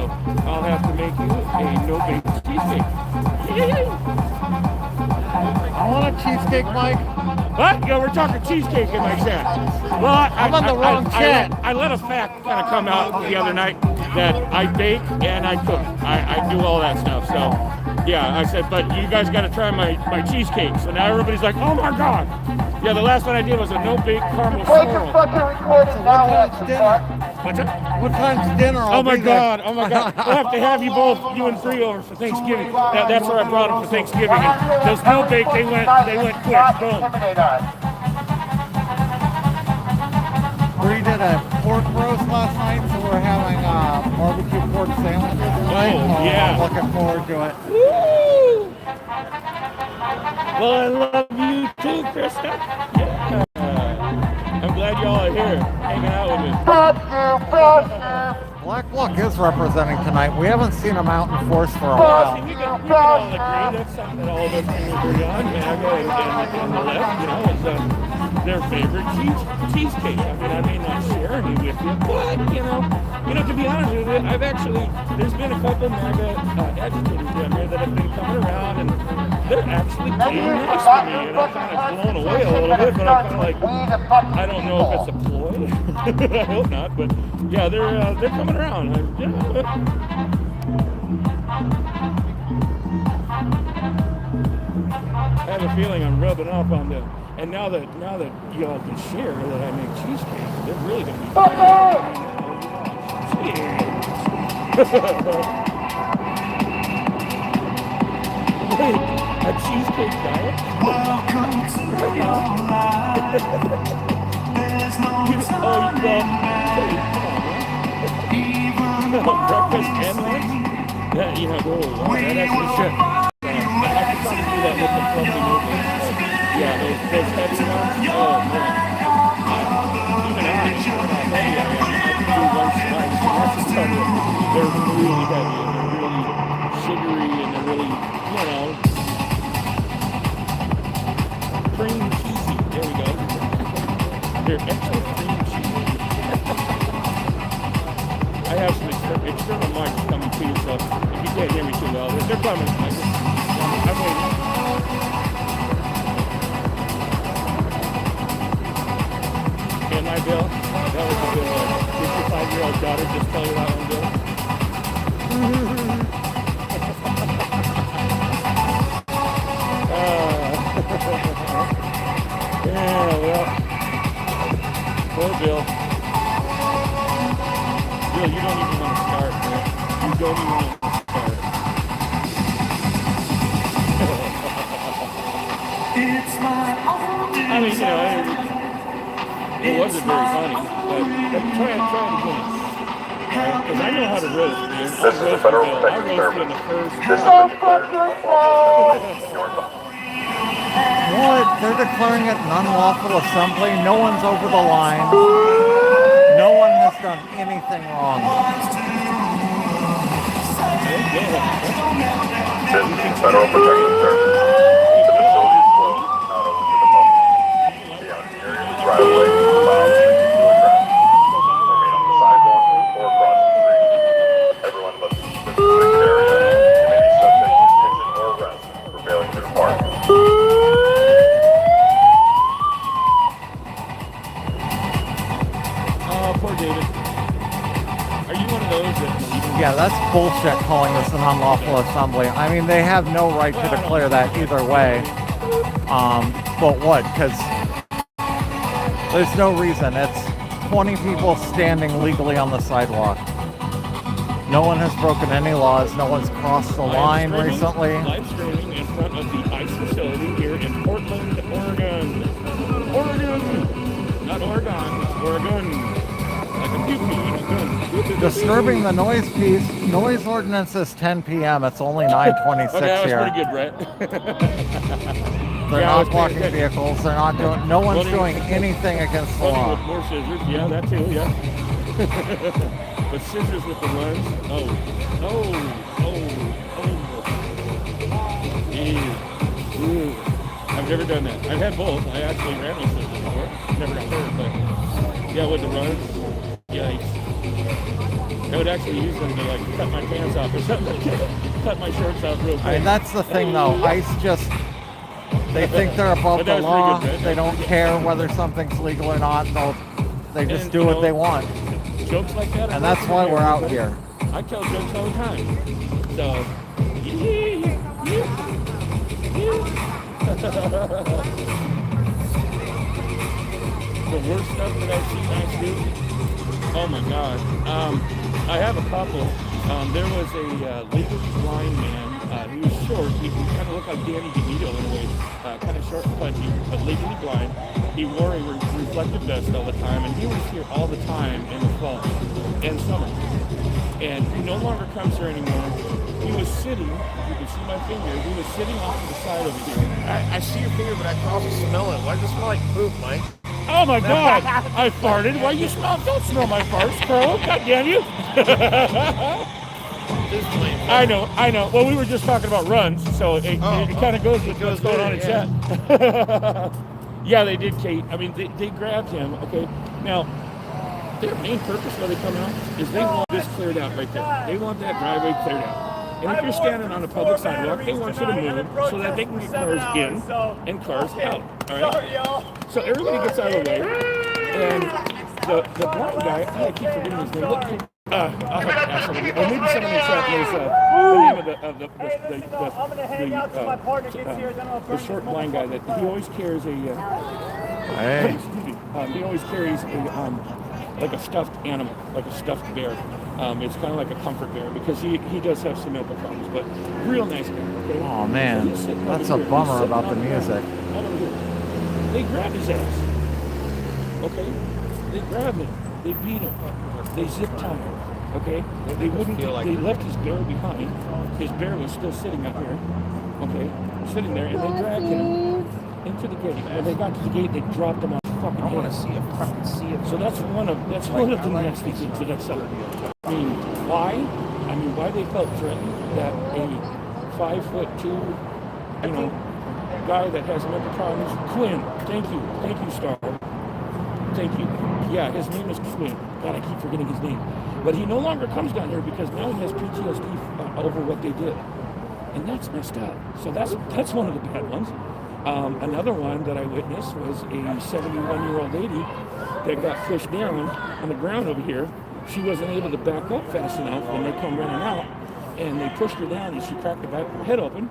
I'll have to make you a no-bake cheesecake. I want a cheesecake, Mike. What? Yeah, we're talking cheesecake in my chat. Well, I'm on the wrong chat. I let a fact kind of come out the other night that I bake and I cook. I do all that stuff, so... Yeah, I said, but you guys got to try my cheesecake. So now everybody's like, oh my God. Yeah, the last one I did was a no-bake caramel Take your swirl. fucking recording now. What's that? What time's dinner? Oh my God, oh my God. We'll have to have you both, you and Free over for Thanksgiving. That's where I brought them for Thanksgiving. And those no-bake, they went quick, boom. We did a pork roast last night, so we're having barbecue pork sandwiches tonight. Oh, yeah. I'm looking forward to it. Woo! Well, I love you too, Krista. Yeah. I'm glad y'all are here, hanging out with me. Black Luck is representing tonight. We haven't seen him out in force for a See, while. we can all agree. That's something that all of us can agree on. MAGA and the left, you know, is their favorite cheesecake. I may not share any with you, but you know, to be honest with you, there's been a couple MAGA agitators down here that have been coming around, and they're actually being nice to me, and I'm kind of blown away a little bit, but I'm kind of like, I don't know if it's a ploy. I hope not, but yeah, they're coming around. I have a feeling I'm rubbing off on them. And now that y'all can share that I make cheesecake, they're really going to be Wait, a cheesecake diet? Welcome to your life. There's no time. Breakfast and lunch? That, you know, that actually shit. I can probably do that with the fluffy noodles. Yeah, those heavy ones. Oh, man. Even I can do one slice. I have to tell you, they're really heavy and they're really sugary and they're really, you know, cream cheesy. There we go. They're extra cream cheesy. I have some external mics coming too, so if you can't hear me too well, they're coming. I'm waiting. That was a good one. Did your 5-year-old daughter just tell you that one, Bill? Yeah, well, poor Bill. Bill, you don't even want to start, man. You don't even want to start. I mean, you know, it wasn't very funny, but try it again. Because I know how to roast, man. This is a federal protected service. This has been declared unlawful. What? They're declaring it an unlawful assembly. No one's over the line. No one has done anything wrong. This is federal protected service. The facility is closed, not open to the public. Be out of the area of the driveway, allowed to vehicular traffic. Remain on the sidewalk or across the street. Everyone must leave this restricted area and may be subject to detention or arrest for failing to depart. Poor David. Are you one of those that... Yeah, that's bullshit calling this an unlawful assembly. I mean, they have no right to declare that either way. But what? Because there's no reason. It's 20 people standing legally on the sidewalk. No one has broken any laws. No one's crossed the line recently. Live streaming in front of the ICE facility here in Portland, Oregon. Oregon! Not Oregon, Oregon. Like a pew-pew. Disturbing the noise piece. Noise ordinance is 10 p.m. It's only 9:26 okay, that was here. pretty good, Brett. They're not blocking vehicles. They're not doing. No one's doing anything against the law. With more scissors, yeah, that too, yeah. But scissors with the runs. I've never done that. I've had both. I actually ran with scissors before. Never got hurt, but yeah, with the runs. Yikes. I would actually use them to like cut my pants off or something. Cut my shorts off real quick. I mean, that's the thing though. ICE just, they think they're above the law. Good, they don't care whether something's legal or not. They just do what they want. Jokes like that. And that's why we're out here. I tell jokes all the time. So, the worst stuff that I've seen guys do. Oh my God. I have a couple. There was a legally blind man. He was short. He kind of looked like Danny DeVito in a way. Kind of short and punchy, but legally blind. He wore a reflective vest all the time, and he was here all the time in the fall and summer. And he no longer comes here anymore. He was sitting, you can see my finger, he was sitting off to the side over here. I see your finger, but I can also smell it. Why does it smell like poop, Mike? Oh my God! I farted. Why you smell? Don't smell my farts, Carl. God damn you! I know. Well, we were just talking about runs, so it kind of goes with what's going on in chat. Yeah, they did, Kate. I mean, they grabbed him. Okay, now their main purpose why they come out is they want this cleared out right there. They want that driveway cleared out. And if you're standing on a public sidewalk, they want you to move so that they can get cars in and cars out. All right. So everybody gets out of the way, and the blind guy, I keep forgetting his name. I'll have to ask somebody. Or maybe someone in the chat knows the name of the short blind guy that he always carries a. He always carries a like a stuffed animal, like a stuffed bear. It's kind of like a comfort bear because he does have some mental problems, but real nice guy. Okay? Oh man, that's a bummer about the music. They grabbed his ass. Okay, they grabbed him. They beat him. They zip tied him. Okay, they wouldn't. They left his bear behind. His bear was still sitting up here. Okay, sitting there, and they dragged him into the gate. When they got to the gate, they dropped him off. I want to see him. So that's one of the nasty things that I saw. I mean, why? Why they felt threatened that a 5'2", guy that has mental problems. Quinn, thank you, Star. Thank you. Yeah, his name is Quinn. God, I keep forgetting his name. But he no longer comes down here because now he has PTSD over what they did, and that's messed up. So that's one of the bad ones. Another one that I witnessed was a 71-year-old lady that got pushed down on the ground over here. She wasn't able to back up fast enough when they come running out, and they pushed her down, and she cracked her back head open.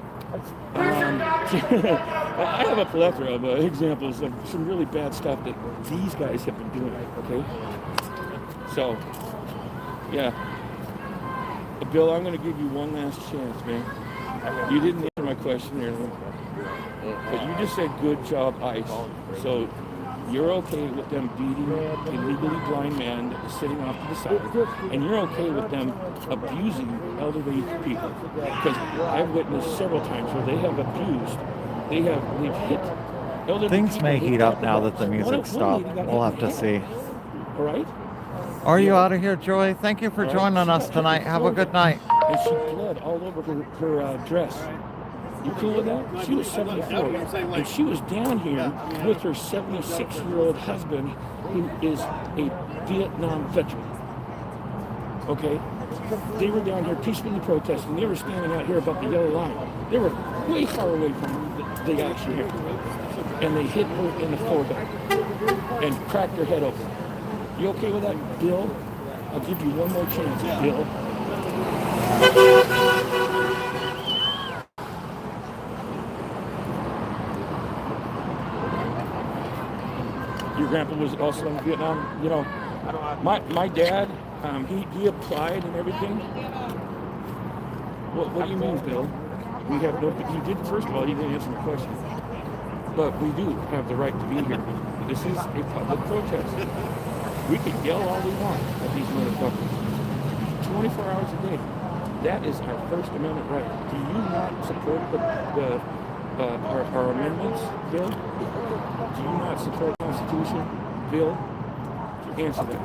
I have a plethora of examples of some really bad stuff that these guys have been doing, okay? So, yeah. Bill, I'm going to give you one last chance, man. You didn't answer my question earlier, but you just said, good job, ICE. So, you're okay with them beating a legally blind man that was sitting off to the side, and you're okay with them abusing elderly people, because I've witnessed several times where they have abused, they've hit elderly Things people. may heat up now that the music stopped. We'll have to see. All right? Are you out of here, Joy? Thank you for joining us tonight. Have a good night. And she bled all over her dress. You cool with that? She was 74, and she was down here with her 76-year-old husband, who is a Vietnam veteran. Okay? They were down here peacefully protesting. They were standing out here above the yellow line. They were way far away from the action here. And they hit her in the forehead and cracked her head open. You okay with that, Bill? I'll give you one more chance, Bill. Your grandpa was also in Vietnam. You know, my dad, he applied and everything. What do you mean, Bill? We have no. He did. First of all, he didn't answer my question. But we do have the right to be here. This is a public protest. We can yell all we want at these motherfuckers. 24 hours a day. That is our First Amendment right. Do you not support our amendments, Bill? Do you not support the Constitution, Bill? Answer that.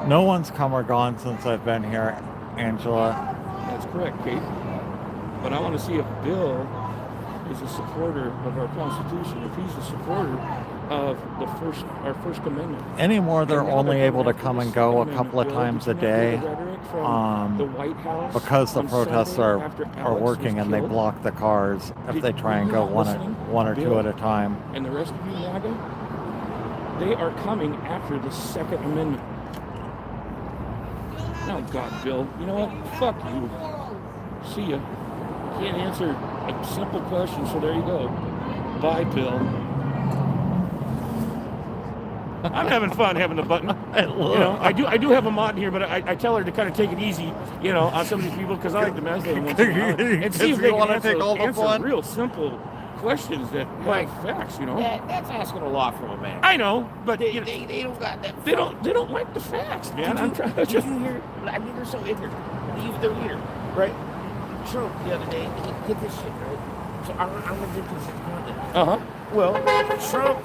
No one's come or gone since I've been here, Angela. That's correct, Kate. But I want to see if Bill is a supporter of our Constitution, if he's a supporter of our First Amendment. Anymore, they're only able to come and go a couple of times a day because the protests are working and they block the cars if they try and go one or two at a time. And the rest of you, MAGA, they are coming after the Second Amendment. Oh, God, Bill. You know what? Fuck you. See ya. Can't answer a simple question, so there you go. Bye, Bill. I'm having fun having the button. I do have a mod here, but I tell her to kind of take it easy, on some of these people, because I like to mess with them once in a while. And see if they can answer real simple questions that have facts, That's asking a lot from a man. I know, but they don't got that. They don't like the facts, man. I'm trying to Did you hear? I mean, they're so ignorant. Their leader, right? Trump the other day, he did this shit, right? So I'm gonna get this content. Well, Trump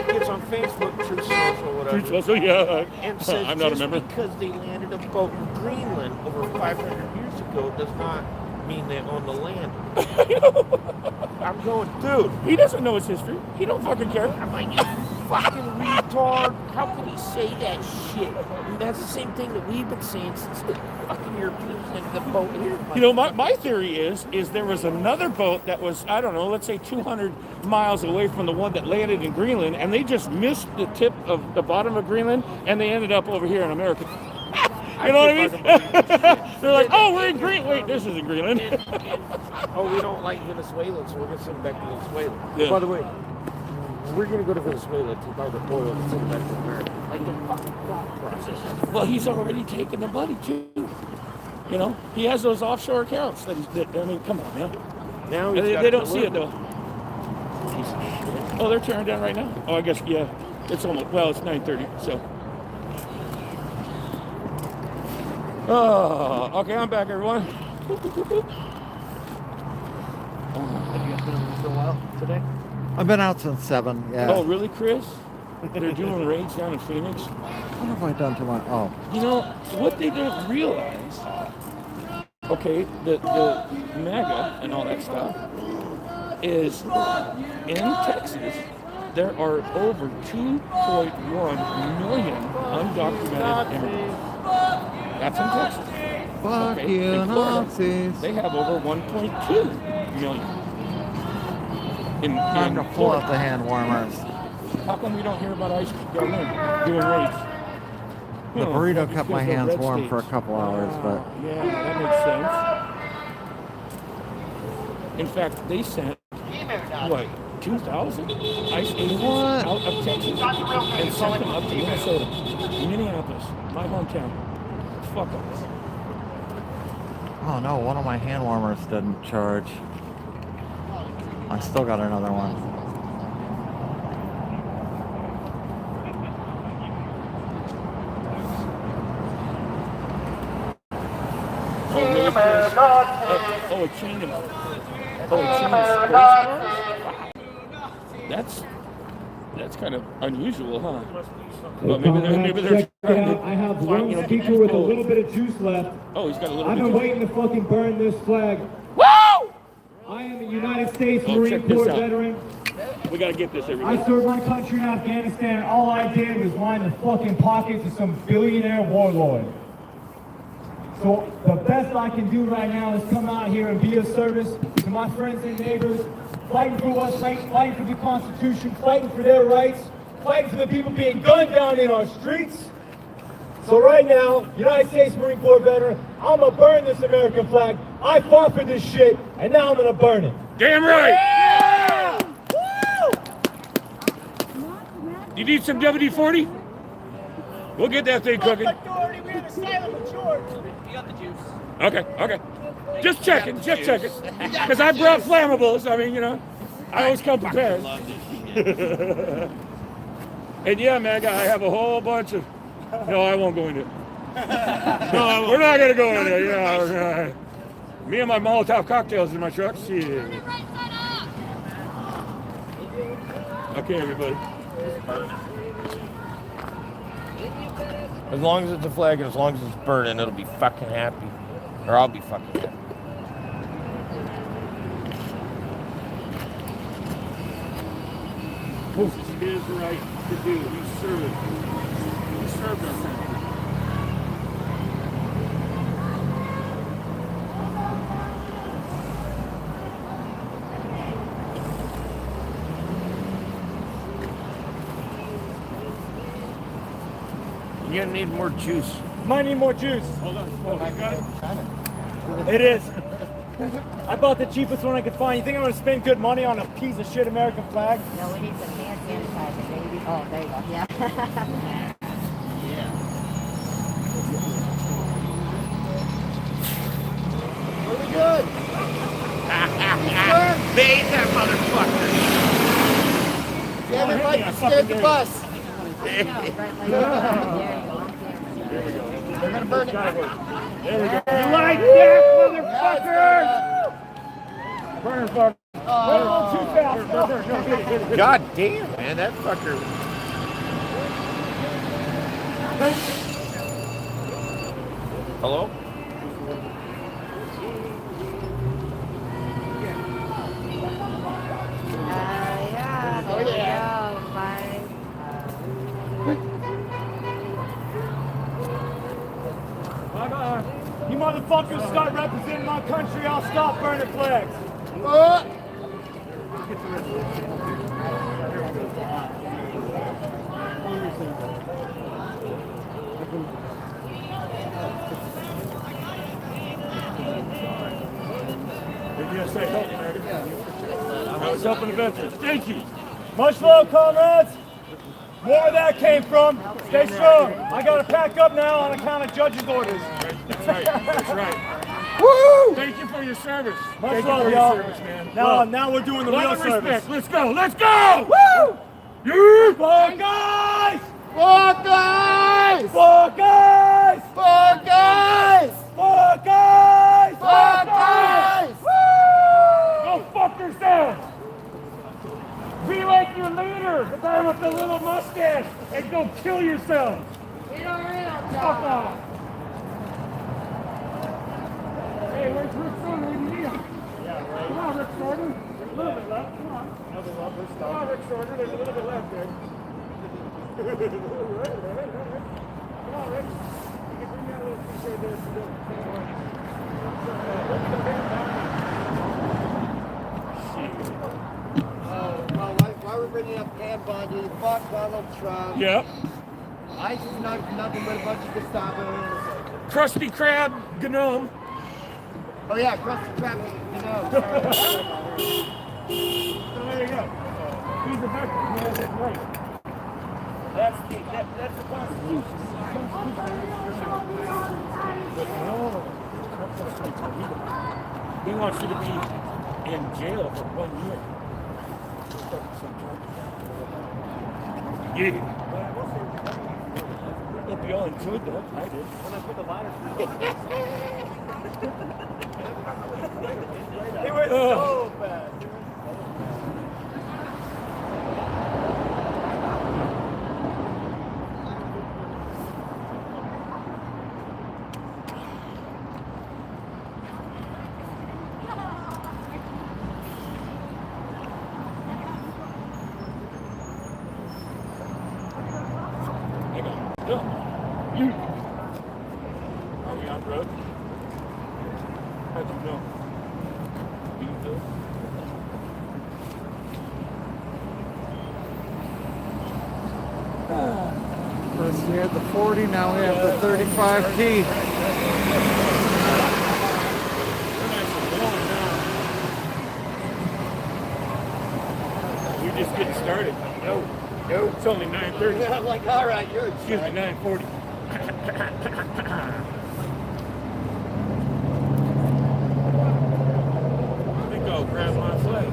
gets on Facebook, Truth Social, or whatever. Truth Social, yeah. And says I'm not a member. Because they landed a boat in Greenland over 500 years ago does not mean they own the land. I'm going, dude. He doesn't know his history. He don't fucking care. I'm like, you fucking retard. How can he say that shit? And that's the same thing that we've been saying since the fucking Europeans landed the boat here. My theory is there was another boat that was, I don't know, let's say 200 miles away from the one that landed in Greenland, and they just missed the tip of the bottom of Greenland, and they ended up over here in America. You know what I mean? They're like, oh, we're in Greenland. Wait, this isn't Greenland. We don't like Venezuela, so we're going to send them back to Venezuela. Yeah. By the way, we're going to go to Venezuela to buy the oil and send it back to America. Like the fucking thought process. Well, he's already taken the money, too. He has those offshore accounts. I mean, come on, man. Now they don't see it, though. Oh, they're tearing down right now? Oh, I guess, yeah. It's almost, it's 9:30, so. Oh, okay, I'm back, everyone. Have you guys been on for a while today? I've been out since 7, yeah. Oh, really, Chris? They're doing raids down in Phoenix? What have I done to my... Oh. What they don't realize, okay, the MAGA and all that stuff, is in Texas, there are over 2.1 million undocumented immigrants. That's in Texas. Fuck you, in Florida, Nazis. they have over 1.2 million. Time to pull out the hand warmers. How come we don't hear about ICE doing raids? The burrito kept my hands warm for a couple hours, but yeah, that makes sense. In fact, they sent what 2,000 ICE agents out of Texas and sent them up to Minnesota, Minneapolis, my hometown. Fuck us. oh no, one of my hand warmers didn't charge. I still got another one. Oh, a chain of that's kind of unusual, huh? Well, maybe they're trying to I have find, one speaker with a little bit of juice left. Oh, he's got a little I've bit. been waiting to fucking burn this flag. Woo! I am a United States Oh, Marine check this Corps out. veteran. We gotta get this, everybody. I served my country in Afghanistan, and all I did was line the fucking pockets of some billionaire warlord. So the best I can do right now is come out here and be of service to my friends and neighbors, fighting for what's right, fighting for the Constitution, fighting for their rights, fighting for the people being gunned down in our streets. So right now, United States Marine Corps veteran, I'm gonna burn this American flag. I fought for this shit, and now I'm gonna burn it. Damn right! Yeah! You need some WD-40? We'll get that thing cooking. Okay. Just checking. Because I brought flammables. I mean, I always come prepared. And yeah, man, I have a whole bunch of... No, I won't go into it. No, we're not going to go into it. Yeah, me and my Molotov cocktails in my truck. Shit. Okay, everybody. As long as it's a flag and as long as it's burning, it'll be fucking happy. Or I'll be fucking happy. It is right to do. We served our country. You're gonna need more juice. Might need more juice. Hold on. Oh, you got it? It is. I bought the cheapest one I could find. You think I'm gonna spend good money on a piece of shit American flag? No, we need some hand sanitizer, baby. Oh, there you go. Yeah. Really good. They ate that motherfucker. Damn it, Mike, you scared the bus. There you go. They're gonna burn it. There we go. You like that, motherfucker? Burn, fuck. Too fast. God damn, man, that fucker. Hello? Yeah. There we go. Bye. You motherfuckers start representing my country, I'll stop burning flags. I was helping the veterans. Thank you. Much love, comrades. More where that came from. Stay strong. I gotta pack up now on account of judge's orders. That's right. Woo! Thank you for your service. Much Thank you love, for y'all. your service, man. Now we're doing the Lot real of service. respect. Let's go. Woo! You Fuck guys! Fuck guys! Fuck guys! Fuck guys! Fuck guys! Fuck guys! go fuck yourself. Be like your leader, the guy with the little mustache, and go kill yourself. Get a real Fuck off. Hey, where's Rick Sorter? We need him. Come on, Rick Sorter. There's a little bit left. Come on. Come on, Rick Sorter. There's a little bit left there. Come on, Rick. You can bring that little piece right there. bringing up Pam Bondi, fuck Donald Trump. Yep. ICE is nothing but a bunch of Gestapo. Krusty Krab Gnome. Oh yeah, Krusty Krab Gnome. So there you go. He's the victim. Yeah, that's right. That's the Constitution. But no, he wants you to be in jail for 1 year. Yeah. Hope you all enjoyed that. I did. When I put the line It was so bad. You. Are we on road? How'd you know? You know? First we had the 40, now we have the 35T. We're just getting started. No, it's only 9:30. I'm like, all right, you're Excuse me, 9:40. I think I'll grab my flag.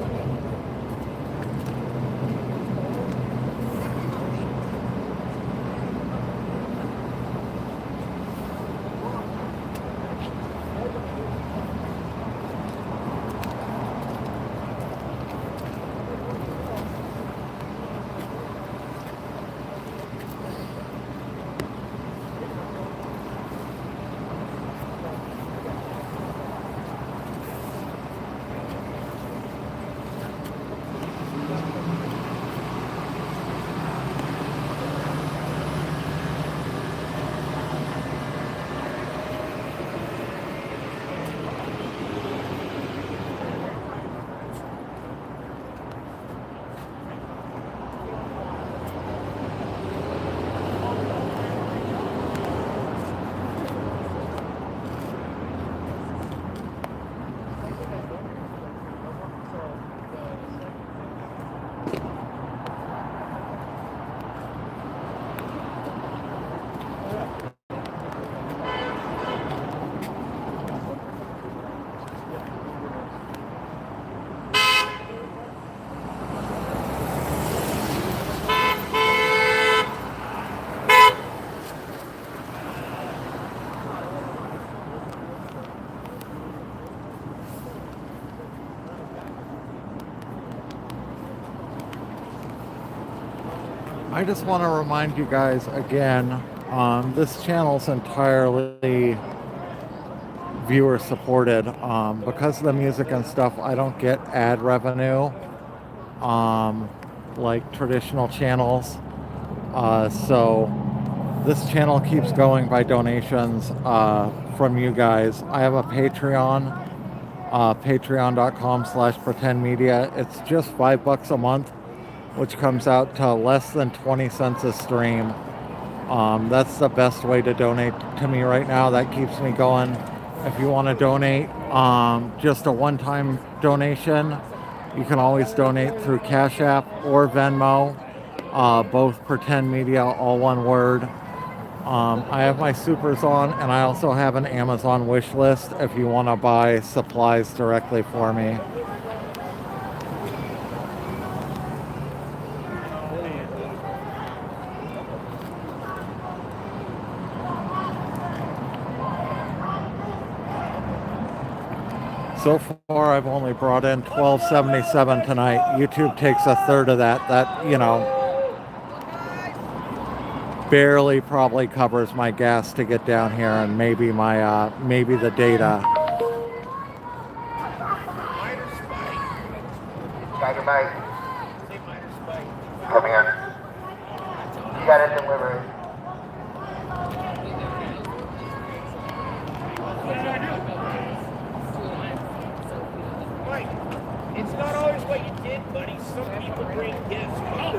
I just want to remind you guys again, this channel's entirely viewer supported. Because of the music and stuff, I don't get ad revenue like traditional channels. So this channel keeps going by donations from you guys. I have a Patreon, patreon.com/PretendMedia. It's just $5 a month, which comes out to less than 20 cents a stream. That's the best way to donate to me right now. That keeps me going. If you want to donate just a one-time donation, you can always donate through Cash App or Venmo, both Pretend Media, all one word. I have my supers on, and I also have an Amazon wish list if you want to buy supplies directly for me. So far, I've only brought in $12.77 tonight. YouTube takes a third of that. That, you know, barely probably covers my gas to get down here, and maybe my maybe the data. Tiger Mike. Come here. You got a delivery. It's not always what you did, buddy. Some people bring gifts. Oh,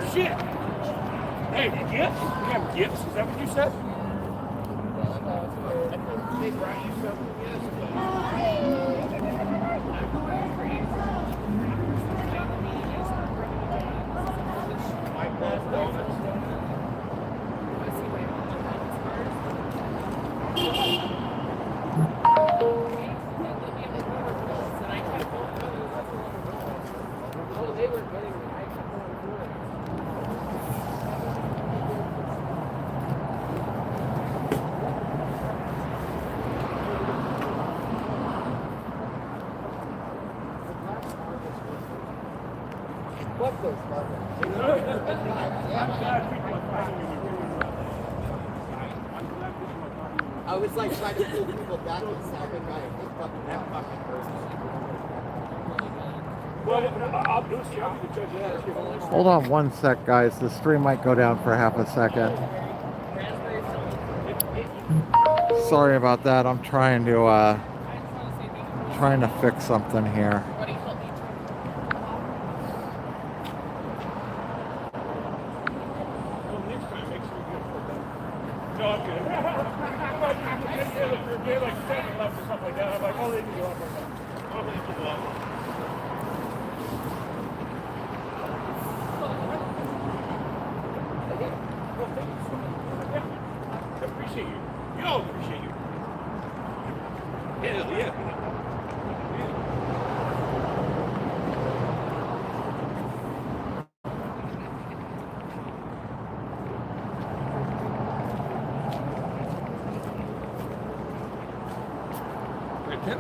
Gifts? We have gifts? Is that what you said? They brought you something? I was like trying to pull people back and stopping by a big fucking person. I'll do it. I'll be the judge of that. Hold on one sec, guys. The stream might go down for half a second. Sorry about that. I'm trying to fix something here.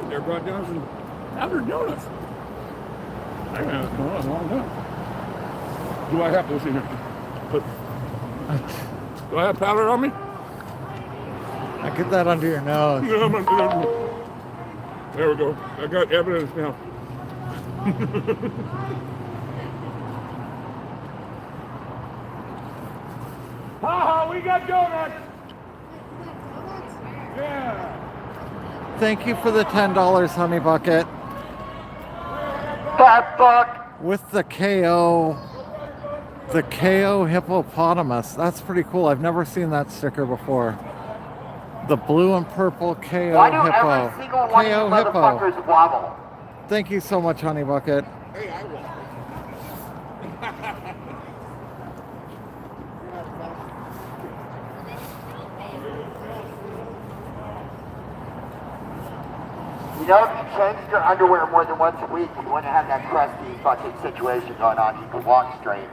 They're brought down some powdered donuts. I haven't had donuts in a long time. Do I have those in here? Do I have powder on me? I get that under your nose. There we go. I got evidence now. Ha! We got donuts! Yeah! Thank you for the $10, Honey Bucket. Fat fuck! With the KO hippopotamus. That's pretty cool. I've never seen that sticker before. The blue and purple KO Why do hippo. every single one KO of you hippo. motherfuckers wobble? Thank you so much, Honey Bucket. Hey, I won. You know, if you changed your underwear more than once a week, you wouldn't have that crusty fucking situation going on. You could walk straight.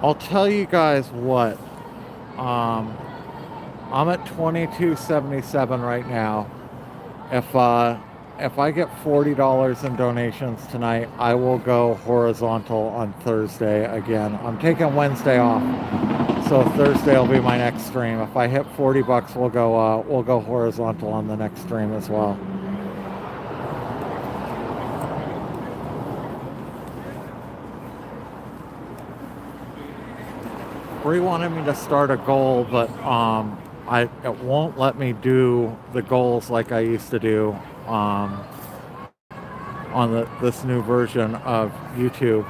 I'll tell you guys what. I'm at 22.77 right now. If I get $40 in donations tonight, I will go horizontal on Thursday again. I'm taking Wednesday off, so Thursday will be my next stream. If I hit $40, we'll go horizontal on the next stream as well. Bree wanted me to start a goal, but it won't let me do the goals like I used to do on this new version of YouTube.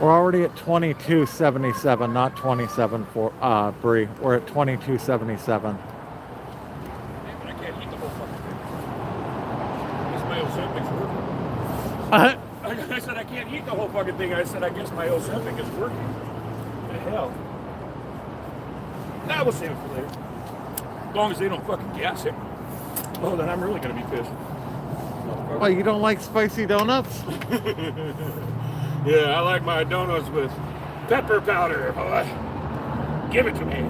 We're already at 22.77, not 27 for Bree. We're at 22.77. I said I can't eat the whole fucking thing. I said I guess my Ozempic is working. The hell. Nah, we'll save it for later. As long as they don't fucking gas it. Oh, then I'm really gonna be pissed. Well, you don't like spicy donuts? Yeah, I like my donuts with pepper powder, boy. Give it to me.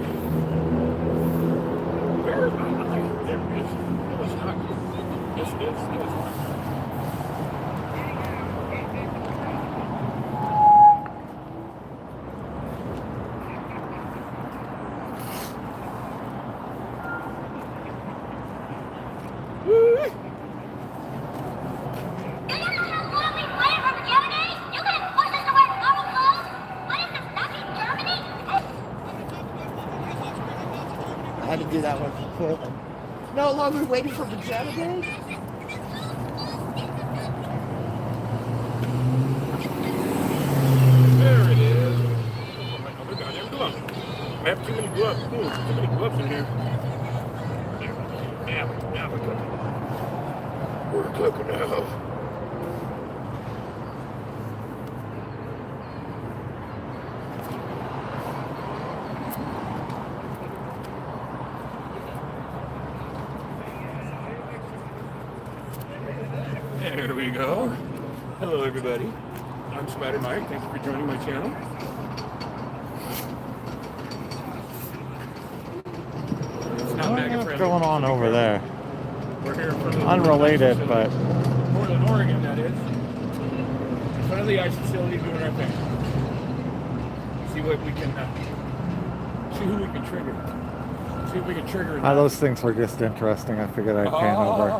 Where is my knife? There it is. No, it's not. Yes, it is. No, it's not. No longer waiting for pajama day? There it is. Oh, they're down there. Go up. I have too many gloves. Ooh, too many gloves in here. Now we're cooking. We're cooking now. There we go. Hello, everybody. I'm Spider Mike. Thank you for joining my channel. It's not mega What's friendly. going on over there? We're here in front of the Unrelated, ICE but facility. Portland, Oregon, that is. In front of the ICE facility, doing our thing. See what we can. See who we can trigger. See if we can trigger. those things were just interesting. I figured I'd pan over.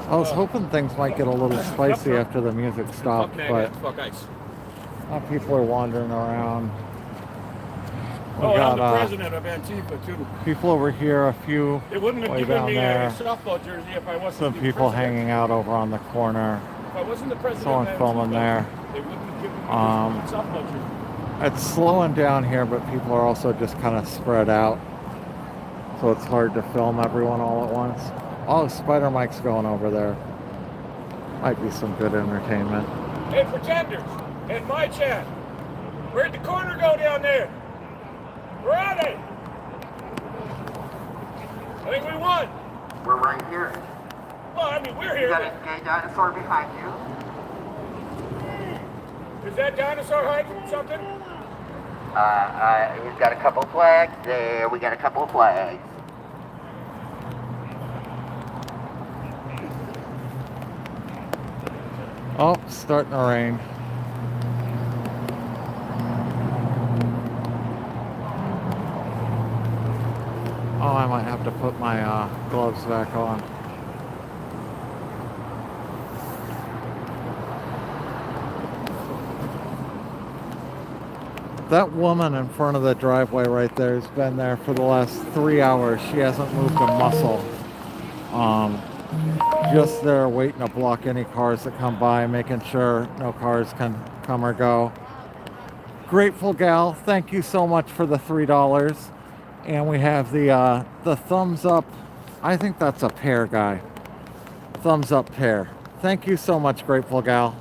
I was hoping things might get a little spicy after the music stopped, but fuck ICE. people are wandering around. We I'm the got president of Antifa too. people over here, a few They wouldn't have way given down me there. a softball jersey if I wasn't Some the people president. hanging out over on the corner. If I wasn't the president Someone of filming Antifa, there. They wouldn't have given me Um, a softball jersey. It's slowing down here, but people are also just kind of spread out. So it's hard to film everyone all at once. Oh, Spider Mike's going over there. Might be some good entertainment. Hey, pretenders, and my chat. Where'd the corner go down there? Where are they? I think we won. We're right here. Well, I mean, we're You here. got a gay dinosaur behind you. But is that dinosaur hiding something? We've got a couple flags there. We got a couple of flags. Oh, starting to rain. Oh, I might have to put my gloves back on. That woman in front of the driveway right there has been there for the last 3 hours. She hasn't moved a muscle. Just there waiting to block any cars that come by, making sure no cars can come or go. Grateful gal, thank you so much for the $3. And we have the thumbs up. I think that's a pear guy. Thumbs up pear. Thank you so much, grateful gal.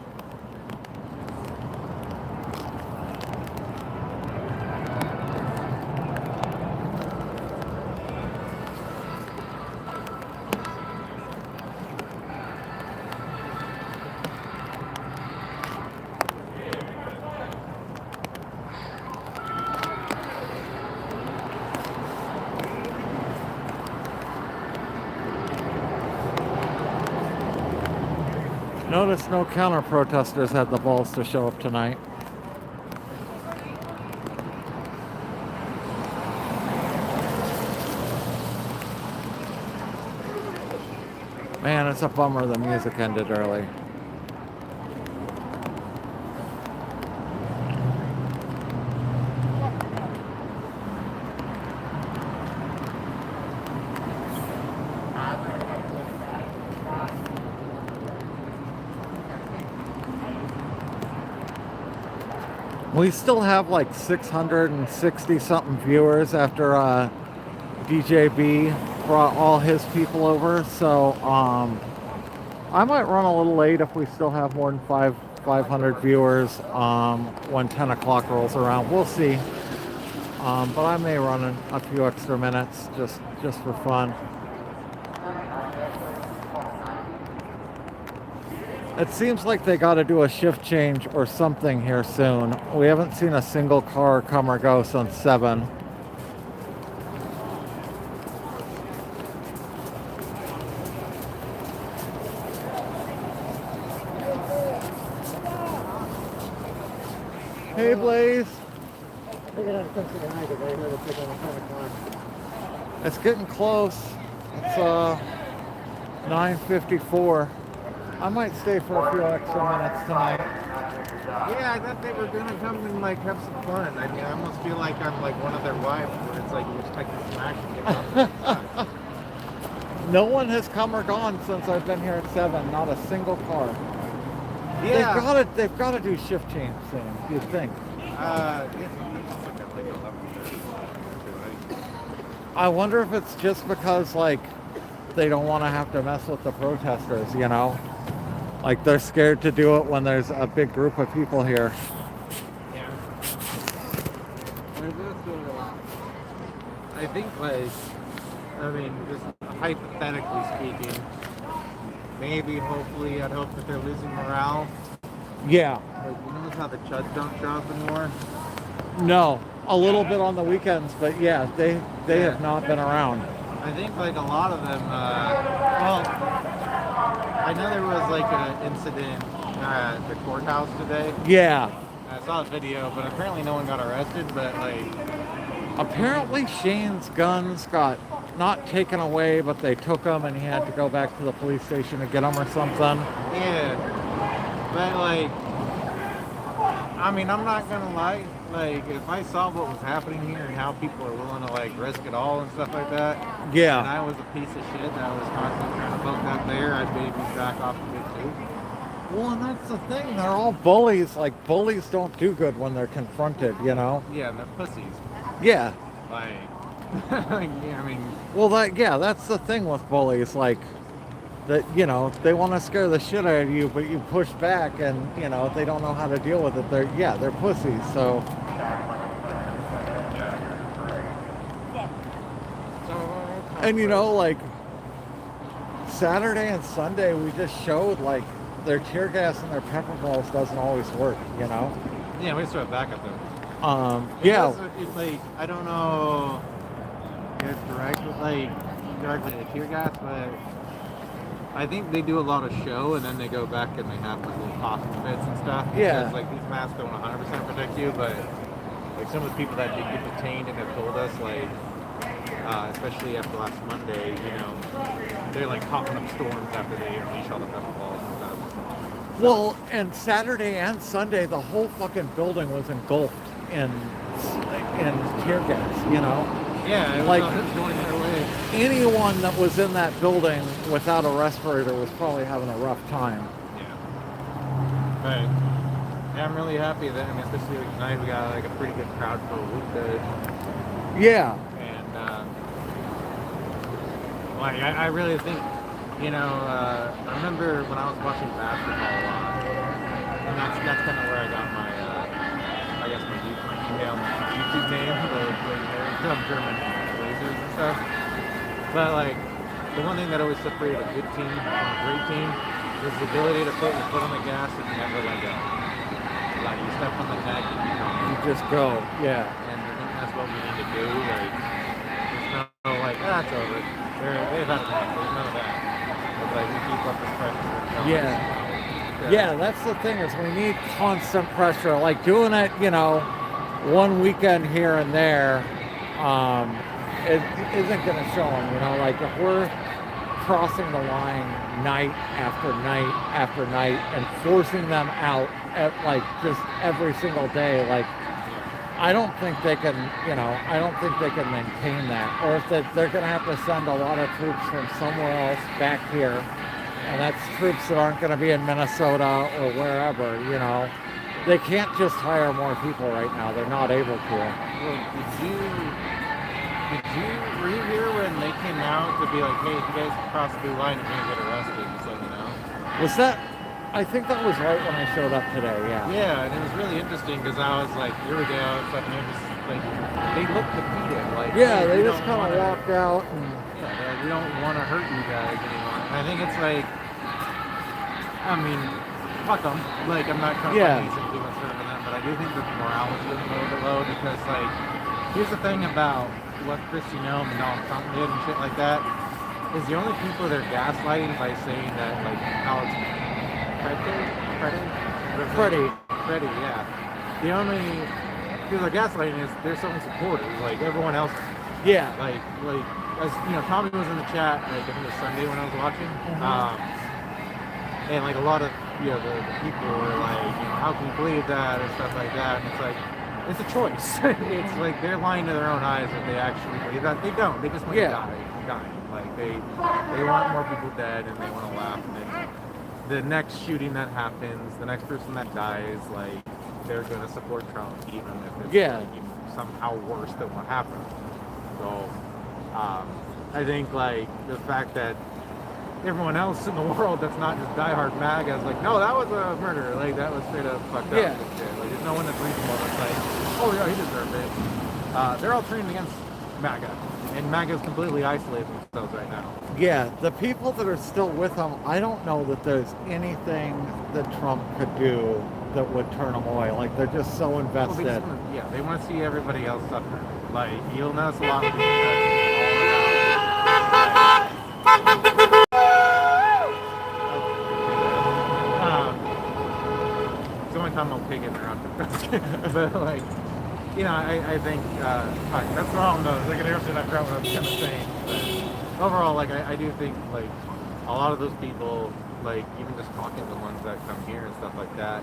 Notice no counter protesters had the balls to show up tonight. Man, it's a bummer the music ended early. We still have like 660 something viewers after DJB brought all his people over, so I might run a little late if we still have more than 500 viewers when 10 o'clock rolls around. We'll see, but I may run a few extra minutes just for fun. It seems like they got to do a shift change or something here soon. We haven't seen a single car come or go since 7. Hey, Blaze. It's getting close. It's 9:54. I might stay for a few extra minutes tonight. Yeah, I thought they were gonna come and like have some fun. I mean, I almost feel like I'm like one of their wives, where it's it's like you expect to smash and get No one has come or gone since I've been here at 7. Not a single car. Yeah. They've got to do shift change soon. You'd think. I wonder if it's just because like they don't want to have to mess with the protesters, you know? Like they're scared to do it when there's a big group of people here. Yeah. There's also, I think like, I mean, just hypothetically speaking, maybe, hopefully, I'd hope that they're losing morale. Yeah. Like, you notice how the chuds don't show up anymore? No, a little bit on the weekends, but yeah, they have not been around. I think like a lot of them, well, I know there was like an incident at the courthouse today. Yeah. I saw a video, but apparently no one got arrested, but like... Apparently Shane's guns got not taken away, but they took them and he had to go back to the police station to get them or something. Yeah. But like, I mean, I'm not gonna lie, like, if I saw what was happening here and how people are willing to like risk it all and stuff like that, yeah, and I was a piece of shit that was constantly trying to poke that bear, I'd maybe back off a bit too. Well, and that's the thing, they're all bullies. Like, bullies don't do good when they're confronted, you know? Yeah, and they're pussies. Yeah. Like, yeah, I mean... Well, that's the thing with bullies, like, that, you know, they want to scare the shit out of you, but you push back and, you know, they don't know how to deal with it. They're pussies, so... And, you know, like, Saturday and Sunday, we just showed, like, their tear gas and their pepper balls doesn't always work, you know? Yeah, we just throw it back up there. Yeah. It's like, I don't know if it's directly to tear gas, but I think they do a lot of show and then they go back and they have like little talking bits and stuff. Yeah. Because like these masks don't 100% protect you, but like some of the people that did get detained and have told us, like, especially after last Monday, you know, they're like coughing up storms after they unleash all the pepper balls and stuff. Well, and Saturday and Sunday, the whole fucking building was engulfed in tear gas, you know? Yeah, it was like going their way. Anyone that was in that building without a respirator was probably having a rough time. Yeah. Right. Yeah, I'm really happy that, I mean, especially like tonight, we got like a pretty good crowd for a weekday. Yeah. And like I really think, you know, I remember when I was watching basketball a lot, and that's kind of where I got my, I guess my email, my YouTube name, the German Blazers and stuff. But like, the one thing that always separated a good team from a great team was the ability to put your foot on the gas and never let go. Like, you step on the neck and you just go, yeah. And I think that's what we need to do. Like, there's no like, that's over. They've had enough. There's none of that. But like, we keep up this pressure. Yeah, that's the thing, is we need constant pressure. Like doing it, you know, one weekend here and there, it isn't going to show them, you know, like if we're crossing the line night after night after night and forcing them out at like just every single day, like I don't think they can, you know, I don't think they can maintain that. Or if they're going to have to send a lot of troops from somewhere else back here, and that's troops that aren't going to be in Minnesota or wherever, you know. They can't just hire more people right now. They're not able to. Well, were you here when they came out to be like, hey, if you guys cross the blue line, you're going to get arrested, just so you know? Was that, I think that was right when I showed up today, yeah. Yeah, and it was really interesting because I was like, here we go, and stuff, and it was like, they looked defeated. Like, yeah, hey, they just kind of walked out. And yeah, they're like, we don't want to hurt you guys anymore. And I think it's like, I mean, fuck them. Like, I'm not trying to say too much better than them, but I do think that the morale is getting a little bit low because, like, here's the thing about what Christy Nome and Donald Trump did and shit like that, is the only people they're gaslighting by saying that, like, how it's Freddie, yeah. The only people they're gaslighting is they're showing supporters, like everyone else. Yeah. Like, as you know, Tommy was in the chat, like, I think it was Sunday when I was watching. And like a lot of, you know, the people were like, you know, how can you believe that and stuff like that. And it's like, it's a choice. It's like they're lying to their own eyes if they actually believe that. They don't. They just want to die. Like they want more people dead and they want to laugh. And then the next shooting that happens, the next person that dies, like they're gonna support Trump even if it's like, somehow worse than what happened. So I think like the fact that everyone else in the world that's not just diehard MAGA is like, no, that was a murder. Like that was straight up fucked up. Yeah. And shit. Like there's no one that's reasonable that's like, oh yeah, he deserved it. They're all trained against MAGA, and MAGA's completely isolated themselves right now. Yeah, the people that are still with him, I don't know that there's anything that Trump could do that would turn them away. Like they're just so invested. Well, they want to see everybody else suffer. Like you'll notice a lot of people that it's the only time I'll pig in around but like, you know, I think that's wrong though. Like an airship I forgot what I was kind of saying. But overall, like I do think like a lot of those people, like even just talking to the ones that come here and stuff like that,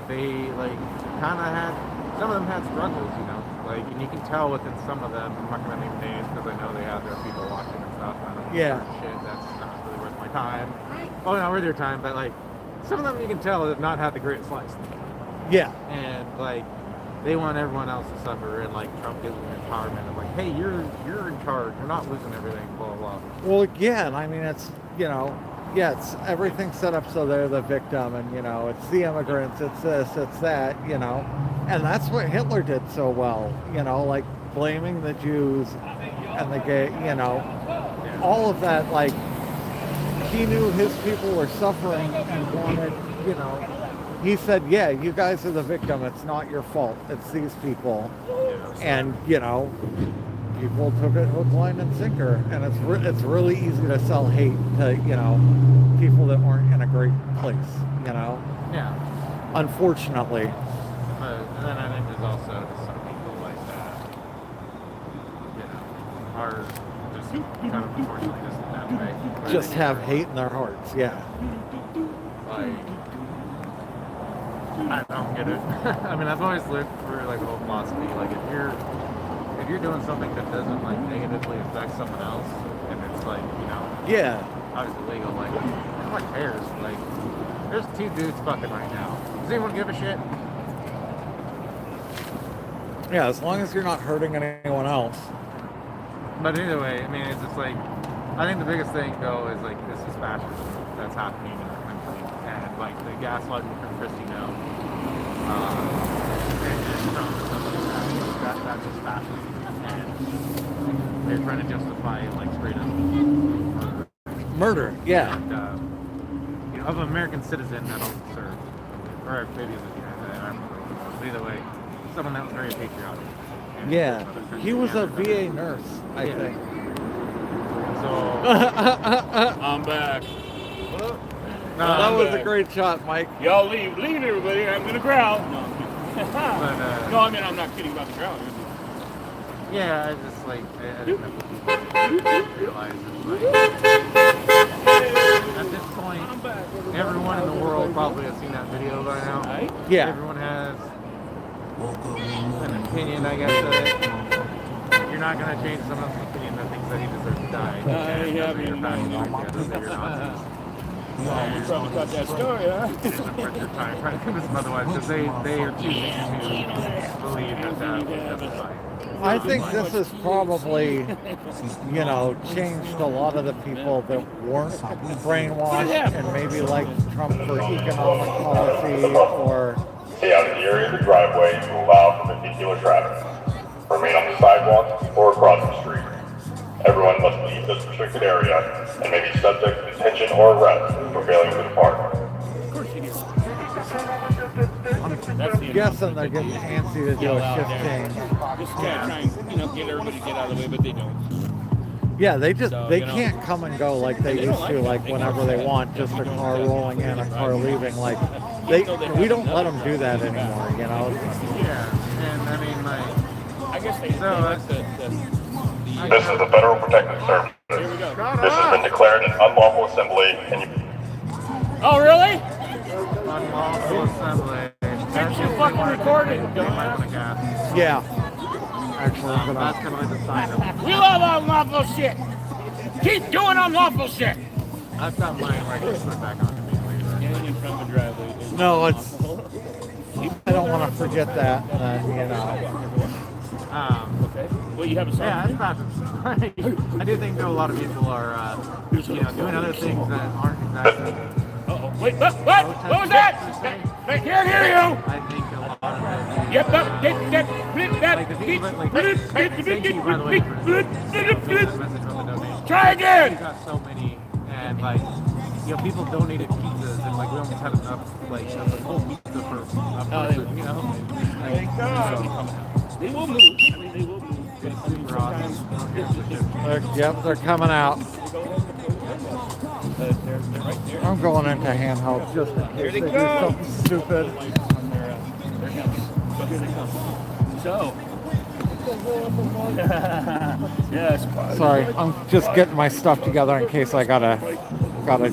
they like kind of had, some of them had struggles, you know, like, and you can tell within some of them. I'm not gonna name names because I know they have their people watching and stuff. I don't know shit that's not really worth my time. Oh, not worth your time, but like some of them you can tell have not had the greatest lives. Yeah. And like they want everyone else to suffer, and like Trump gives them empowerment of like, hey, you're in charge, you're not losing everything, blah blah blah. Well, again, I mean, it's, you know, yeah, it's everything set up so they're the victim, and you know, it's the immigrants, it's this, it's that, you know, and that's what Hitler did so well, you know, like blaming the Jews and the gay, you know, all of that. Like he knew his people were suffering and wanted, you know, he said, yeah, you guys are the victim, it's not your fault, it's these people. And you know, people took it hook, line, and sinker, and it's really easy to sell hate to, you know, people that aren't in a great place, you know. Yeah. Unfortunately. And then I think there's also some people like that, you know, are just kind of unfortunately just in that way. Just have hate in their hearts, yeah. Like, I don't get it. I mean, I've always lived for like the whole philosophy, like if you're doing something that doesn't like negatively affect someone else, and it's like, you know, obviously legal, like no one cares. Like there's two dudes fucking right now. Does anyone give a shit? Yeah, as long as you're not hurting anyone else. But either way, I mean, it's just like, I think the biggest thing though is like this is fascism that's happening in our country, and like the gaslighting from Christy now, that's just fascism. And they're trying to justify like straight up murder. Yeah. And, you know, of an American citizen that also served, or maybe it was, I don't know, but either way, someone that was very patriotic. Yeah, he was a VA nurse, I think. So I'm back. No, that was a great shot, Mike. Y'all leave everybody. I'm gonna crowd. No, no, I mean I'm not kidding about the crowd. Yeah, I just like I didn't know people realize it's like at this point, everyone in the world probably has seen that video by now. Yeah. Everyone has an opinion, I guess, of it. You're not gonna change someone's opinion that thinks that he deserves to die. You're trying to cut that story, huh? It's worth your time trying to convince them otherwise, because they are choosing to believe that that's fine. I think this has probably, you know, changed a lot of the people that weren't brainwashed and maybe like Trump for economic policy or... Stay out of the area of the driveway to allow for vehicular traffic. Remain on the sidewalk or across the street. Everyone must leave this restricted area and may be subject to detention or arrest for failing to depart. I'm guessing they're getting antsy to do a shift change. Just try and, you know, get everybody to get out of the way, but they don't. Yeah, they can't come and go like they used to, like whenever they want, just a car rolling in, a car leaving. Like we don't let them do that anymore, you know. Yeah, and I mean, like, I guess they This is the Federal Protective Service. This has been declared an unlawful assembly. Oh, really? Unlawful assembly. And Aren't you fucking recording? Yeah. Actually, I'm That's gonna. kind of like the sign of. We love unlawful shit. Keep doing unlawful shit. I've got mine where I can put it back on immediately. Standing in front of the driveway. No, it's. I don't want to forget that. You know. Okay. Well, you have a sign. Yeah, that's passive. I do think that a lot of people are, doing other things that aren't exactly. Uh-oh. Wait, what was that? I can't hear you. I think a lot of it. Yep, Try again. We got so many, and like, people donated pizzas, and like we almost had enough, like, of the whole pizza for a person, you know. Thank God. They will move. They will move. Yep, they're coming out. I'm going into handheld just in case they do something stupid. So. Yes. Sorry, I'm just getting my stuff together in case I got a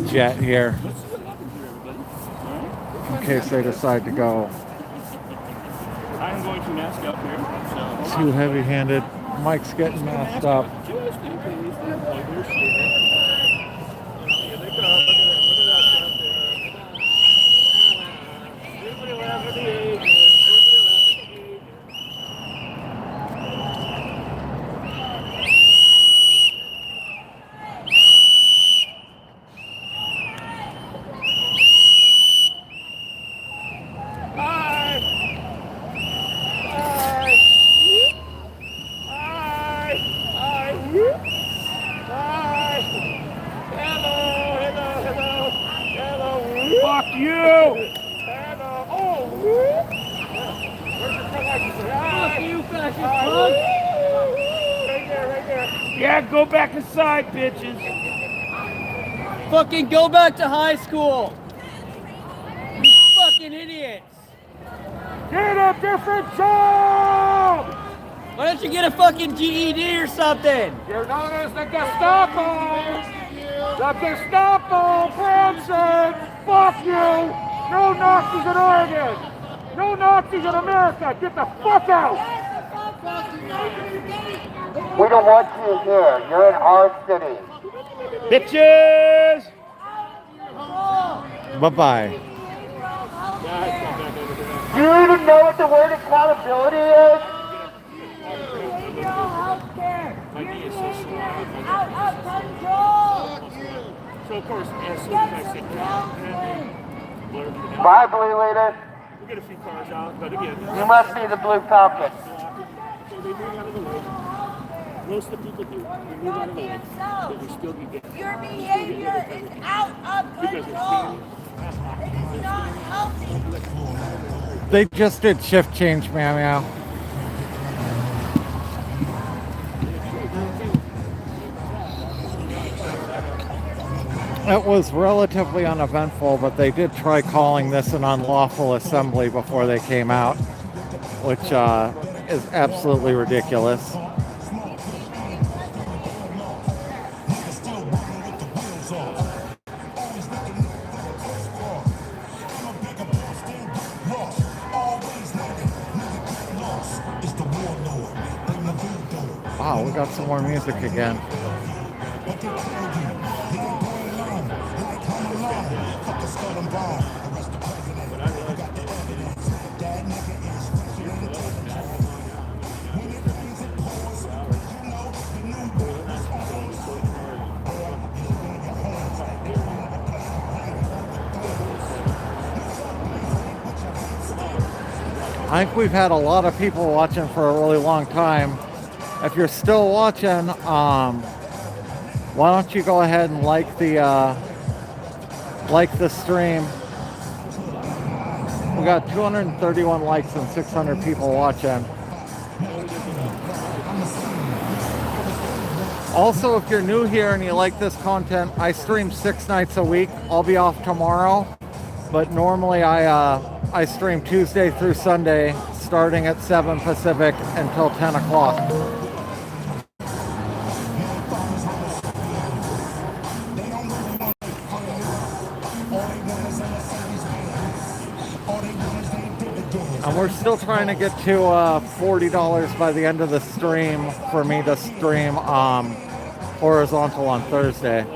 jet here. In case they decide to go I'm going to mask up here. So. too heavy-handed. Mike's getting masked up. Just in case they plug their shit. Here they come. Look at that. Look at that stuff there. Everybody laugh at the ages. Everybody laugh at the ages. Fuck you! Fuck you, fascist punk! Yeah, go back inside, bitches. Fucking go back to high school! You fucking idiots! Get a different job! Why don't you get a fucking GED or something? You're known as the Gestapo! The Gestapo, Branson! Fuck you! No Nazis in Oregon! No Nazis in America! Get the fuck out! We don't want you here. You're in our city. Bitches! Bye-bye. Do you even know what the word accountability is? So of course, as soon as I sit down, Bye, Blue Leader. we get a few cars out, but again, You must be the Blue Falcon. so they move out of the way. Most of the people do. They move out of the way, but we still get getting. Your behavior is out of control. It's not healthy. They just did shift change, meow meow. It was relatively uneventful, but they did try calling this an unlawful assembly before they came out, which is absolutely ridiculous. Wow, we got some more music again. I think we've had a lot of people watching for a really long time. If you're still watching, why don't you go ahead and like the stream? We got 231 likes and 600 people watching. Also, if you're new here and you like this content, I stream 6 nights a week. I'll be off tomorrow, but normally I stream Tuesday through Sunday, starting at 7 Pacific until 10 o'clock. And we're still trying to get to $40 by the end of the stream for me to stream horizontal on Thursday.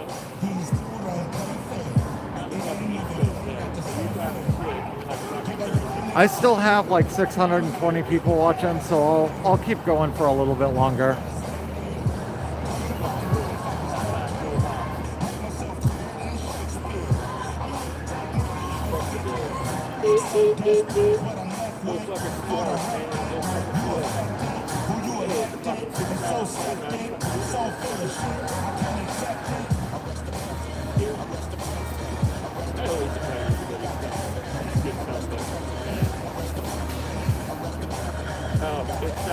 I still have like 620 people watching, so I'll keep going for a little bit longer. It's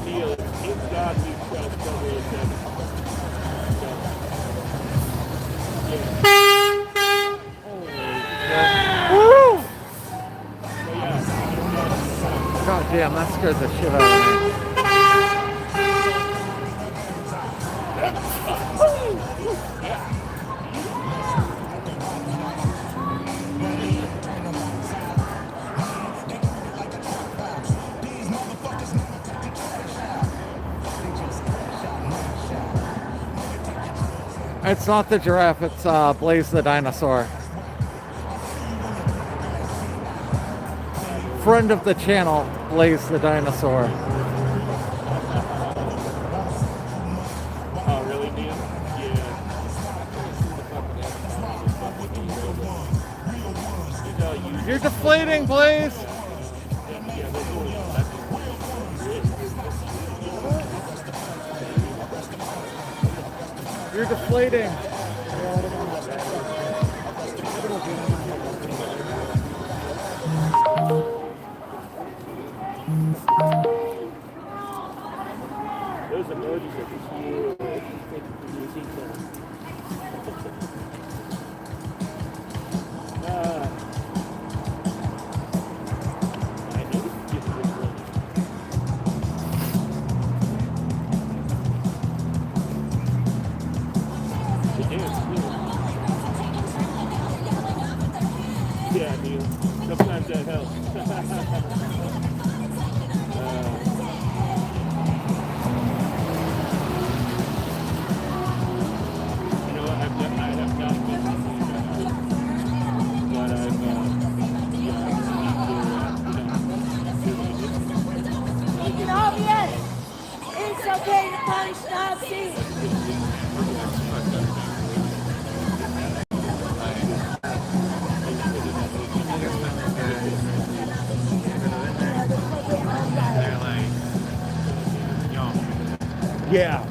Neil. In God we trust. Woo! God damn, that scared the shit out of me. It's not the giraffe, it's Blaze the dinosaur. Friend of the channel, Blaze the dinosaur. Oh, really, Neil? Yeah. You're deflating, Blaze! You're deflating. Those emojis are cute. Yeah, Neil. Sometimes that helps. You know what? I have not been but I've Obvious! It's okay to punish Nazis! Yeah.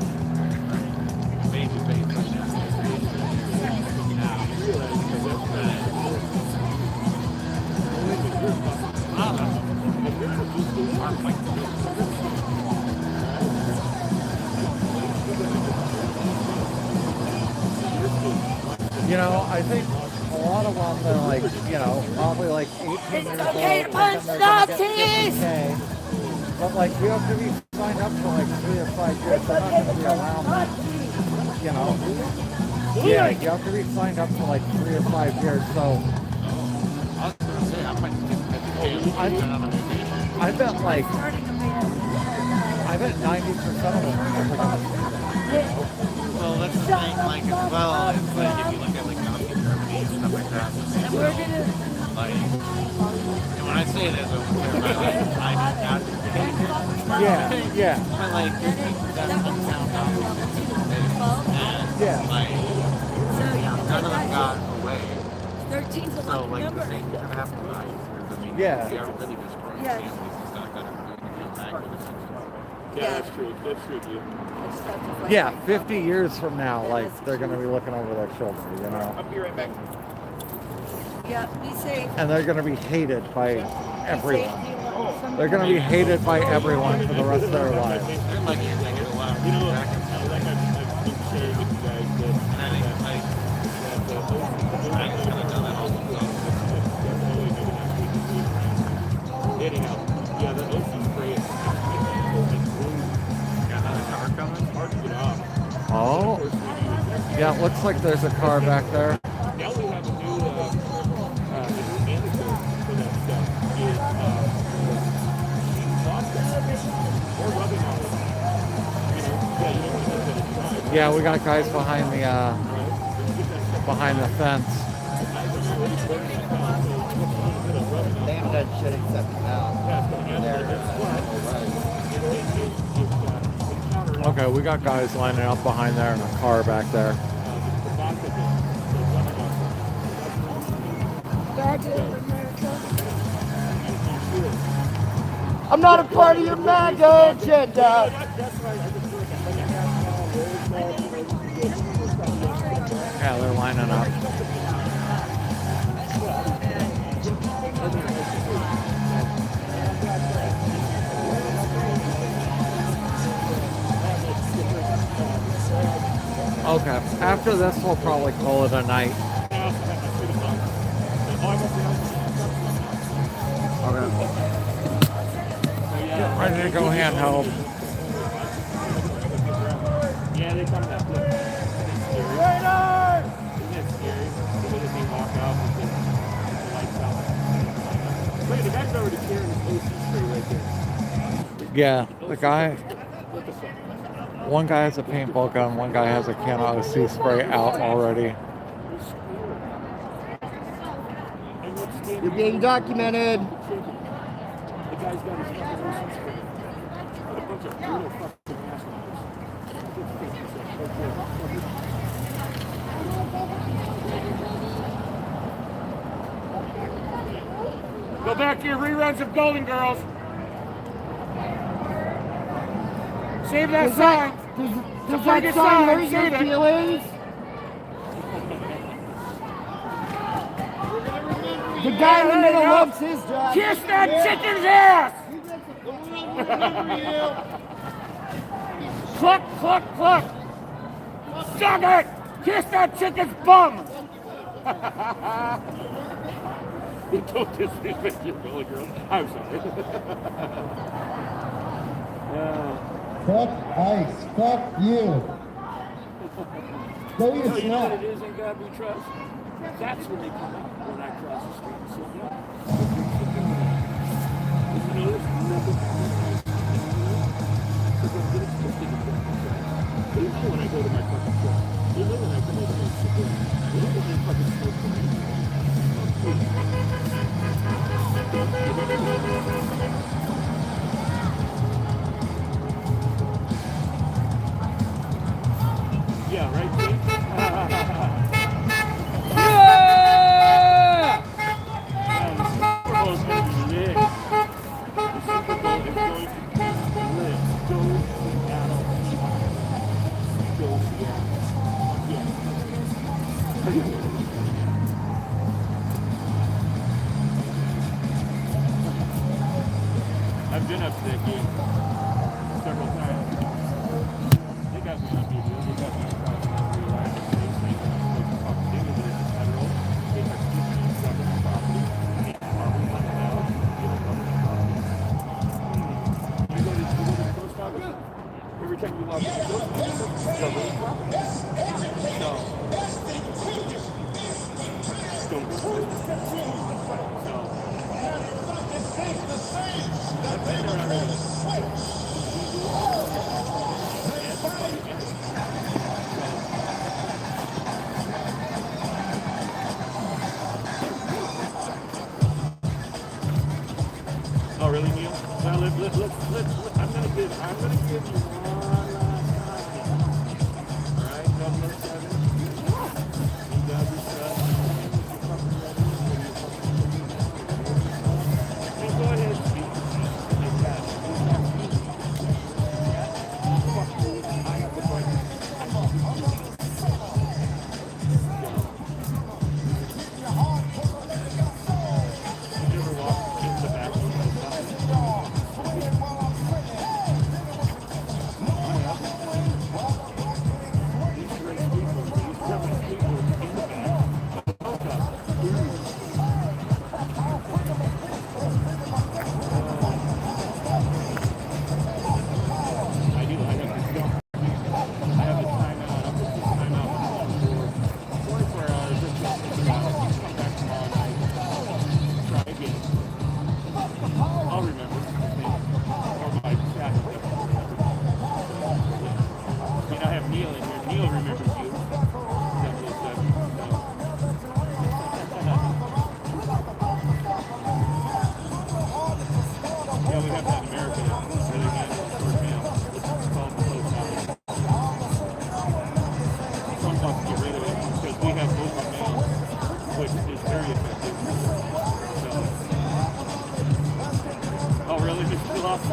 You know, I think a lot of them, they're like, you know, probably like 18 years old. It's okay to punch Nazis! But like, you have to be signed up for like 3 or 5 years. They're not going to be around, you know. Yeah, you have to be signed up for like 3 or 5 years. So I bet like, I bet 90% of them are never going to. Well, that's the thing, like, as well, it's like, if you look at, like, Nazi Germany and stuff like that, like, and when I say this, I'm clear about, like, I mean Nazi. Yeah. But, like, there's people that come down Nazis in the States, and, like, none of them got away. 13's a So, lucky like, number. the same could happen to us. I mean, Yeah. they are really destroying families and stuff that are going to come back with us. Yeah, that's true. That's true, dude. Yeah, 50 years from now, like, they're going to be looking over their shoulder, you know? I'll be right back. Yeah, be safe. And they're going to be hated by everyone. They're going to be hated by everyone for the rest of their lives. You know, like I've been sharing with you guys that anyhow, yeah, the OC's great. Got another car coming? Hard to get off. Oh, yeah, it looks like there's a car back there. Now we have a new antidote for that stuff. Is Yeah, we got guys behind the fence. They haven't done shit except now. Okay, we got guys lining up behind there and a car back there. I'm not a part of your MAGA agenda. Yeah, they're lining up. Okay, after this we'll probably call it a night. Okay. Ready to go handheld. Yeah, they come that way. Isn't it scary? The way that they walk out with the lights out. Look at the guy's already carrying his AC spray right there. Yeah, the guy. One guy has a paintball gun, one guy has a can of I.C.E. spray out already. You're being documented. The guy's got his fucking AC spray. What a bunch of brutal fucking assholes. Go back to your reruns of Golden Girls. Save that song. Does that song hurt your feelings? The guy in the middle loves his job. Kiss that chicken's ass! Cluck, cluck, cluck! Suck it! Kiss that chicken's bum! Don't disrespect your Golden Girl. I'm sorry. Fuck ICE. Fuck you. Go You your know what snap. it is in God we trust? That's when they come out when I cross the street and sit down. Did you notice? They know when I go to my fucking truck. They know when I come over and sit down. They know when they fucking smoke for me. Yeah, right, Jake? The Super Bowl is going to be lit. The Super Bowl is going to be lit. Go Seattle. Go Seattle. Yeah. I've been up to that game several times. They got me on video. They got me across the line. They think I'm supposed to fucking do it, but it's a federal. They are keeping me government property. They are running out. You go to the post office. Every time you walk in the post office, it's government property. So, don't go to it. So, I've been there already. Oh, really, Neil? Well, let's, I'm gonna give you one last time. All right, 007. You got your stuff. Hey, go ahead, speak. Like that. I have the button. You ever walk in the back of the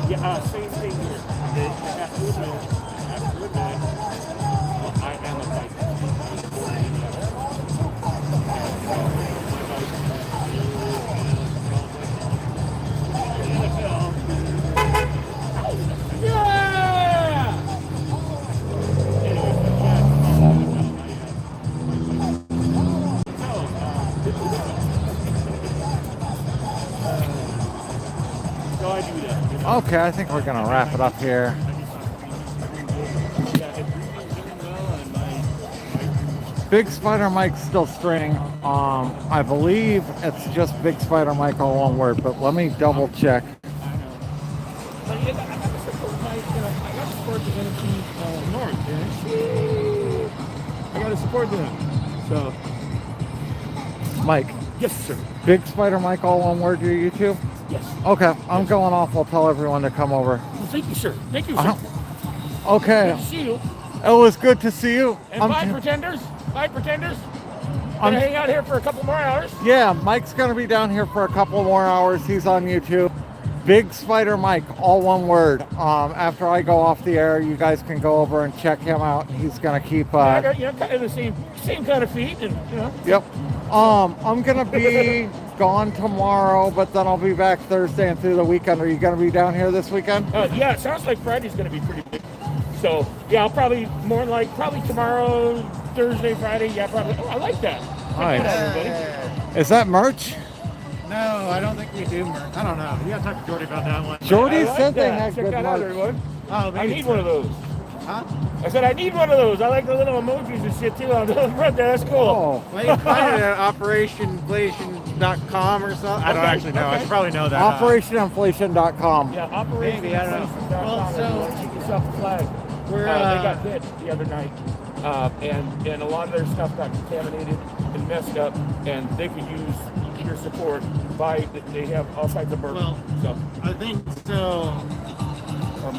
Yeah, same thing here. They have to admit, I am a fighter. Yeah! So I do that. Okay, I think we're gonna wrap it up here. Big Spider Mike's still streaming. I believe it's just Big Spider Mike, all one word, but let me double check. I gotta support the NFC North, man. I gotta support them. So, Mike. yes, sir. Big Spider Mike, all one word, your YouTube? Yes. Okay, I'm going off. I'll tell everyone to come over. Well, thank you, sir. Thank you, sir. Okay. Good to see you. It was good to see you. And bye, Pretenders. Bye, Pretenders. I'm Gonna hang out here for a couple more hours. Yeah, Mike's gonna be down here for a couple more hours. He's on YouTube. Big Spider Mike, all one word. After I go off the air, you guys can go over and check him out. He's gonna keep. I got, kind of the same kind of feet, and Yep. I'm gonna be gone tomorrow, but then I'll be back Thursday and through the weekend. Are you gonna be down here this weekend? Yeah, it sounds like Friday's gonna be pretty big. So yeah, I'll probably probably tomorrow, Thursday, Friday. Yeah, probably. Oh, I like that. Nice. Everybody. Is that merch? No, I don't think we do merch. I don't know. You gotta talk to Jordy about that one. Jordy I said they that. had Check good that out, merch. everyone. Oh, I need one of those. Huh? I said I need one of those. I like the little emojis and shit too on the front there. That's cool. Oh. Well, you can find it at operationinflation.com or something. I don't actually know. I should probably know that. OperationInflation.com. Yeah, Operation. Maybe, I don't know. Well, Well, keep yourself a flag. We're, they got hit the other night, and a lot of their stuff got contaminated and messed up, and they could use your support. They have all kinds of merch. Well, so I think so. From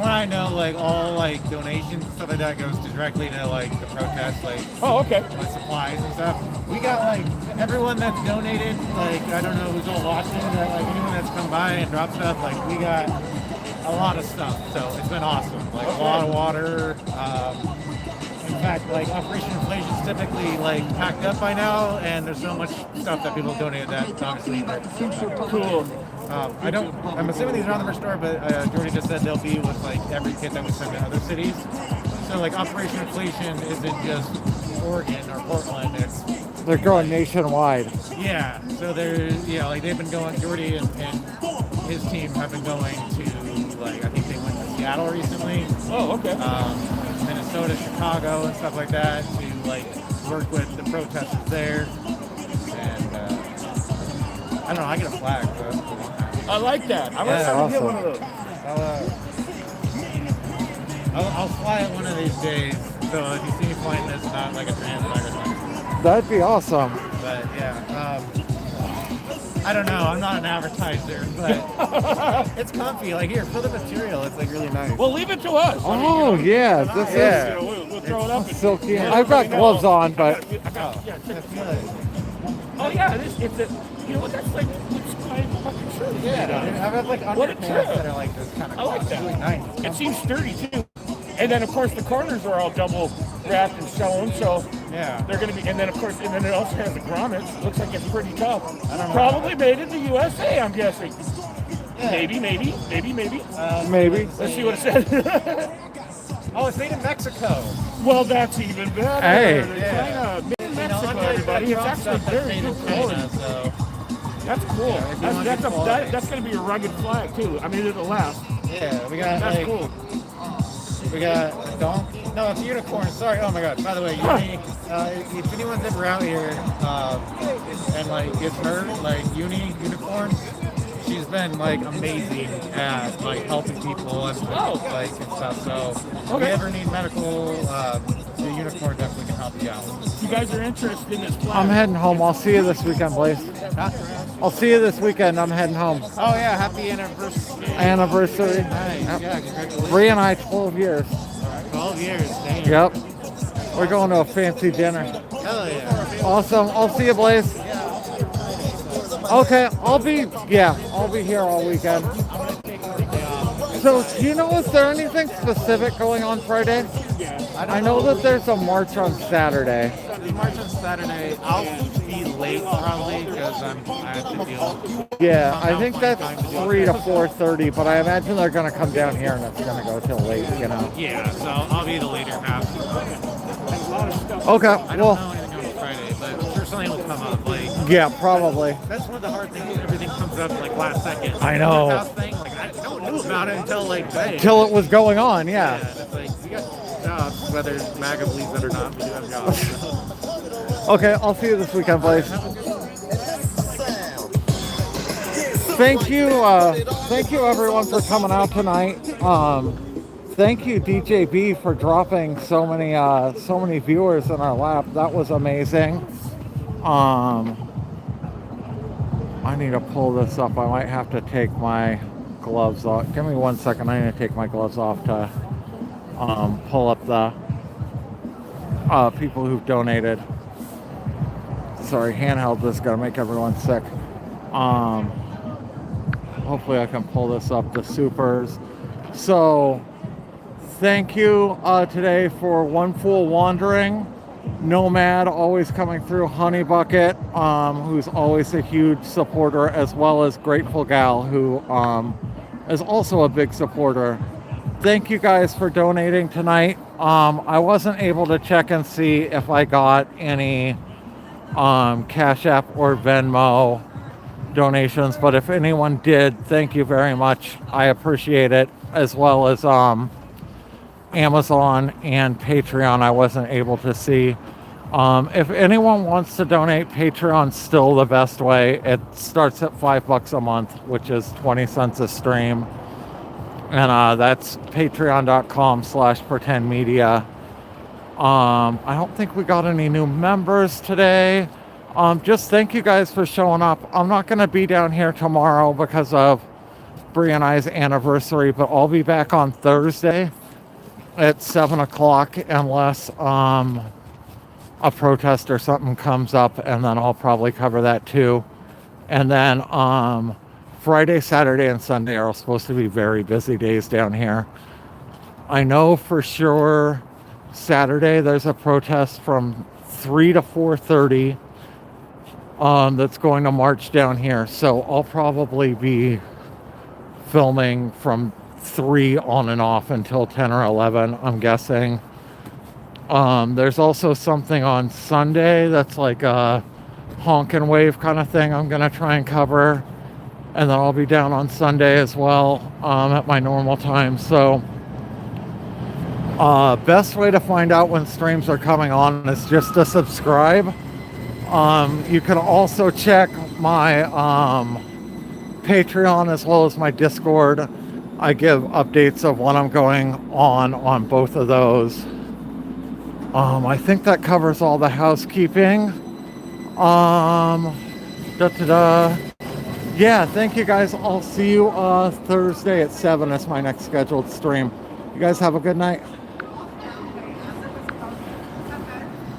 what I know, like all like donations and stuff like that goes directly to like the protest, like with supplies and stuff. We got like everyone that's donated, like I don't know who's all watching, but like anyone that's come by and dropped stuff, like we got a lot of stuff. So it's been awesome. Like a lot of water. In fact, like Operation Inflation's typically like packed up by now, and there's so much stuff that people donated that obviously cool. I'm assuming these are on the merch store, but Jordy just said they'll be with like every kit that we send to other cities. So like Operation Inflation isn't just Oregon or Portland. They're going nationwide. Yeah. So like they've been going. Jordy and his team have been going to like I think they went to Seattle recently. Oh, okay. Minnesota, Chicago, and stuff like that to like work with the protesters there. And I don't know. I get a flag. So that's cool. I like that. I want to get one of those. I'll fly it one of these days. So if you see me flying this, not like a trans flag or something. That'd be awesome. But yeah, I don't know. I'm not an advertiser, but it's comfy. Like here, for the material, it's like really nice. Well, leave it to us. Oh yeah, this is We'll throw it up. silky. I've got gloves on, but Oh yeah, it's a. You know what? That's like it's my fucking shirt. Yeah, I've had like What a underpants trip. that are like this kind of. I like that. Really nice. It seems sturdy too. And then of course the corners are all double wrapped and sewn, so yeah, they're gonna be. And then of course, and then it also has the grommets. Looks like it's pretty tough. Probably made in the USA, I'm guessing. Yeah. Maybe. maybe. Let's see what it says. Oh, it's made in Mexico. Well, that's even better. Hey. China, made in Mexico, everybody. It's actually very good quality. So That's cool. That's going to be a rugged flag too. I mean, it'll last. yeah, we got That's like cool. we got a donkey. No, it's a unicorn. Sorry. Oh my God. By the way, if anyone's ever out here and like gets hurt, like unicorn. She's been like amazing at like helping people and like and stuff. So if you ever need medical, the unicorn definitely can help you out. If you guys are interested in this flag, I'm heading home. I'll see you this weekend, Blaze. I'll see you this weekend. I'm heading home. Oh yeah, happy anniversary. Anniversary. Nice. Yep. Yeah, congratulations. Bree and I, 12 years. 12 years. Damn. Yep. We're going to a fancy dinner. Hell yeah. Awesome. I'll see you, Blaze. Okay, I'll be here all weekend. So, do you know, is there anything specific going on Friday? I know that there's a march on Saturday. The march on Saturday, I'll be late probably because I have to deal. Yeah, I think that's 3 to 4:30, but I imagine they're going to come down here and it's going to go till late, you know. Yeah, so I'll be the later half. Okay, I don't know anything on Friday, but I'm sure something will come up. Like, yeah, probably. That's one of the hard things. Everything comes up like last second. I know. The house thing, like I don't know about it until like today. Till it was going on, yeah. Yeah, it's like we got jobs, whether MAGA believes it or not. We do have jobs. Okay, I'll see you this weekend, boys. Thank you everyone for coming out tonight. Thank you DJB for dropping so many viewers in our lap. That was amazing. I need to pull this up. I might have to take my gloves off. Give me 1 second. I need to take my gloves off to pull up the people who've donated. Sorry, handheld this is gonna make everyone sick. Hopefully I can pull this up, the supers. So thank you today for One Fool Wandering, Nomad always coming through, Honey Bucket, who's always a huge supporter, as well as Grateful Gal, who is also a big supporter. Thank you guys for donating tonight. I wasn't able to check and see if I got any Cash App or Venmo donations, but if anyone did, thank you very much. I appreciate it, as well as Amazon and Patreon. I wasn't able to see. If anyone wants to donate, Patreon's still the best way. It starts at $5 a month, which is 20 cents a stream, and that's patreon.com/PretendMedia. I don't think we got any new members today. Just thank you guys for showing up. I'm not going to be down here tomorrow because of Bree and I's anniversary, but I'll be back on Thursday at 7 o'clock unless a protest or something comes up, and then I'll probably cover that too. And then Friday, Saturday, and Sunday are supposed to be very busy days down here. I know for sure Saturday there's a protest from 3 to 4:30 that's going to march down here, so I'll probably be filming from 3 on and off until 10 or 11, I'm guessing. There's also something on Sunday that's like a honk and wave kind of thing I'm gonna try and cover, and then I'll be down on Sunday as well at my normal time. So best way to find out when streams are coming on is just to subscribe. You can also check my Patreon as well as my Discord. I give updates of when I'm going on both of those. I think that covers all the housekeeping. Yeah, thank you guys. I'll see you Thursday at 7 as my next scheduled stream. You guys have a good night.